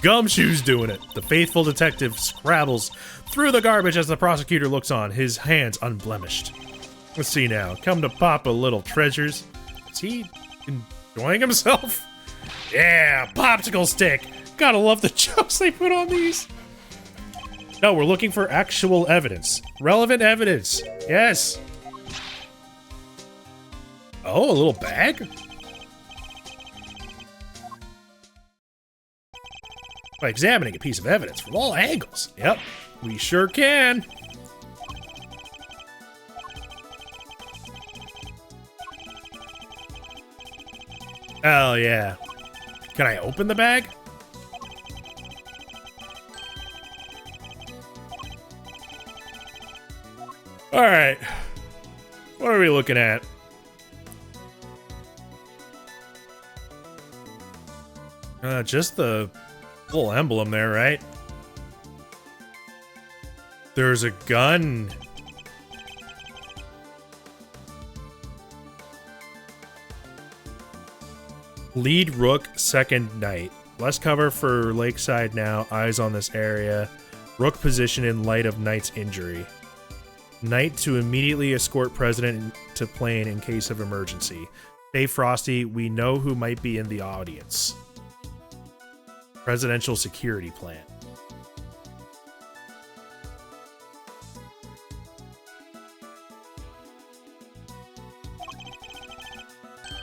Gumshoe's doing it. The faithful detective scrabbles through the garbage as the prosecutor looks on, his hands unblemished. Let's see now. Come to Papa, little treasures. Is he enjoying himself? Yeah, popsicle stick. Gotta love the jokes they put on these. No, we're looking for actual evidence. Relevant evidence. Yes. Oh, a little bag? By examining a piece of evidence from all angles. Yep, we sure can. Hell yeah. Can I open the bag? Alright. What are we looking at? Just the little emblem there, right? There's a gun. Lead Rook, second Knight. Less cover for Lakeside now. Eyes on this area. Rook position in light of Knight's injury. Knight to immediately escort President to plane in case of emergency. Stay frosty. We know who might be in the audience. Presidential security plan.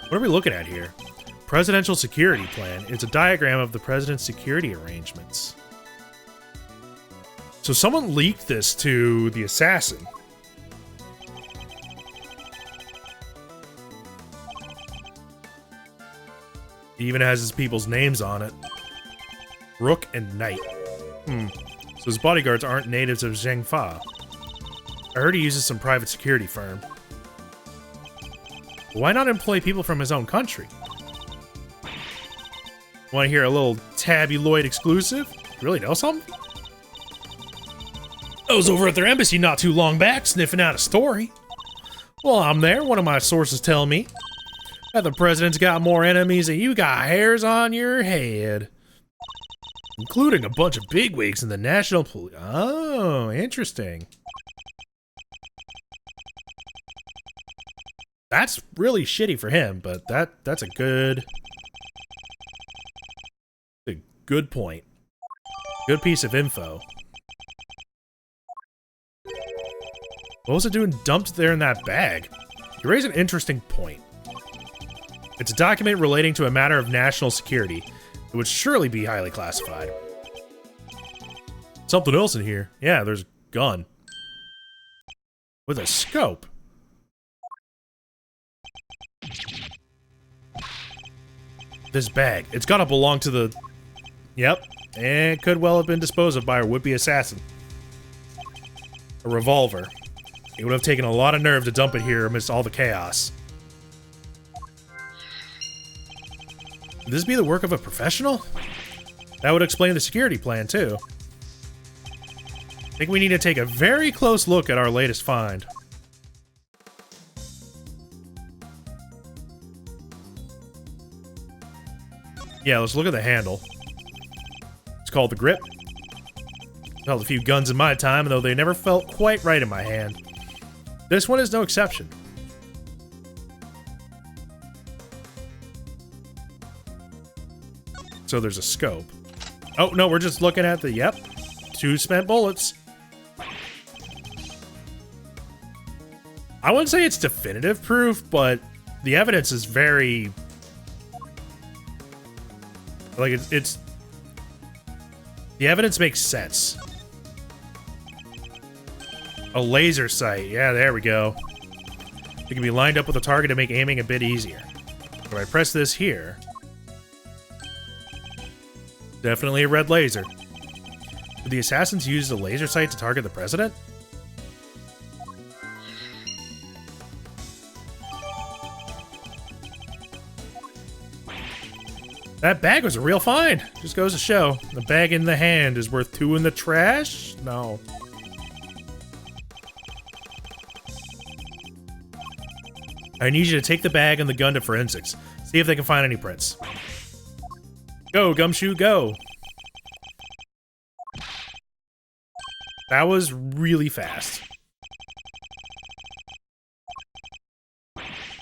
What are we looking at here? Presidential security plan. It's a diagram of the president's security arrangements. So someone leaked this to the assassin. He even has his people's names on it. Rook and Knight. So his bodyguards aren't natives of Zhengfa. I heard he uses some private security firm. Why not employ people from his own country? Want to hear a little tabloid exclusive? You really know something? I was over at their embassy not too long back, sniffing out a story. Well, I'm there. One of my sources tell me that the president's got more enemies than you got hairs on your head. Including a bunch of bigwigs in the national police. Oh, interesting. That's really shitty for him, but that's a good point. Good piece of info. What was it doing dumped there in that bag? You raise an interesting point. It's a document relating to a matter of national security. It would surely be highly classified. Something else in here. Yeah, there's a gun. With a scope. This bag. It's gotta belong to the... Yep. And it could well have been disposed of by a would-be assassin. A revolver. It would have taken a lot of nerve to dump it here amidst all the chaos. Would this be the work of a professional? That would explain the security plan, too. I think we need to take a very close look at our latest find. Yeah, let's look at the handle. It's called the grip. Held a few guns in my time, though they never felt quite right in my hand. This one is no exception. So there's a scope. Oh, no, we're just looking at the, yep, 2 spent bullets. I wouldn't say it's definitive proof, but the evidence is very... Like, it's... The evidence makes sense. A laser sight. Yeah, there we go. It can be lined up with a target to make aiming a bit easier. If I press this here... Definitely a red laser. Did the assassins use the laser sight to target the president? That bag was a real find. Just goes to show. The bag in the hand is worth 2 in the trash? No. I need you to take the bag and the gun to forensics. See if they can find any prints. Go, Gumshoe, go! That was really fast.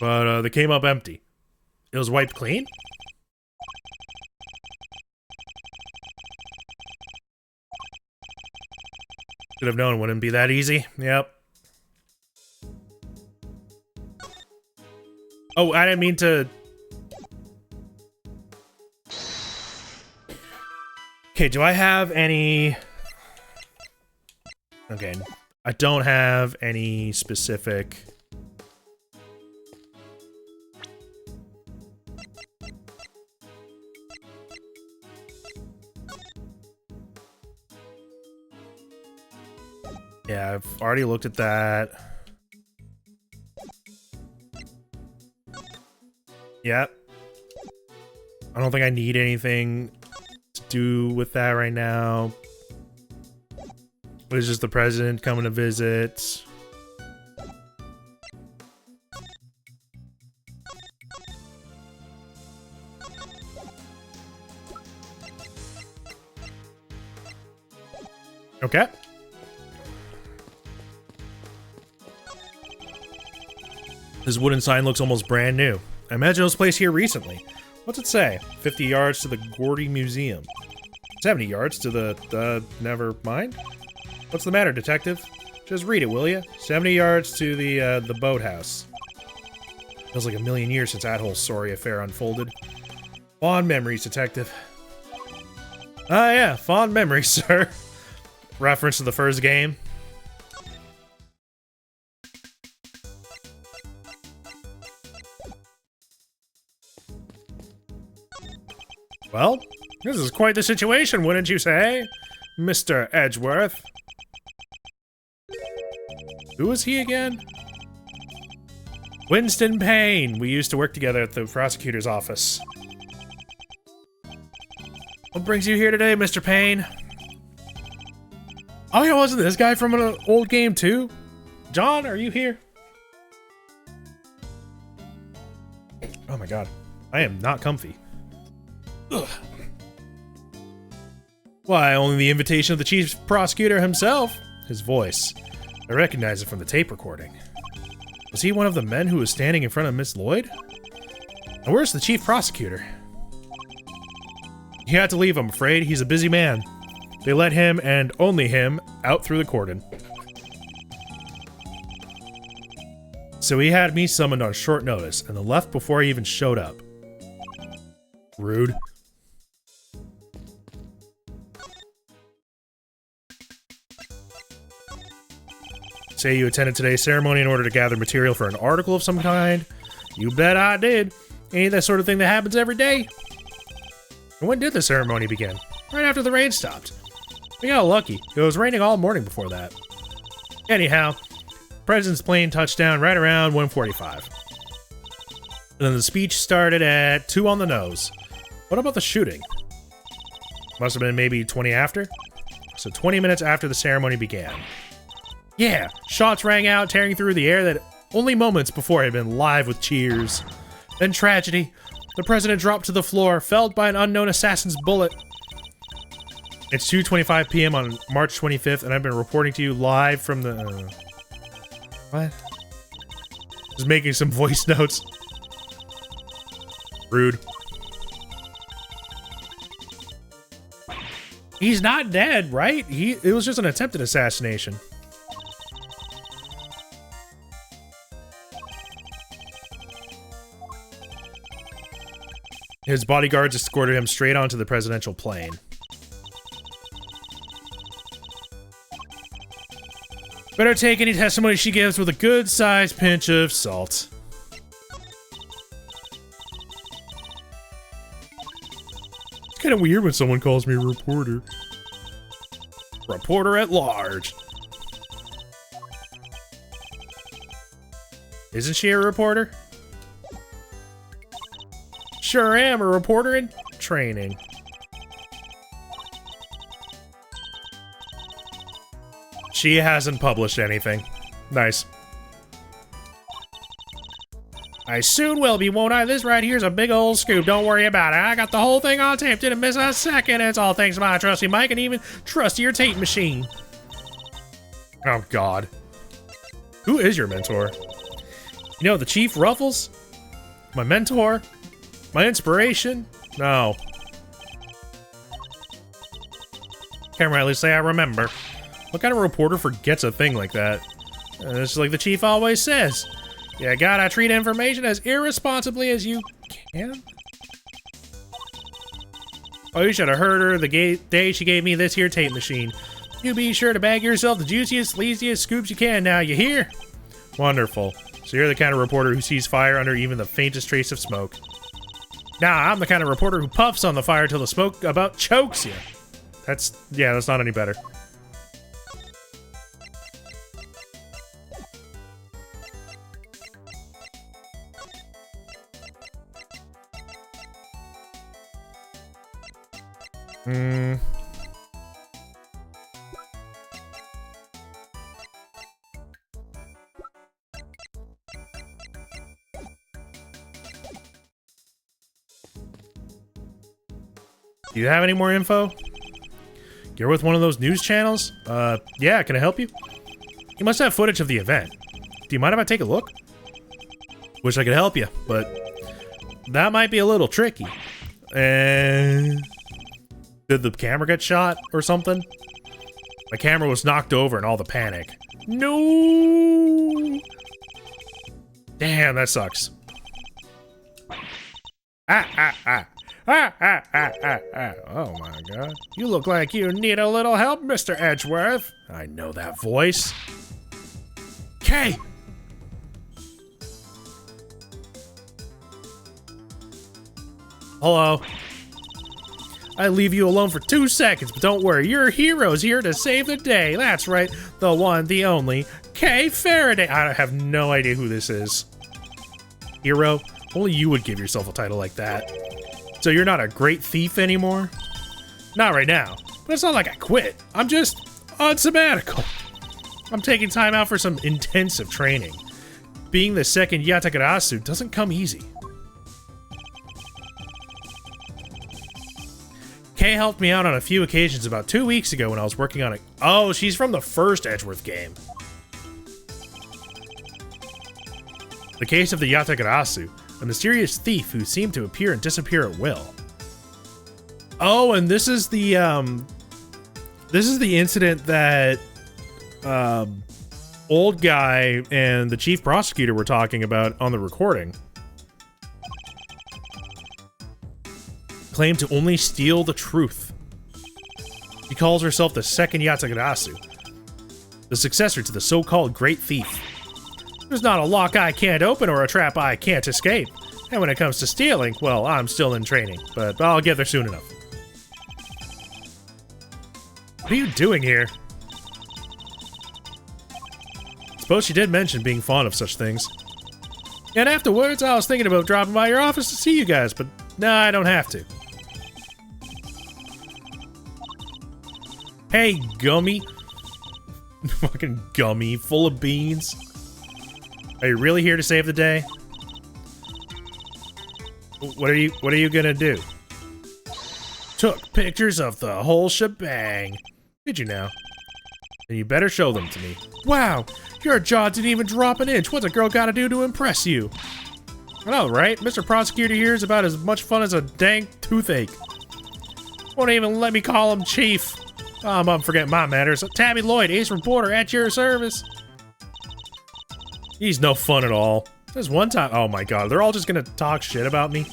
But they came up empty. It was wiped clean? Should have known it wouldn't be that easy. Yep. Oh, I didn't mean to... Okay, do I have any... Okay, I don't have any specific... Yeah, I've already looked at that. Yep. I don't think I need anything to do with that right now. It's just the president coming to visit. Okay. This wooden sign looks almost brand new. I imagine it was placed here recently. What's it say? 50 yards to the Gordy Museum. 70 yards to the never mind? What's the matter, detective? Just read it, will you? 70 yards to the boathouse. Feels like a million years since that whole sorry affair unfolded. Fond memories, detective. Ah, yeah, fond memories, sir. Reference to the first game. Well, this is quite the situation, wouldn't you say, Mr. Edgeworth? Who is he again? Winston Payne. We used to work together at the prosecutor's office. What brings you here today, Mr. Payne? Oh, yeah, wasn't this guy from an old game too? John, are you here? Oh my god. I am not comfy. Ugh. Why, only the invitation of the chief prosecutor himself. His voice. I recognize it from the tape recording. Was he one of the men who was standing in front of Miss Lloyd? And where's the chief prosecutor? He had to leave, I'm afraid. He's a busy man. They let him, and only him, out through the cordon. So he had me summoned on short notice, and then left before I even showed up. Rude. Say you attended today's ceremony in order to gather material for an article of some kind? You bet I did. Ain't that sort of thing that happens every day? And when did the ceremony begin? Right after the rain stopped. We got lucky. It was raining all morning before that. Anyhow, the president's plane touched down right around 1:45. And then the speech started at 2 on the nose. What about the shooting? Must have been maybe 20 after? So 20 minutes after the ceremony began. Yeah, shots rang out, tearing through the air that only moments before had been live with cheers. Then tragedy. The president dropped to the floor, felled by an unknown assassin's bullet. It's 2:25 p.m. on March 25th, and I've been reporting to you live from the... what? Just making some voice notes. Rude. He's not dead, right? It was just an attempted assassination. His bodyguards escorted him straight onto the presidential plane. Better take any testimony she gives with a good-sized pinch of salt. It's kind of weird when someone calls me a reporter. Reporter at large. Isn't she a reporter? Sure am a reporter in training. She hasn't published anything. Nice. I soon will be, won't I? This right here's a big old scoop. Don't worry about it. I got the whole thing on tape. Didn't miss a second. It's all thanks to my trusty mic and even trustier tape machine. Oh, God. Who is your mentor? You know, the Chief Ruffles? My mentor? My inspiration? No. Can't rightly say I remember. What kind of reporter forgets a thing like that? It's like the chief always says. You gotta treat information as irresponsibly as you can. Oh, you should have heard her the day she gave me this here tape machine. You be sure to bag yourself the juiciest, sleaziest scoops you can now, you hear? Wonderful. So you're the kind of reporter who sees fire under even the faintest trace of smoke. Nah, I'm the kind of reporter who puffs on the fire till the smoke about chokes you. That's not any better. Do you have any more info? You're with one of those news channels? Yeah, can I help you? You must have footage of the event. Do you mind if I take a look? Wish I could help you, but that might be a little tricky. And did the camera get shot or something? My camera was knocked over in all the panic. No! Damn, that sucks. Oh my god. You look like you need a little help, Mr. Edgeworth. I know that voice. Kay! Hello. I leave you alone for 2 seconds, but don't worry, your hero's here to save the day. That's right, the one, the only, Kay Faraday. I have no idea who this is. Hero? Only you would give yourself a title like that. So you're not a great thief anymore? Not right now, but it's not like I quit. I'm just on sabbatical. I'm taking time out for some intensive training. Being the second Yatakarasu doesn't come easy. Kay helped me out on a few occasions about 2 weeks ago when I was working on a... Oh, she's from the first Edgeworth game. The case of the Yatagarasu, a mysterious thief who seemed to appear and disappear at will. Oh, and this is the incident that old guy and the chief prosecutor were talking about on the recording. Claimed to only steal the truth. She calls herself the second Yatagarasu, the successor to the so-called Great Thief. There's not a lock I can't open or a trap I can't escape. And when it comes to stealing, well, I'm still in training, but I'll get there soon enough. What are you doing here? Suppose she did mention being fond of such things. And afterwards, I was thinking about dropping by your office to see you guys, but nah, I don't have to. Hey, Gummy. Fucking Gummy, full of beans. Are you really here to save the day? What are you gonna do? Took pictures of the whole shebang. Did you now? Then you better show them to me. Wow, your jaw didn't even drop an inch. What's a girl gotta do to impress you? I know, right? Mr. Prosecutor here is about as much fun as a dang toothache. Won't even let me call him Chief. I'm forgetting my matters. Tabby Lloyd, ace reporter at your service. He's no fun at all. There's one time, oh my god, they're all just gonna talk shit about me?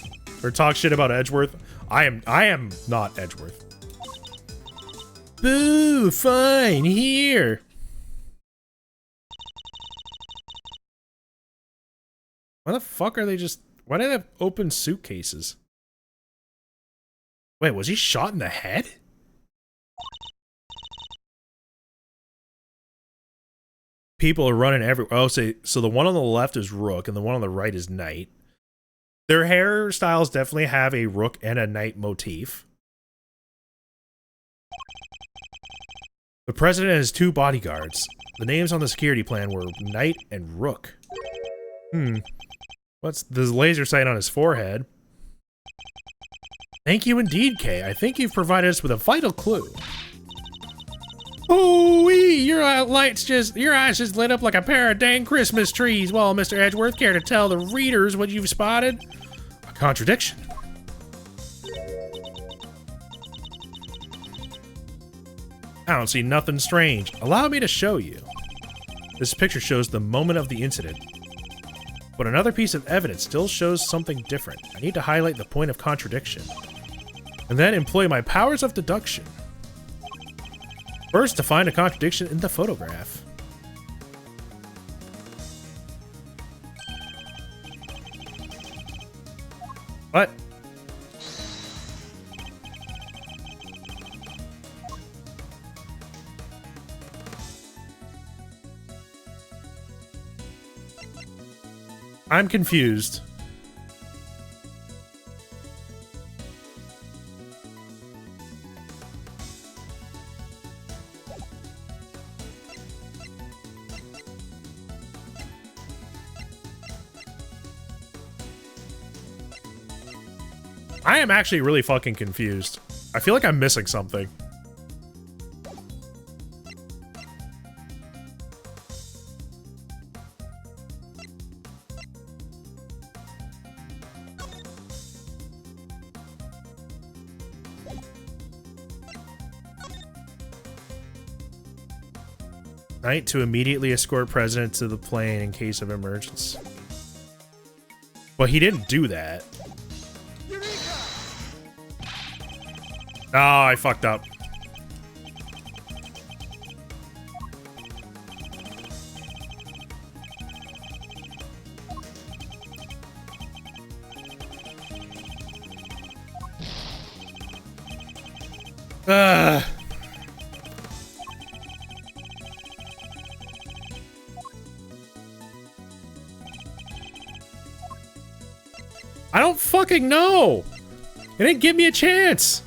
Or talk shit about Edgeworth? I am not Edgeworth. Boo, fine, here. Why the fuck are they just, why do they have open suitcases? Wait, was he shot in the head? People are running everywhere. Oh, so the one on the left is Rook and the one on the right is Knight. Their hairstyles definitely have a Rook and a Knight motif. The president and his 2 bodyguards. The names on the security plan were Knight and Rook. What's this laser sight on his forehead? Thank you indeed, Kay. I think you've provided us with a vital clue. Ooh-wee, your eyes just lit up like a pair of dang Christmas trees. Well, Mr. Edgeworth, care to tell the readers what you've spotted? A contradiction. I don't see nothing strange. Allow me to show you. This picture shows the moment of the incident. But another piece of evidence still shows something different. I need to highlight the point of contradiction. And then employ my powers of deduction. First, to find a contradiction in the photograph. What? I'm confused. I am actually really fucking confused. I feel like I'm missing something. Knight to immediately escort President to the plane in case of emergency. But he didn't do that. Oh, I fucked up. I don't fucking know. It didn't give me a chance.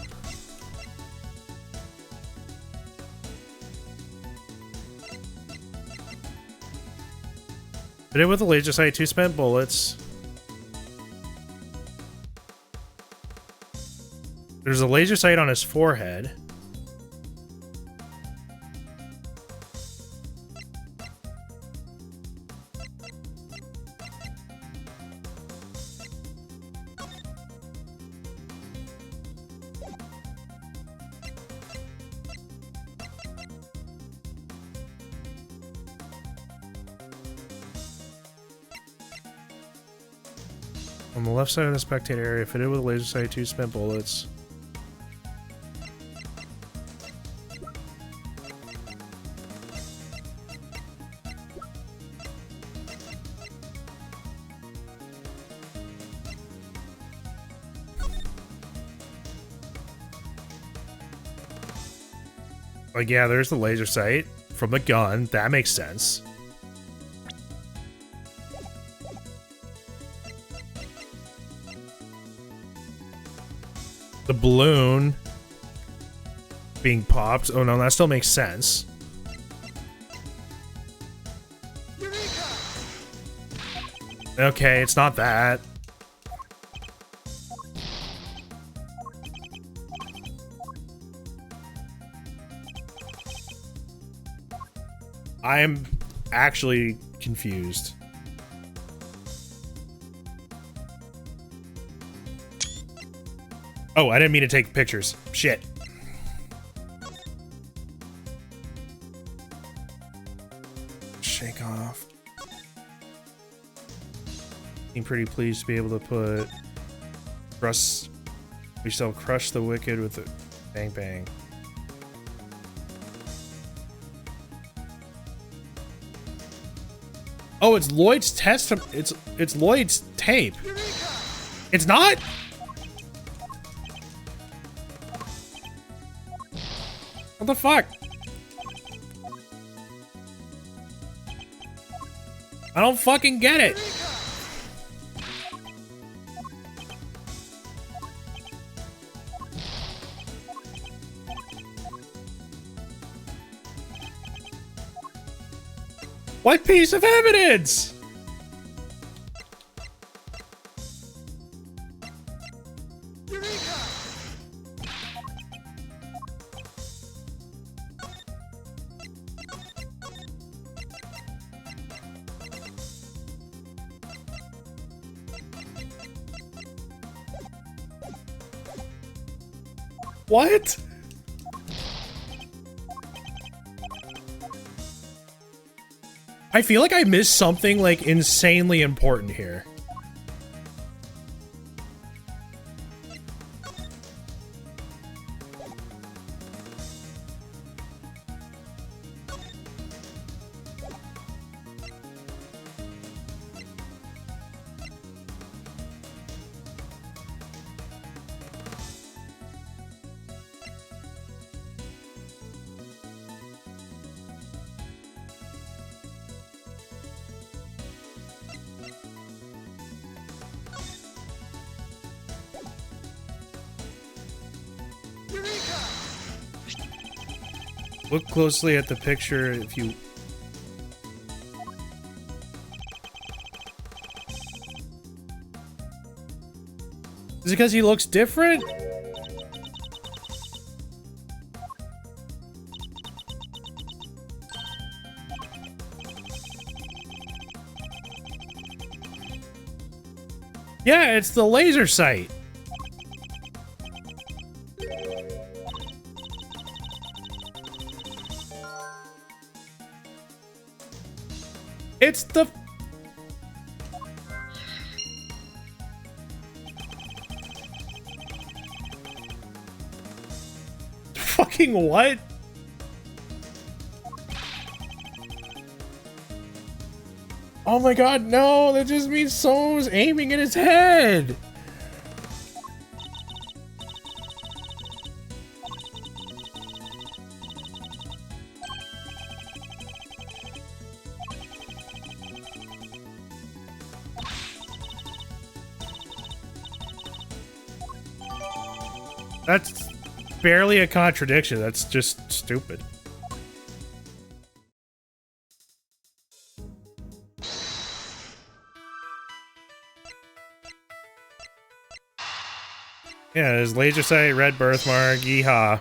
Hit it with a laser sight, 2 spent bullets. There's a laser sight on his forehead. On the left side of the spectator area, fitted with a laser sight, 2 spent bullets. Like, yeah, there's the laser sight from the gun. That makes sense. The balloon being popped. Oh no, that still makes sense. Okay, it's not that. I am actually confused. Oh, I didn't mean to take pictures. Shit. Shake off. I'm pretty pleased to be able to put we shall crush the wicked with a bang bang. Oh, it's Lloyd's test. It's Lloyd's tape. It's not. What the fuck? I don't fucking get it. What piece of evidence? What? I feel like I missed something like insanely important here. Look closely at the picture if you... Is it because he looks different? Yeah, it's the laser sight. It's the... Fucking what? Oh my god, no! That just means someone was aiming at his head! That's barely a contradiction. That's just stupid. Yeah, there's laser sight, red birthmark, yeehaw.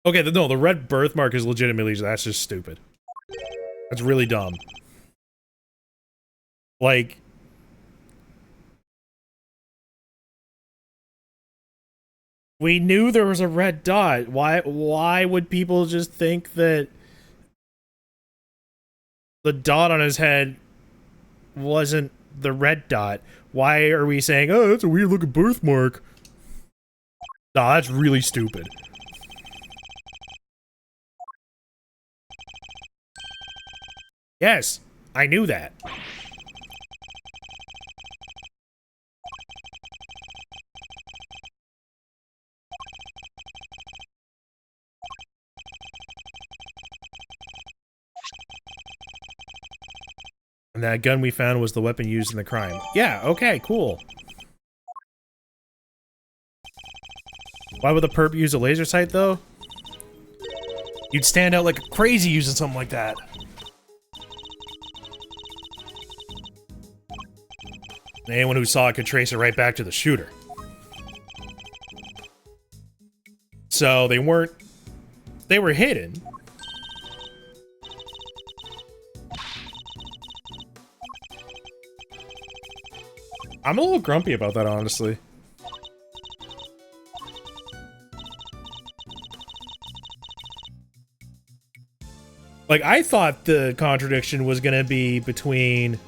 Okay, no, the red birthmark is legitimately, that's just stupid. That's really dumb. Like... We knew there was a red dot. Why would people just think that the dot on his head wasn't the red dot? Why are we saying, oh, that's a weird looking birthmark? Nah, that's really stupid. Yes, I knew that. And that gun we found was the weapon used in the crime. Yeah, okay, cool. Why would the perp use a laser sight, though? You'd stand out like crazy using something like that. Anyone who saw it could trace it right back to the shooter. So they weren't... They were hidden. I'm a little grumpy about that, honestly. Like, I thought the contradiction was gonna be between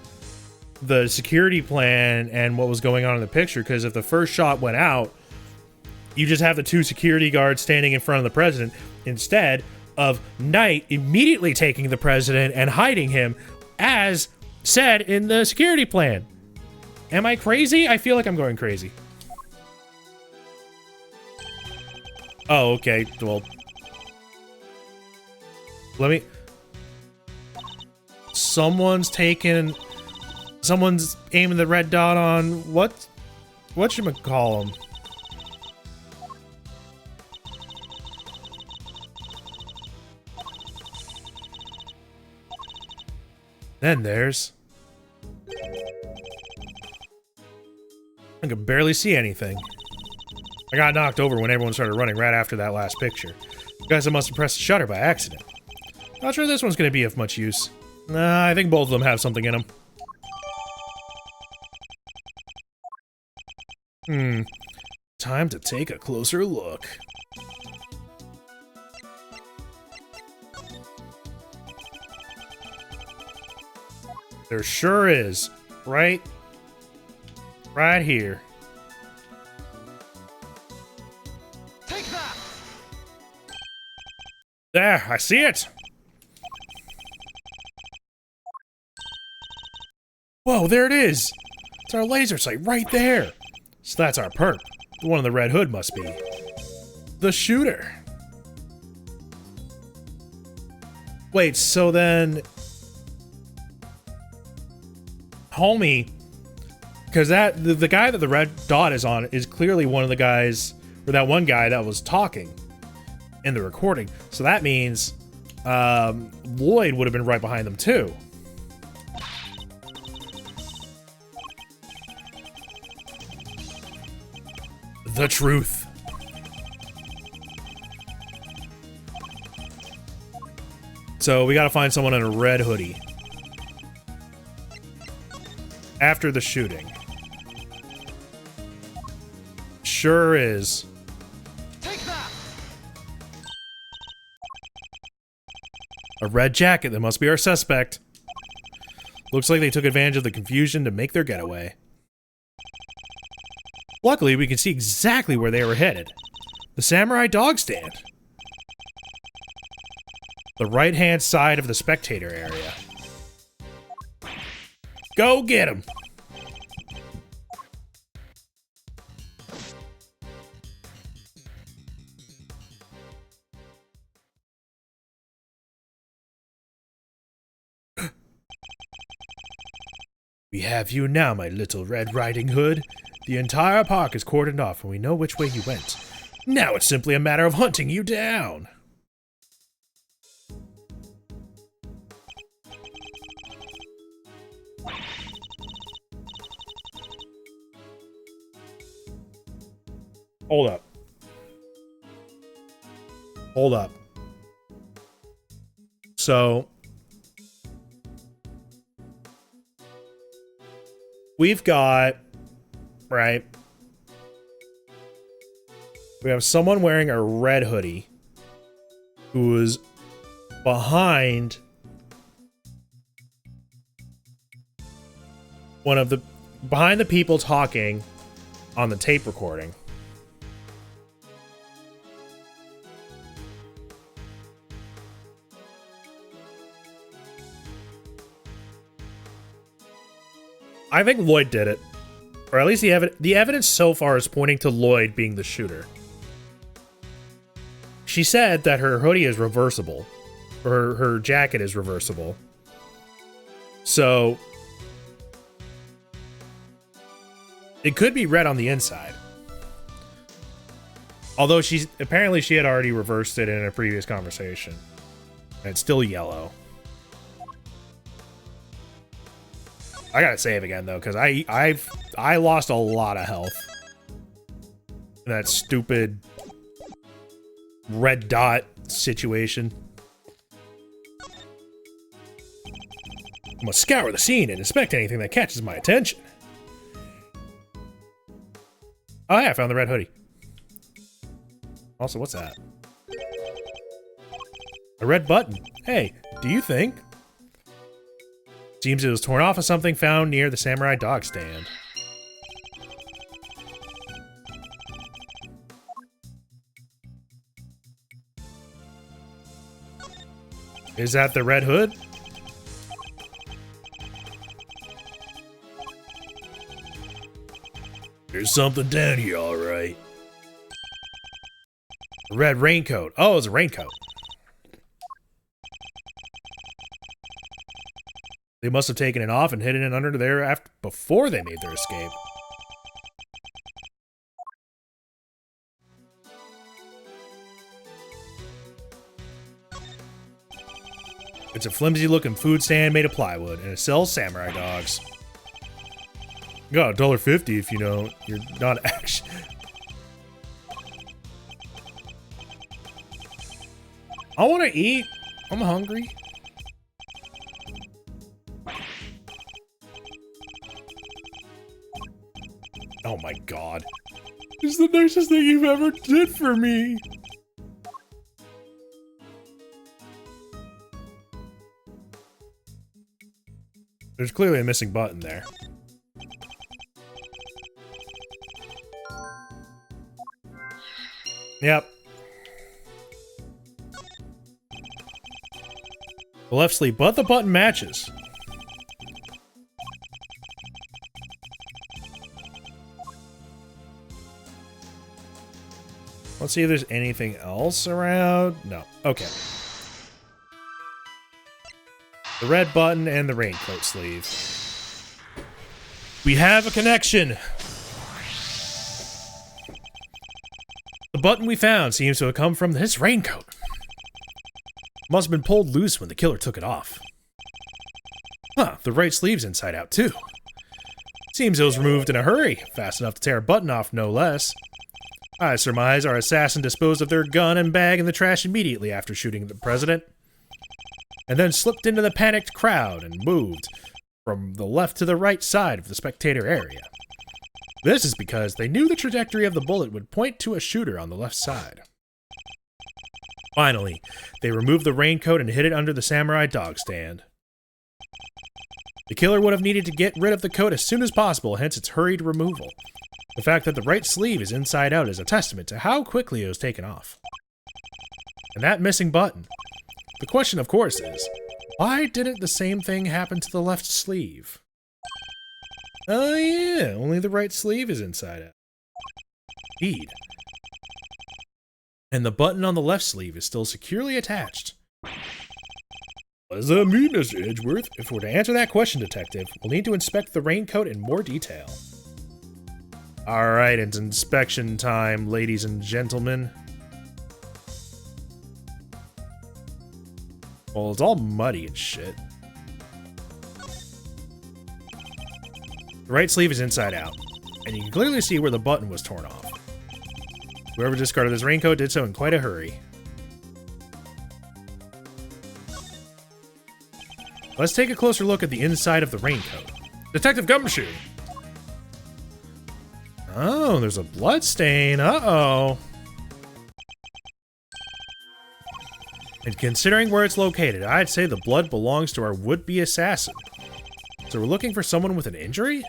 the security plan and what was going on in the picture, because if the first shot went out, you just have the two security guards standing in front of the president, instead of Knight immediately taking the president and hiding him, as said in the security plan. Am I crazy? I feel like I'm going crazy. Oh, okay, well... Let me... Someone's aiming the red dot on... Whatchamacallem? Then there's... I can barely see anything. I got knocked over when everyone started running right after that last picture. Guys, I must have pressed the shutter by accident. Not sure this one's gonna be of much use. Nah, I think both of them have something in them. Time to take a closer look. There sure is. Right here. Take that! There, I see it! Whoa, there it is! It's our laser sight right there! So that's our perp. The one in the red hood must be the shooter. Wait, so then... Homie... Because the guy that the red dot is on is clearly one of the guys, or that one guy that was talking in the recording. So that means Lloyd would have been right behind them too. The truth. So we gotta find someone in a red hoodie. After the shooting. Sure is. Take that! A red jacket, that must be our suspect. Looks like they took advantage of the confusion to make their getaway. Luckily, we can see exactly where they were headed. The Samurai Dog Stand. The right-hand side of the spectator area. Go get him! We have you now, my little Red Riding Hood. The entire park is cordoned off and we know which way you went. Now it's simply a matter of hunting you down. Hold up. Hold up. So we've got, right? We have someone wearing a red hoodie who is behind behind the people talking on the tape recording. I think Lloyd did it. Or at least the evidence so far is pointing to Lloyd being the shooter. She said that her hoodie is reversible. Or her jacket is reversible. So it could be red on the inside. Although she had already reversed it in a previous conversation. And it's still yellow. I gotta save again though, because I lost a lot of health in that stupid red dot situation. I must scour the scene and inspect anything that catches my attention. Oh yeah, I found the red hoodie. Also, what's that? A red button. Hey, do you think? Seems it was torn off of something found near the samurai dog stand. Is that the red hood? There's something down here, alright. A red raincoat. Oh, it's a raincoat. They must have taken it off and hidden it under there before they made their escape. It's a flimsy-looking food stand made of plywood, and it sells samurai dogs. You got $1.50 if you know you're not actually. I want to eat. I'm hungry. Oh my god. This is the nicest thing you've ever did for me. There's clearly a missing button there. Yep. The left sleeve, but the button matches. Let's see if there's anything else around. No. Okay. The red button and the raincoat sleeve. We have a connection. The button we found seems to have come from this raincoat. Must have been pulled loose when the killer took it off. Huh, the right sleeve's inside out too. Seems it was removed in a hurry, fast enough to tear a button off, no less. I surmise our assassin disposed of their gun and bag in the trash immediately after shooting the president, and then slipped into the panicked crowd and moved from the left to the right side of the spectator area. This is because they knew the trajectory of the bullet would point to a shooter on the left side. Finally, they removed the raincoat and hid it under the samurai dog stand. The killer would have needed to get rid of the coat as soon as possible, hence its hurried removal. The fact that the right sleeve is inside out is a testament to how quickly it was taken off. And that missing button. The question, of course, is, why didn't the same thing happen to the left sleeve? Oh yeah, only the right sleeve is inside out. Indeed. And the button on the left sleeve is still securely attached. What does that mean, Mr. Edgeworth? If we're to answer that question, Detective, we'll need to inspect the raincoat in more detail. Alright, it's inspection time, ladies and gentlemen. Well, it's all muddy and shit. The right sleeve is inside out, and you can clearly see where the button was torn off. Whoever discarded his raincoat did so in quite a hurry. Let's take a closer look at the inside of the raincoat. Detective Gumshoe! Oh, there's a blood stain. Uh-oh. And considering where it's located, I'd say the blood belongs to our would-be assassin. So we're looking for someone with an injury?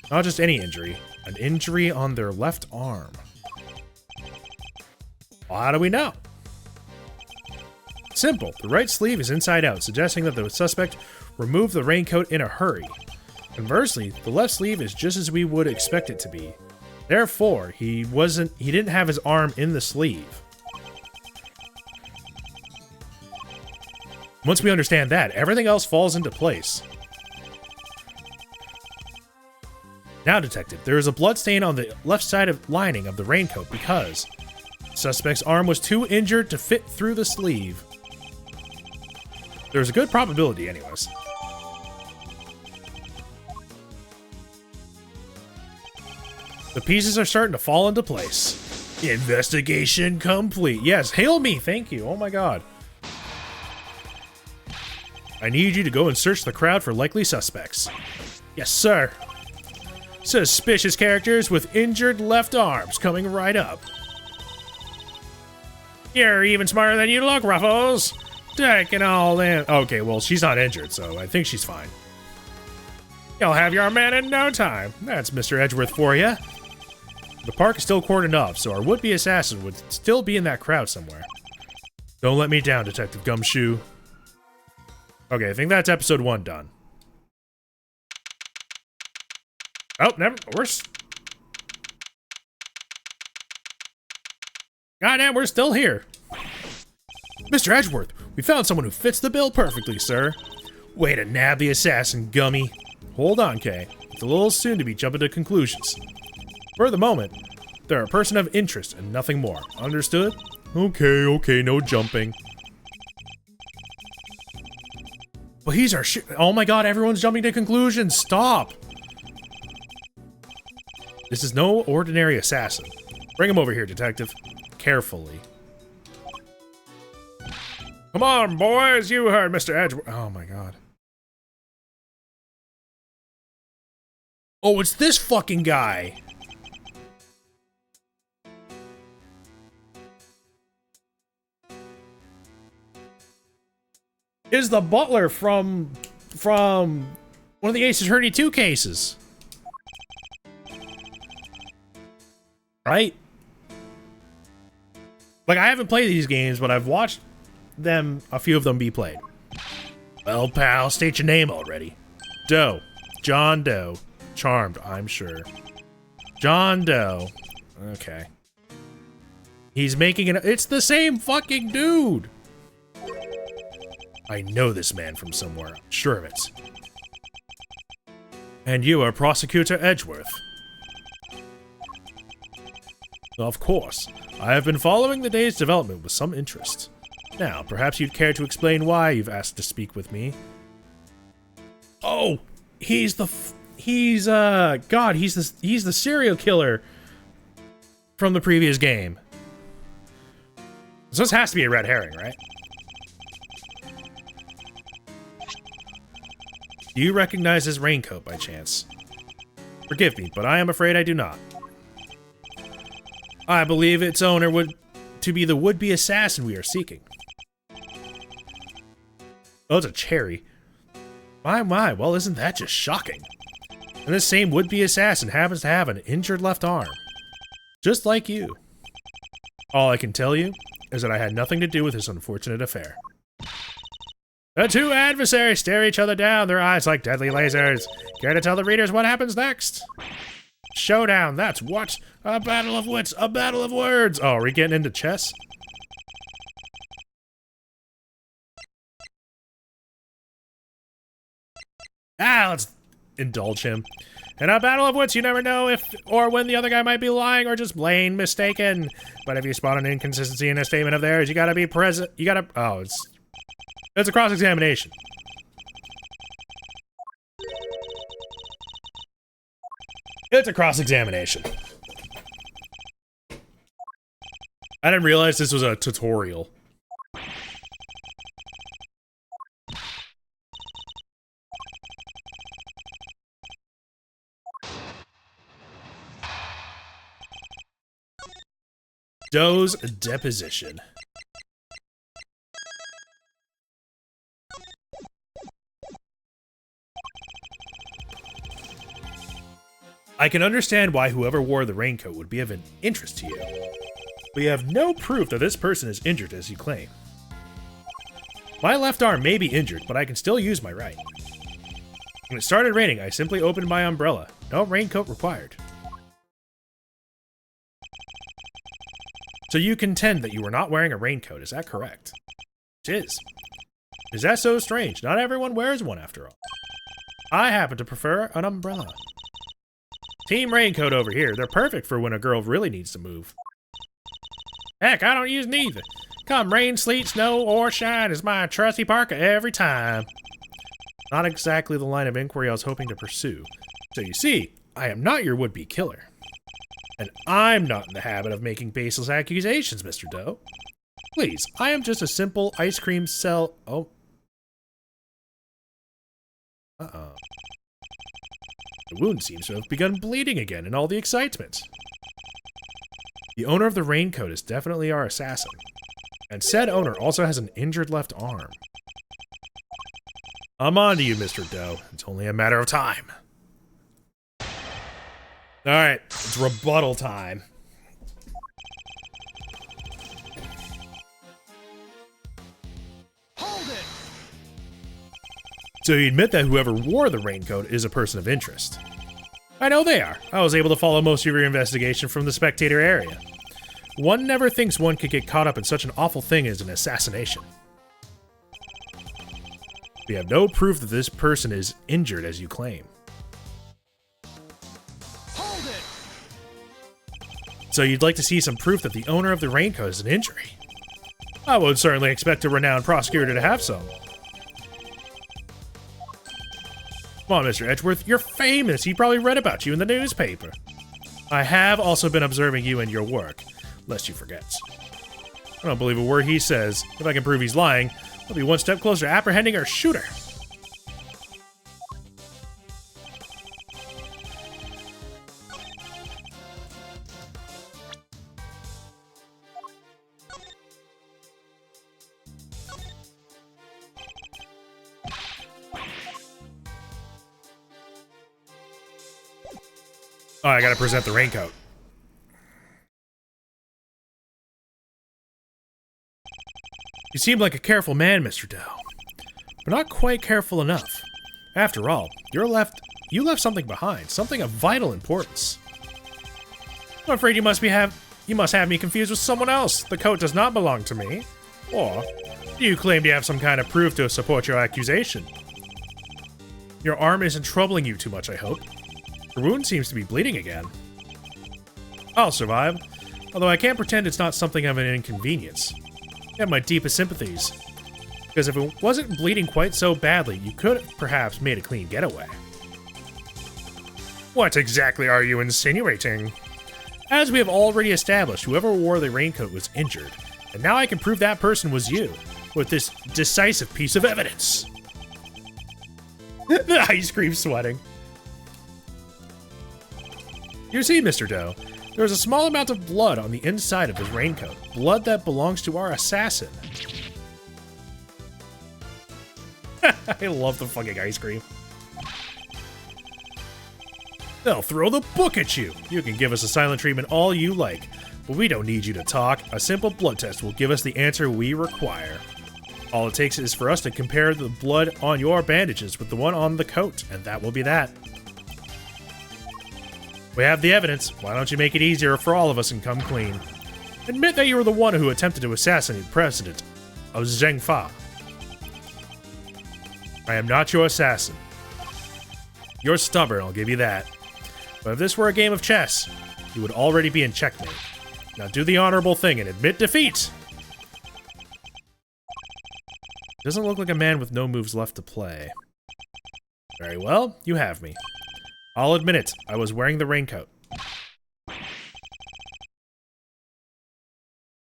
Not just any injury. An injury on their left arm. Well, how do we know? Simple. The right sleeve is inside out, suggesting that the suspect removed the raincoat in a hurry. Conversely, the left sleeve is just as we would expect it to be. Therefore, he didn't have his arm in the sleeve. Once we understand that, everything else falls into place. Now, Detective, there is a blood stain on the left side of lining of the raincoat because the suspect's arm was too injured to fit through the sleeve. There's a good probability anyways. The pieces are starting to fall into place. Investigation complete. Yes, hail me, thank you. Oh my god. I need you to go and search the crowd for likely suspects. Yes, sir. Suspicious characters with injured left arms coming right up. You're even smarter than you look, Ruffles. Take it all in. Okay, well, she's not injured, so I think she's fine. You'll have your man in no time. That's Mr. Edgeworth for you. The park is still cordoned off, so our would-be assassin would still be in that crowd somewhere. Don't let me down, Detective Gumshoe. Okay, I think that's episode 1 done. Oh, never. Goddamn, we're still here. Mr. Edgeworth, we found someone who fits the bill perfectly, sir. Way to nab the assassin, Gummy. Hold on, Kay. It's a little soon to be jumping to conclusions. For the moment, they're a person of interest and nothing more. Understood? Okay, no jumping. Well, he's our oh my god, everyone's jumping to conclusions. Stop! This is no ordinary assassin. Bring him over here, Detective. Carefully. Come on, boys! You heard Mr. Edgeworth. Oh my god. Oh, it's this fucking guy! Is the butler from one of the Ace Attorney 2 cases. Right? Like, I haven't played these games, but I've watched them, a few of them be played. Well, pal, state your name already. Doe. John Doe. Charmed, I'm sure. John Doe. Okay. He's making an- it's the same fucking dude! I know this man from somewhere, I'm sure of it. And you are Prosecutor Edgeworth. Of course. I have been following the day's development with some interest. Now, perhaps you'd care to explain why you've asked to speak with me. Oh! He's the serial killer from the previous game. So this has to be a red herring, right? Do you recognize his raincoat by chance? Forgive me, but I am afraid I do not. I believe its owner to be the would-be assassin we are seeking. Oh, it's a cherry. My, well, isn't that just shocking? And this same would-be assassin happens to have an injured left arm. Just like you. All I can tell you is that I had nothing to do with this unfortunate affair. The two adversaries stare each other down, their eyes like deadly lasers. Care to tell the readers what happens next? Showdown, that's what? A battle of wits, a battle of words! Oh, are we getting into chess? Ah, let's indulge him. In a battle of wits, you never know if or when the other guy might be lying or just plain mistaken. But if you spot an inconsistency in a statement of theirs, you gotta be present. You gotta. Oh, it's a cross-examination. It's a cross-examination. I didn't realize this was a tutorial. Doe's deposition. I can understand why whoever wore the raincoat would be of an interest to you. We have no proof that this person is injured as you claim. My left arm may be injured, but I can still use my right. When it started raining, I simply opened my umbrella. No raincoat required. So you contend that you were not wearing a raincoat, is that correct? It is. Is that so strange? Not everyone wears one after all. I happen to prefer an umbrella. Team raincoat over here. They're perfect for when a girl really needs to move. Heck, I don't use neither. Come rain, sleet, snow, or shine, it's my trusty parka every time. Not exactly the line of inquiry I was hoping to pursue. So you see, I am not your would-be killer. And I'm not in the habit of making baseless accusations, Mr. Doe. Please, I am just a simple ice cream sell— oh. Uh-oh. The wound seems to have begun bleeding again in all the excitement. The owner of the raincoat is definitely our assassin. And said owner also has an injured left arm. I'm on to you, Mr. Doe. It's only a matter of time. Alright, it's rebuttal time. Hold it! So you admit that whoever wore the raincoat is a person of interest. I know they are. I was able to follow most of your investigation from the spectator area. One never thinks one could get caught up in such an awful thing as an assassination. We have no proof that this person is injured as you claim. Hold it! So you'd like to see some proof that the owner of the raincoat is an injury? I would certainly expect a renowned prosecutor to have some. Come on, Mr. Edgeworth, you're famous. He probably read about you in the newspaper. I have also been observing you and your work, lest you forget. I don't believe a word he says. If I can prove he's lying, I'll be one step closer to apprehending our shooter. Oh, I gotta present the raincoat. You seem like a careful man, Mr. Doe, but not quite careful enough. After all, you left something behind, something of vital importance. I'm afraid you must have me confused with someone else. The coat does not belong to me. Or do you claim to have some kind of proof to support your accusation? Your arm isn't troubling you too much, I hope. Your wound seems to be bleeding again. I'll survive, although I can't pretend it's not something of an inconvenience. You have my deepest sympathies, because if it wasn't bleeding quite so badly, you could have perhaps made a clean getaway. What exactly are you insinuating? As we have already established, whoever wore the raincoat was injured, and now I can prove that person was you, with this decisive piece of evidence. The ice cream sweating. You see, Mr. Doe, there is a small amount of blood on the inside of his raincoat. Blood that belongs to our assassin. I love the fucking ice cream. They'll throw the book at you. You can give us a silent treatment all you like, but we don't need you to talk. A simple blood test will give us the answer we require. All it takes is for us to compare the blood on your bandages with the one on the coat, and that will be that. We have the evidence. Why don't you make it easier for all of us and come clean? Admit that you were the one who attempted to assassinate the president of Zhengfa. I am not your assassin. You're stubborn, I'll give you that. But if this were a game of chess, you would already be in checkmate. Now do the honorable thing and admit defeat! Doesn't look like a man with no moves left to play. Very well, you have me. I'll admit it, I was wearing the raincoat.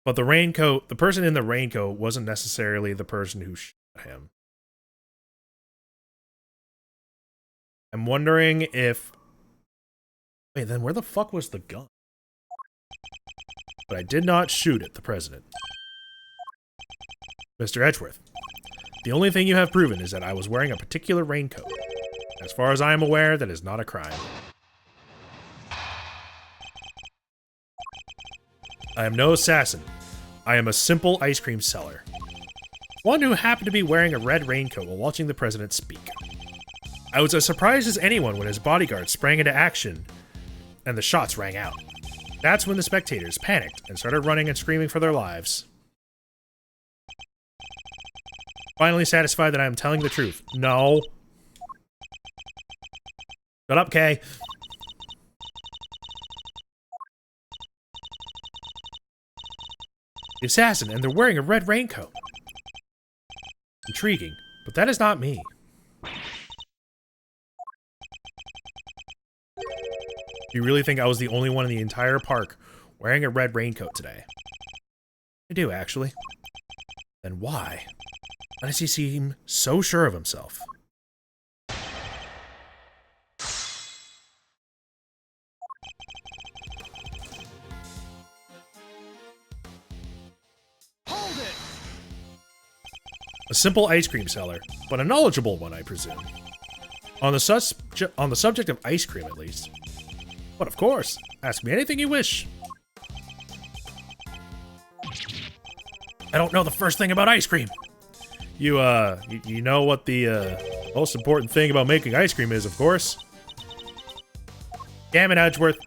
But the raincoat, the person in the raincoat wasn't necessarily the person who shot him. I'm wondering if... Wait, then where the fuck was the gun? But I did not shoot at the president. Mr. Edgeworth, the only thing you have proven is that I was wearing a particular raincoat. As far as I am aware, that is not a crime. I am no assassin. I am a simple ice cream seller. One who happened to be wearing a red raincoat while watching the president speak. I was as surprised as anyone when his bodyguard sprang into action and the shots rang out. That's when the spectators panicked and started running and screaming for their lives. Finally satisfied that I am telling the truth. No. Shut up, Kay. The assassin, and they're wearing a red raincoat. Intriguing, but that is not me. You really think I was the only one in the entire park wearing a red raincoat today? I do, actually. Then why? Why does he seem so sure of himself? Hold it! A simple ice cream seller, but a knowledgeable one, I presume. On the subject of ice cream, at least. But of course, ask me anything you wish. I don't know the first thing about ice cream. You know what the most important thing about making ice cream is, of course. Damn it, Edgeworth.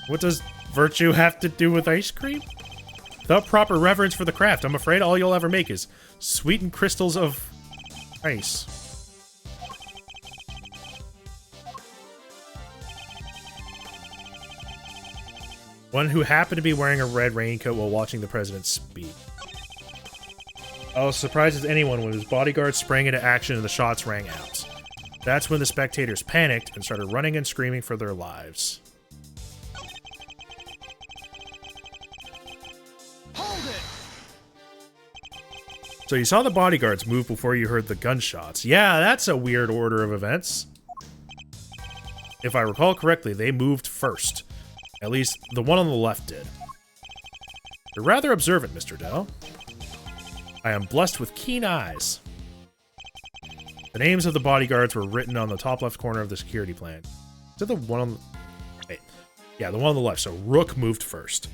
What does virtue have to do with ice cream? Without proper reverence for the craft, I'm afraid all you'll ever make is sweetened crystals of ice. One who happened to be wearing a red raincoat while watching the president speak. I was surprised as anyone when his bodyguard sprang into action and the shots rang out. That's when the spectators panicked and started running and screaming for their lives. Hold it! So you saw the bodyguards move before you heard the gunshots. Yeah, that's a weird order of events. If I recall correctly, they moved first. At least, the one on the left did. You're rather observant, Mr. Dell. I am blessed with keen eyes. The names of the bodyguards were written on the top left corner of the security plan. Is it the one on the... Wait. Yeah, the one on the left. So Rook moved first.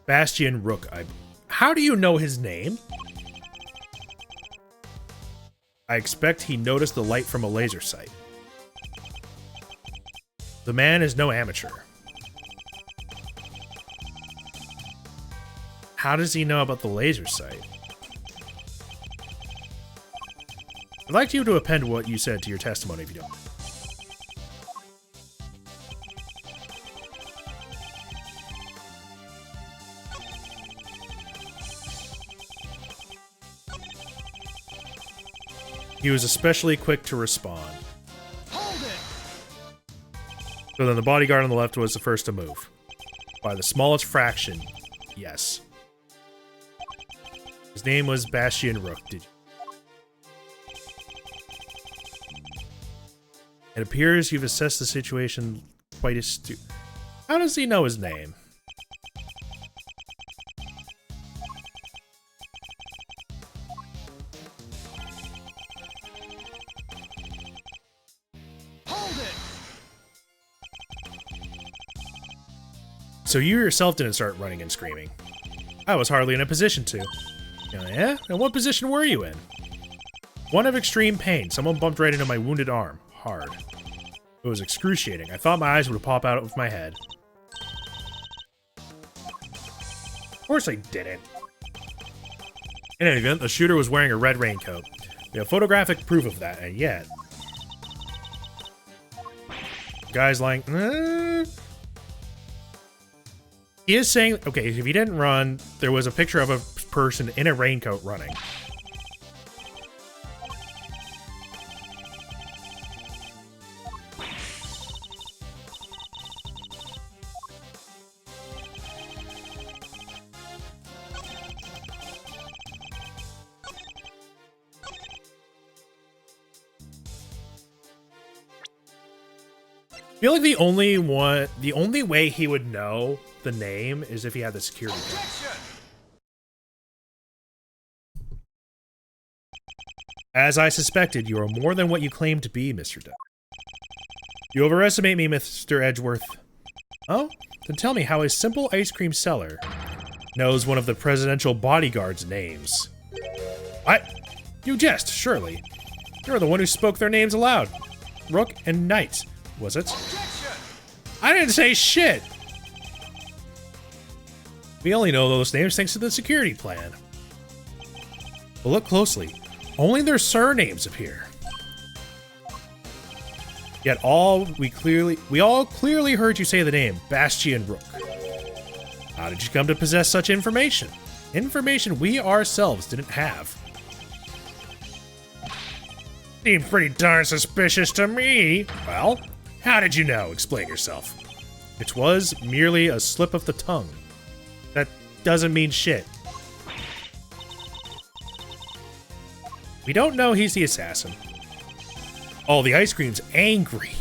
Bastian Rook. How do you know his name? I expect he noticed the light from a laser sight. The man is no amateur. How does he know about the laser sight? I'd like you to append what you said to your testimony if you don't. He was especially quick to respond. Hold it! So then the bodyguard on the left was the first to move. By the smallest fraction, yes. His name was Bastian Rook. It appears you've assessed the situation quite astute. How does he know his name? So you yourself didn't start running and screaming. I was hardly in a position to. Oh, yeah? And what position were you in? One of extreme pain. Someone bumped right into my wounded arm. Hard. It was excruciating. I thought my eyes would pop out of my head. Of course I didn't. In any event, the shooter was wearing a red raincoat. We have photographic proof of that, and yet... Guy's lying... He is saying, okay, if he didn't run, there was a picture of a person in a raincoat running. I feel like the only way he would know the name is if he had the security card. As I suspected, you are more than what you claim to be, Mr. Dunn. You overestimate me, Mr. Edgeworth. Oh? Then tell me how a simple ice cream seller knows one of the presidential bodyguard's names. What? You jest, surely. You're the one who spoke their names aloud. Rook and Knight, was it? I didn't say shit! We only know those names thanks to the security plan. But look closely. Only their surnames appear. Yet we all clearly heard you say the name, Bastian Rook. How did you come to possess such information? Information we ourselves didn't have. Seems pretty darn suspicious to me. Well, how did you know? Explain yourself. It was merely a slip of the tongue. That doesn't mean shit. We don't know he's the assassin. Oh, the ice cream's angry.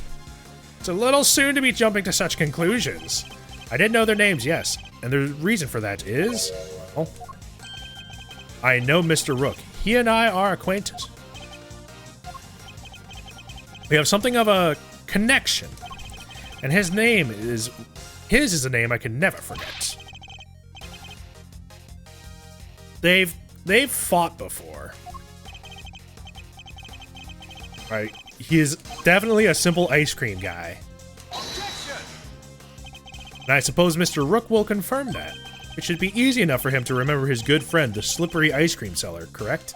It's a little soon to be jumping to such conclusions. I did know their names, yes. And the reason for that is, well, I know Mr. Rook. He and I are acquainted. We have something of a connection. And his is a name I can never forget. They've fought before. Right? He is definitely a simple ice cream guy. And I suppose Mr. Rook will confirm that. It should be easy enough for him to remember his good friend, the slippery ice cream seller, correct?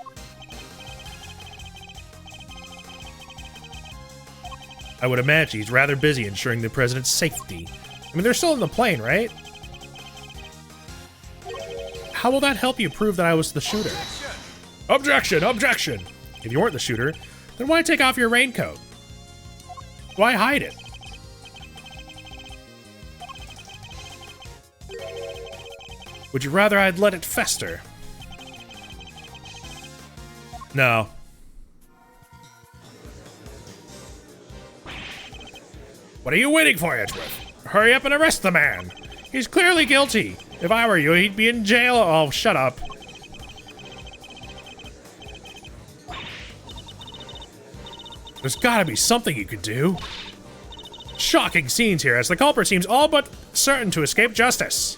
I would imagine he's rather busy ensuring the president's safety. I mean, they're still in the plane, right? How will that help you prove that I was the shooter? Objection! Objection! If you weren't the shooter, then why take off your raincoat? Why hide it? Would you rather I'd let it fester? No. What are you waiting for, Edgeworth? Hurry up and arrest the man! He's clearly guilty! If I were you, he'd be in jail. Oh, shut up. There's gotta be something you could do. Shocking scenes here, as the culprit seems all but certain to escape justice.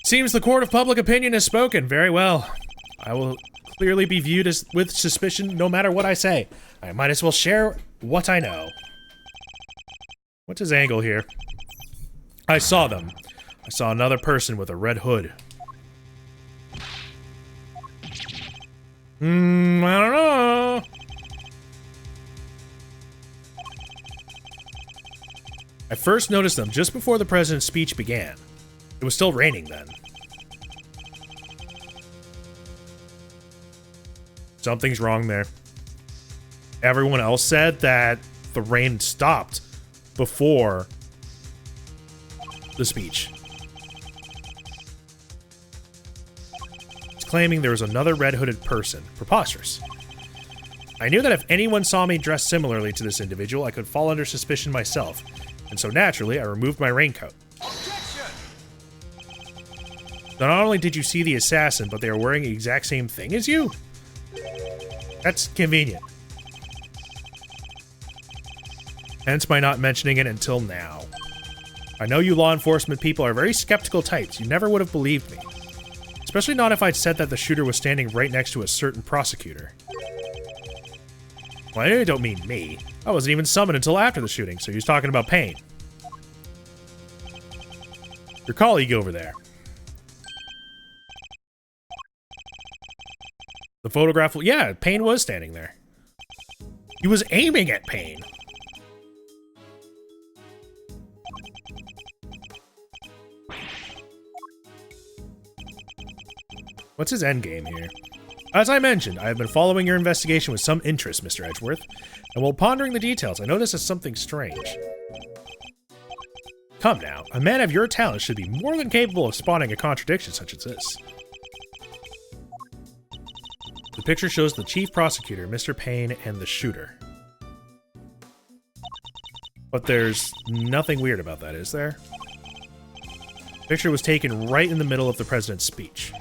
Seems the court of public opinion has spoken. Very well. I will clearly be viewed as with suspicion no matter what I say. I might as well share what I know. What's his angle here? I saw them. I saw another person with a red hood. I don't know. I first noticed them just before the president's speech began. It was still raining then. Something's wrong there. Everyone else said that the rain stopped before the speech. It's claiming there was another red-hooded person. Preposterous. I knew that if anyone saw me dressed similarly to this individual, I could fall under suspicion myself, and so naturally, I removed my raincoat. Not only did you see the assassin, but they are wearing the exact same thing as you? That's convenient. Hence my not mentioning it until now. I know you law enforcement people are very skeptical types. You never would have believed me. Especially not if I'd said that the shooter was standing right next to a certain prosecutor. Well, I don't mean me. I wasn't even summoned until after the shooting, so he was talking about Payne. Your colleague over there. The photograph, yeah, Payne was standing there. He was aiming at Payne. What's his endgame here? As I mentioned, I have been following your investigation with some interest, Mr. Edgeworth, and while pondering the details, I noticed something strange. Come now, a man of your talent should be more than capable of spotting a contradiction such as this. The picture shows the chief prosecutor, Mr. Payne, and the shooter. But there's nothing weird about that, is there? The picture was taken right in the middle of the president's speech.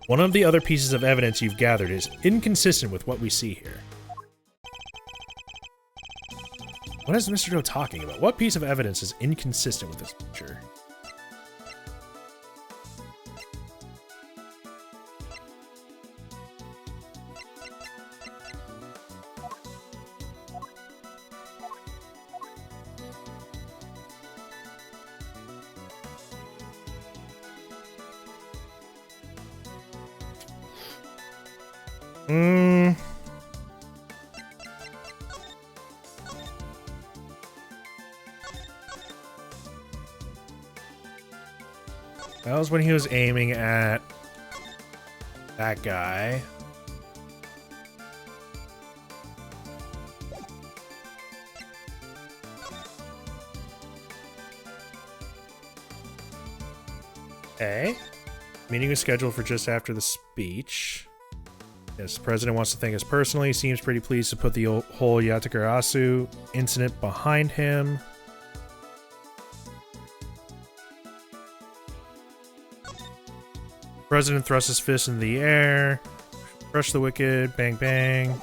One of the other pieces of evidence you've gathered is inconsistent with what we see here. What is Mr. Doe talking about? What piece of evidence is inconsistent with this picture? That was when he was aiming at that guy. Okay. Meeting is scheduled for just after the speech. Yes, the president wants to thank us personally. Seems pretty pleased to put the whole Yatakarasu incident behind him. President thrusts his fist in the air. Crush the wicked. Bang, bang.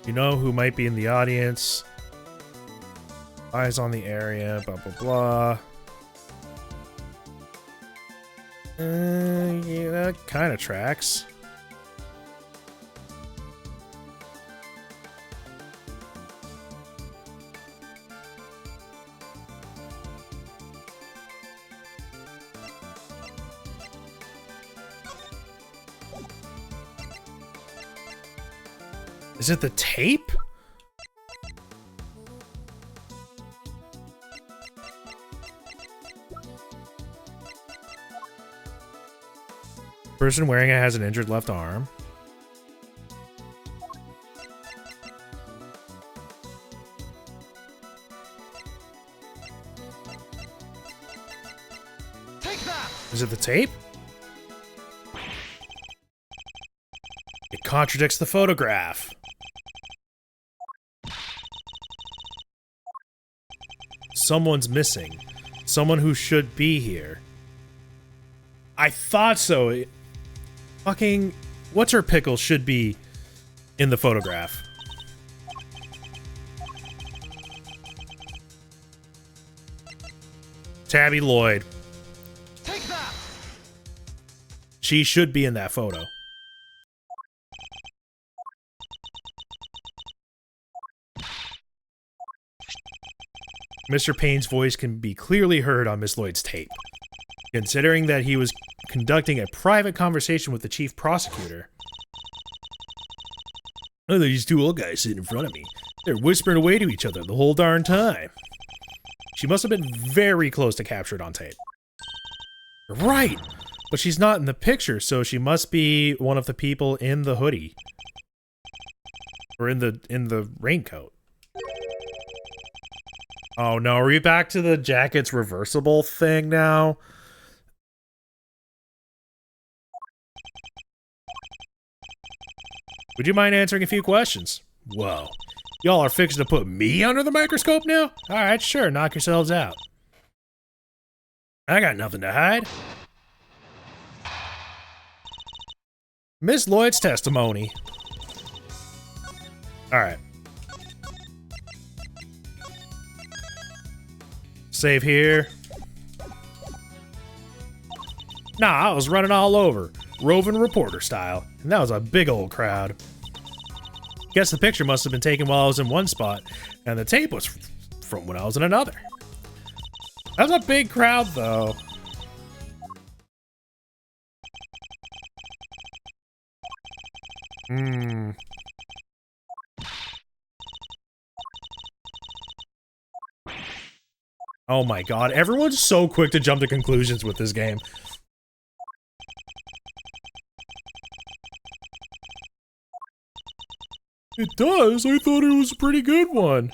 You know who might be in the audience. Eyes on the area. Blah, blah, blah. Yeah, that kind of tracks. Is it the tape? Person wearing it has an injured left arm. Take that! Is it the tape? It contradicts the photograph. Someone's missing. Someone who should be here. I thought so. Fucking what's her pickle should be in the photograph. Tabby Lloyd. Take that! She should be in that photo. Mr. Payne's voice can be clearly heard on Miss Lloyd's tape. Considering that he was conducting a private conversation with the chief prosecutor. Oh, these two old guys sitting in front of me. They're whispering away to each other the whole darn time. She must have been very close to capture it on tape. Right! But she's not in the picture, so she must be one of the people in the hoodie. Or in the raincoat. Oh no, are we back to the jacket's reversible thing now? Would you mind answering a few questions? Whoa. Y'all are fixing to put me under the microscope now? Alright, sure, knock yourselves out. I got nothing to hide. Miss Lloyd's testimony. Alright. Save here. Nah, I was running all over, roving reporter style, and that was a big old crowd. Guess the picture must have been taken while I was in one spot, and the tape was from when I was in another. That was a big crowd, though. Oh my god, everyone's so quick to jump to conclusions with this game. It does? I thought it was a pretty good one.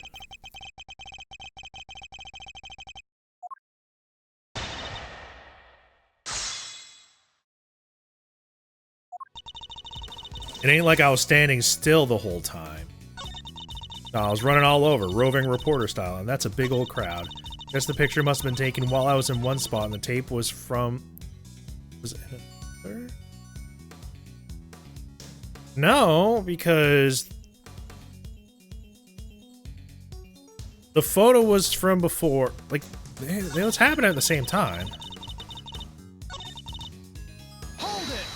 It ain't like I was standing still the whole time. No, I was running all over, roving reporter style, and that's a big old crowd. Guess the picture must have been taken while I was in one spot, and the tape was from... Was it another? No, because... the photo was from before. Like, they was happening at the same time. Hold it!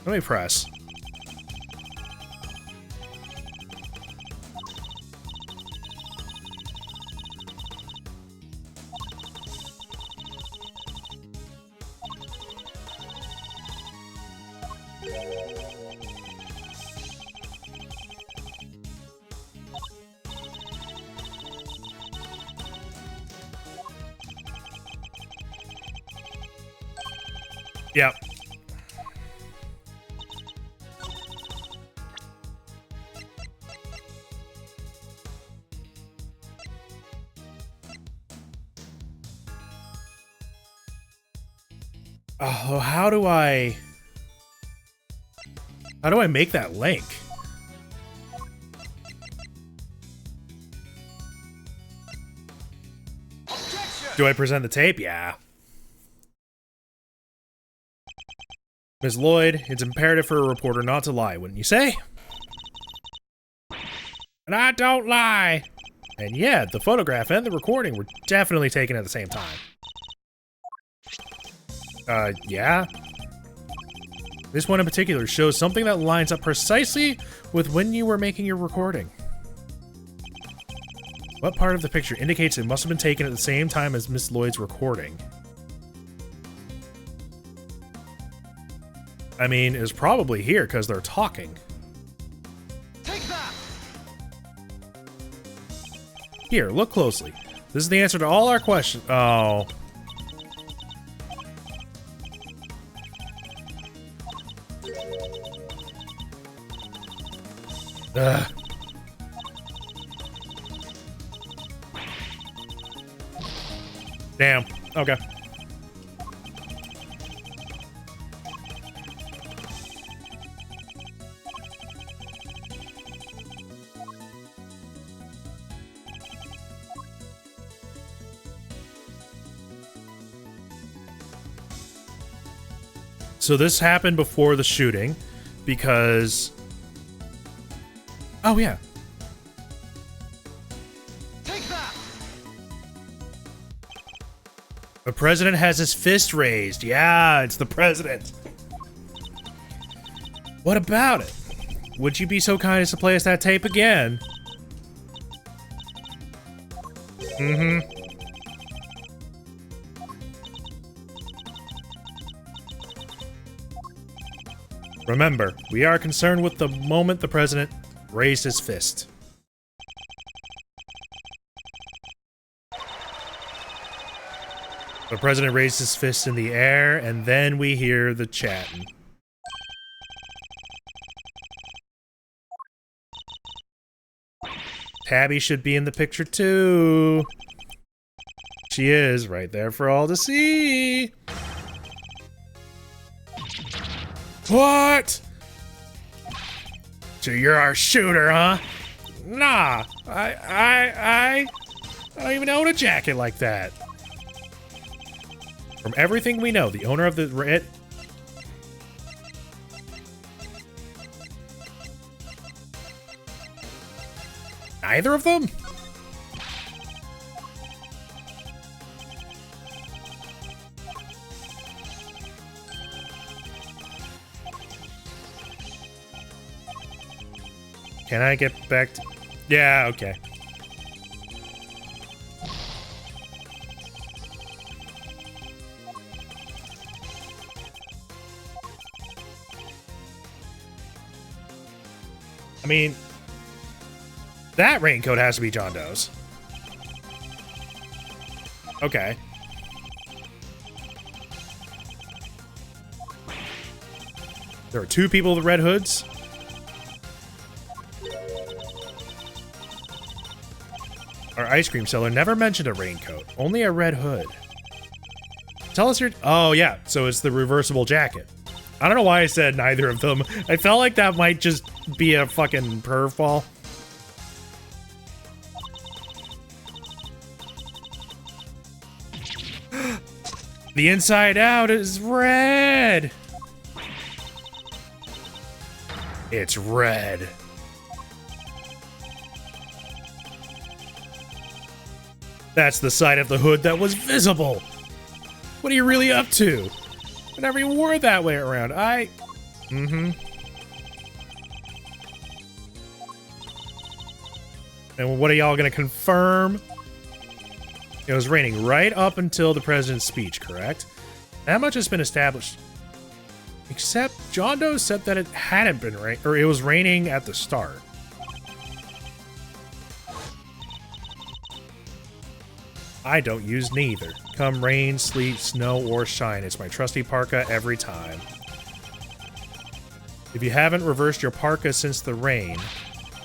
Let me press. Yep. Oh, how do I make that link? Do I present the tape? Yeah. Ms. Lloyd, it's imperative for a reporter not to lie, wouldn't you say? And I don't lie! And yeah, the photograph and the recording were definitely taken at the same time. Yeah? This one in particular shows something that lines up precisely with when you were making your recording. What part of the picture indicates it must have been taken at the same time as Miss Lloyd's recording? I mean, it was probably here because they're talking. Take that! Here, look closely. This is the answer to all our questions. Oh. Ugh. Damn. Okay. So this happened before the shooting because... Oh, yeah. Take that! The president has his fist raised. Yeah, it's the president. What about it? Would you be so kind as to play us that tape again? Mm-hmm. Remember, we are concerned with the moment the president raised his fist. The president raised his fist in the air, and then we hear the chatting. Tabby should be in the picture too. She is right there for all to see. What? So you're our shooter, huh? Nah, I don't even own a jacket like that. From everything we know, the owner of the red... Neither of them? Can I get back to... Yeah, okay. I mean, that raincoat has to be John Doe's. Okay. There are two people with red hoods. Our ice cream seller never mentioned a raincoat, only a red hood. Tell us your... Oh, yeah, so it's the reversible jacket. I don't know why I said neither of them. I felt like that might just be a fucking curveball. The inside out is red. It's red. That's the side of the hood that was visible. What are you really up to? I never even wore it that way around. And what are y'all gonna confirm? It was raining right up until the president's speech, correct? That much has been established. Except John Doe said that it hadn't been rain, or it was raining at the start. I don't use neither. Come rain, sleet, snow, or shine, it's my trusty parka every time. If you haven't reversed your parka since the rain,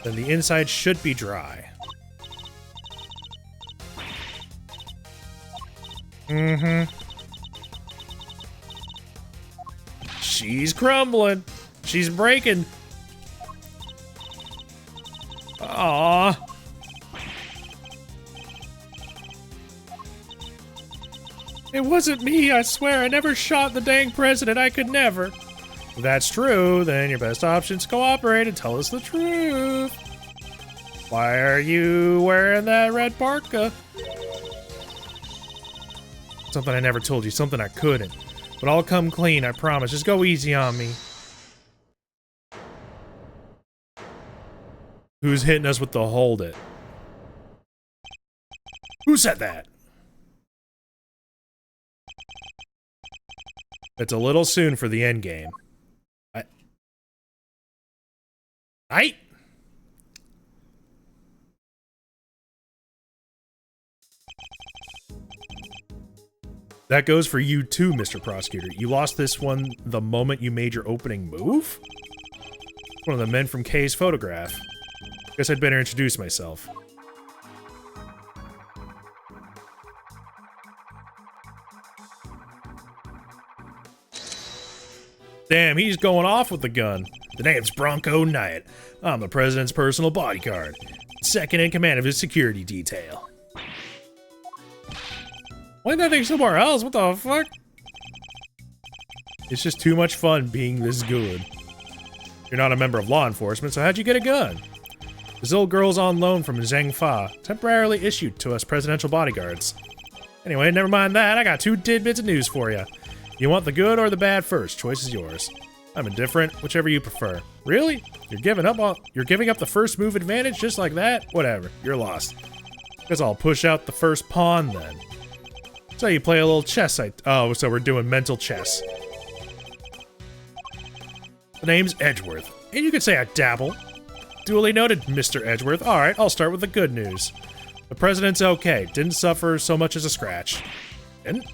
then the inside should be dry. She's crumbling. She's breaking. Aww. It wasn't me, I swear. I never shot the dang president. I could never. If that's true, then your best option is cooperate and tell us the truth. Why are you wearing that red parka? Something I never told you, something I couldn't. But I'll come clean, I promise. Just go easy on me. Who's hitting us with the hold it? Who said that? It's a little soon for the end game. I... That goes for you too, Mr. Prosecutor. You lost this one the moment you made your opening move? One of the men from Kay's photograph. Guess I'd better introduce myself. Damn, he's going off with the gun. The name's Bronco Knight. I'm the president's personal bodyguard. Second in command of his security detail. Why didn't I think somewhere else? What the fuck? It's just too much fun being this good. You're not a member of law enforcement, so how'd you get a gun? This old girl's on loan from Zheng Fa, temporarily issued to us presidential bodyguards. Anyway, never mind that, I got two tidbits of news for you. You want the good or the bad first? Choice is yours. I'm indifferent, whichever you prefer. Really? You're giving up the first move advantage just like that? Whatever, you're lost. Guess I'll push out the first pawn then. So you play a little chess. Oh, so we're doing mental chess. The name's Edgeworth, and you could say I dabble. Duly noted, Mr. Edgeworth. Alright, I'll start with the good news. The president's okay. Didn't suffer so much as a scratch. Didn't?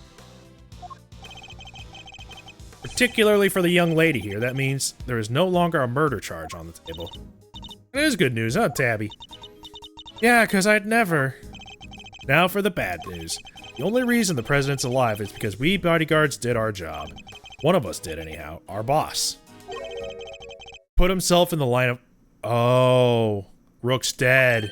Particularly for the young lady here, that means there is no longer a murder charge on the table. It is good news, huh, Tabby? Yeah, 'cause I'd never. Now for the bad news. The only reason the president's alive is because we bodyguards did our job. One of us did, anyhow. Our boss. Put himself in the line of... Oh, Rook's dead.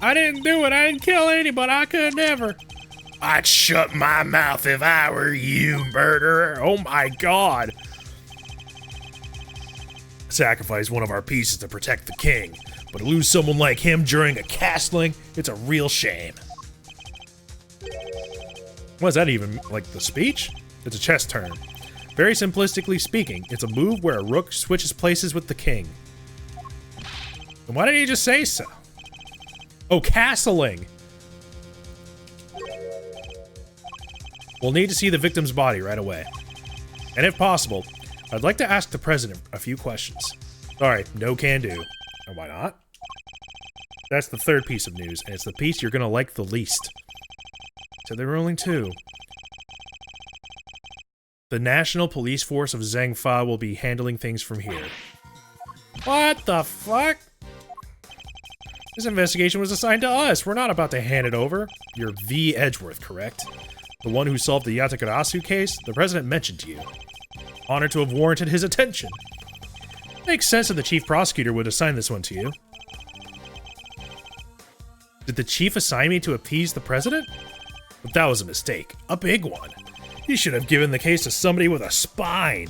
I didn't do it. I didn't kill anybody. I could never. I'd shut my mouth if I were you, murderer. Oh my god. Sacrifice one of our pieces to protect the king, but to lose someone like him during a castling, it's a real shame. What is that even, like the speech? It's a chess turn. Very simplistically speaking, it's a move where a rook switches places with the king. And why didn't you just say so? Oh, castling! We'll need to see the victim's body right away. And if possible, I'd like to ask the president a few questions. Alright, no can do. And why not? That's the third piece of news, and it's the piece you're gonna like the least. So there were only two. The National Police Force of Zhengfa will be handling things from here. What the fuck? This investigation was assigned to us. We're not about to hand it over. You're V. Edgeworth, correct? The one who solved the Yatakarasu case the president mentioned to you. Honored to have warranted his attention. Makes sense that the chief prosecutor would assign this one to you. Did the chief assign me to appease the president? But that was a mistake. A big one. He should have given the case to somebody with a spine.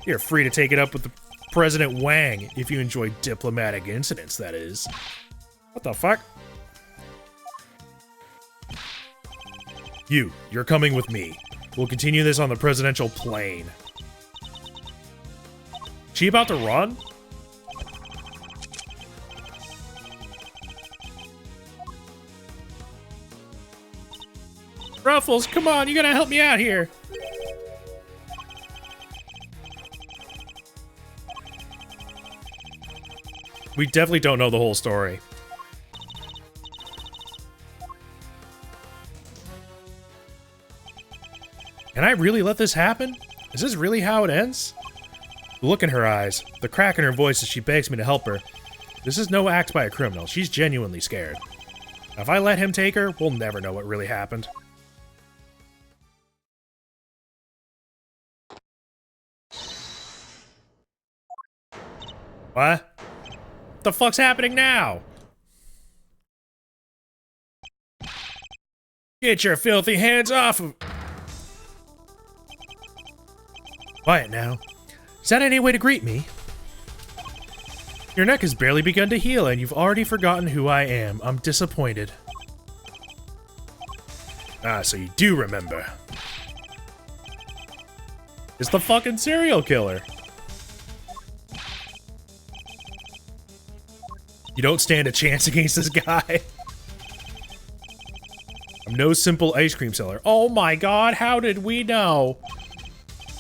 You're free to take it up with the President Wang, if you enjoy diplomatic incidents, that is. What the fuck? You're coming with me. We'll continue this on the presidential plane. She about to run? Ruffles, come on, you gotta help me out here. We definitely don't know the whole story. Can I really let this happen? Is this really how it ends? The look in her eyes, the crack in her voice as she begs me to help her. This is no act by a criminal. She's genuinely scared. If I let him take her, we'll never know what really happened. What? What the fuck's happening now? Get your filthy hands off of... Quiet now. Is that any way to greet me? Your neck has barely begun to heal and you've already forgotten who I am. I'm disappointed. Ah, so you do remember. It's the fucking serial killer. You don't stand a chance against this guy. I'm no simple ice cream seller. Oh my god, how did we know?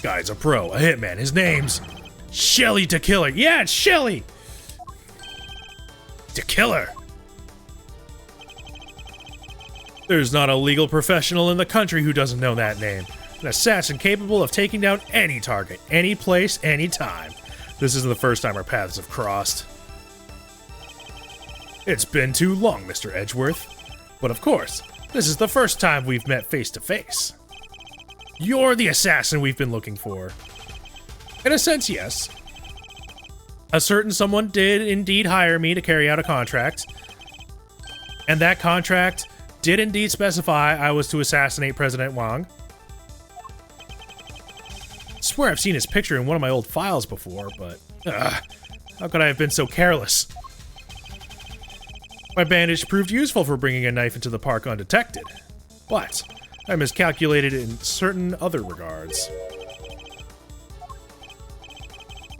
Guy's a pro, a hitman. His name's Shelly Killer. Yeah, it's Shelly! Killer. There's not a legal professional in the country who doesn't know that name. An assassin capable of taking down any target, any place, any time. This isn't the first time our paths have crossed. It's been too long, Mr. Edgeworth. But of course, this is the first time we've met face to face. You're the assassin we've been looking for. In a sense, yes. A certain someone did indeed hire me to carry out a contract. And that contract did indeed specify I was to assassinate President Wang. I swear I've seen his picture in one of my old files before, but... how could I have been so careless? My bandage proved useful for bringing a knife into the park undetected. But I miscalculated in certain other regards.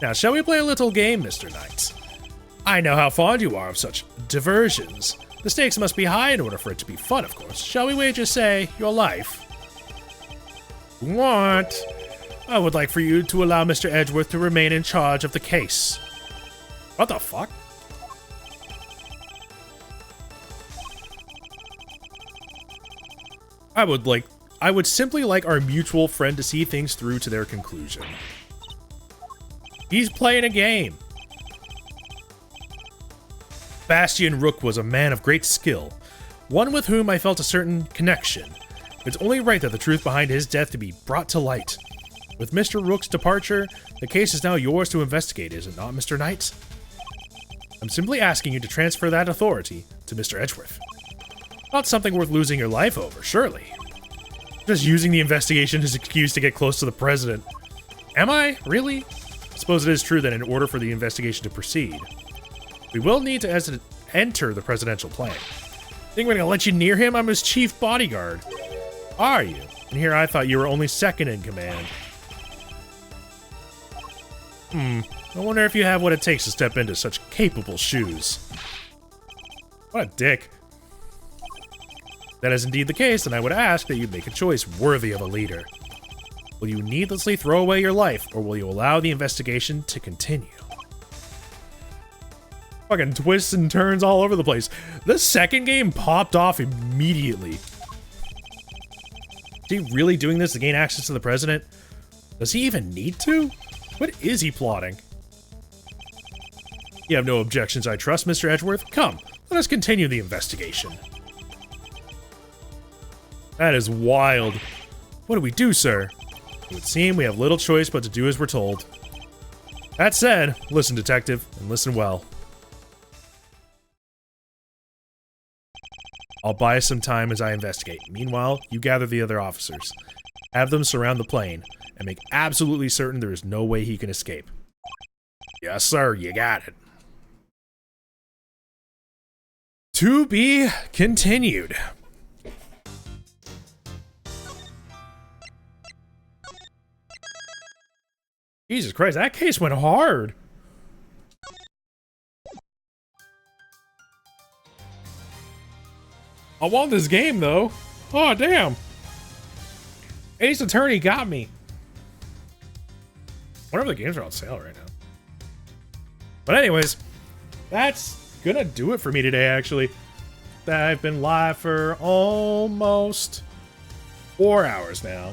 Now, shall we play a little game, Mr. Knight? I know how fond you are of such diversions. The stakes must be high in order for it to be fun, of course. Shall we wager, say, your life? What? I would like for you to allow Mr. Edgeworth to remain in charge of the case. What the fuck? I would simply like our mutual friend to see things through to their conclusion. He's playing a game. Bastian Rook was a man of great skill, one with whom I felt a certain connection. It's only right that the truth behind his death to be brought to light. With Mr. Rook's departure, the case is now yours to investigate, is it not, Mr. Knight? I'm simply asking you to transfer that authority to Mr. Edgeworth. Not something worth losing your life over, surely. Just using the investigation as an excuse to get close to the president. Am I? Really? I suppose it is true that in order for the investigation to proceed, we will need to enter the presidential plane. Think we're gonna let you near him? I'm his chief bodyguard. Are you? And here I thought you were only second in command. I wonder if you have what it takes to step into such capable shoes. What a dick. If that is indeed the case, then I would ask that you make a choice worthy of a leader. Will you needlessly throw away your life, or will you allow the investigation to continue? Fucking twists and turns all over the place. The second game popped off immediately. Is he really doing this to gain access to the president? Does he even need to? What is he plotting? You have no objections, I trust, Mr. Edgeworth? Come, let us continue the investigation. That is wild. What do we do, sir? It would seem we have little choice but to do as we're told. That said, listen, detective, and listen well. I'll buy us some time as I investigate. Meanwhile, you gather the other officers. Have them surround the plane, and make absolutely certain there is no way he can escape. Yes, sir, you got it. To be continued. Jesus Christ, that case went hard. I won this game, though. Oh, damn. Ace Attorney got me. Whatever the games are on sale right now. But anyways, that's gonna do it for me today, actually. I've been live for almost 4 hours now.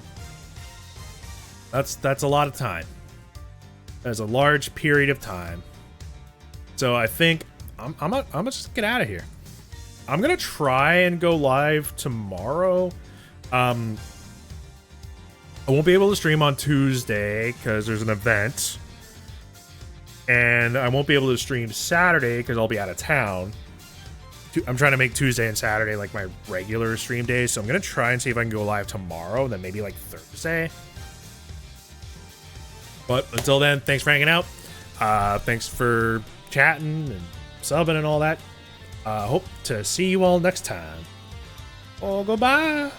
That's a lot of time. That's a large period of time. So I think I'm gonna just get out of here. I'm gonna try and go live tomorrow. I won't be able to stream on Tuesday because there's an event. And I won't be able to stream Saturday because I'll be out of town. I'm trying to make Tuesday and Saturday like my regular stream days. So I'm going to try and see if I can go live tomorrow, then maybe like Thursday. But until then, thanks for hanging out. Thanks for chatting and subbing and all that. Hope to see you all next time. Oh, goodbye.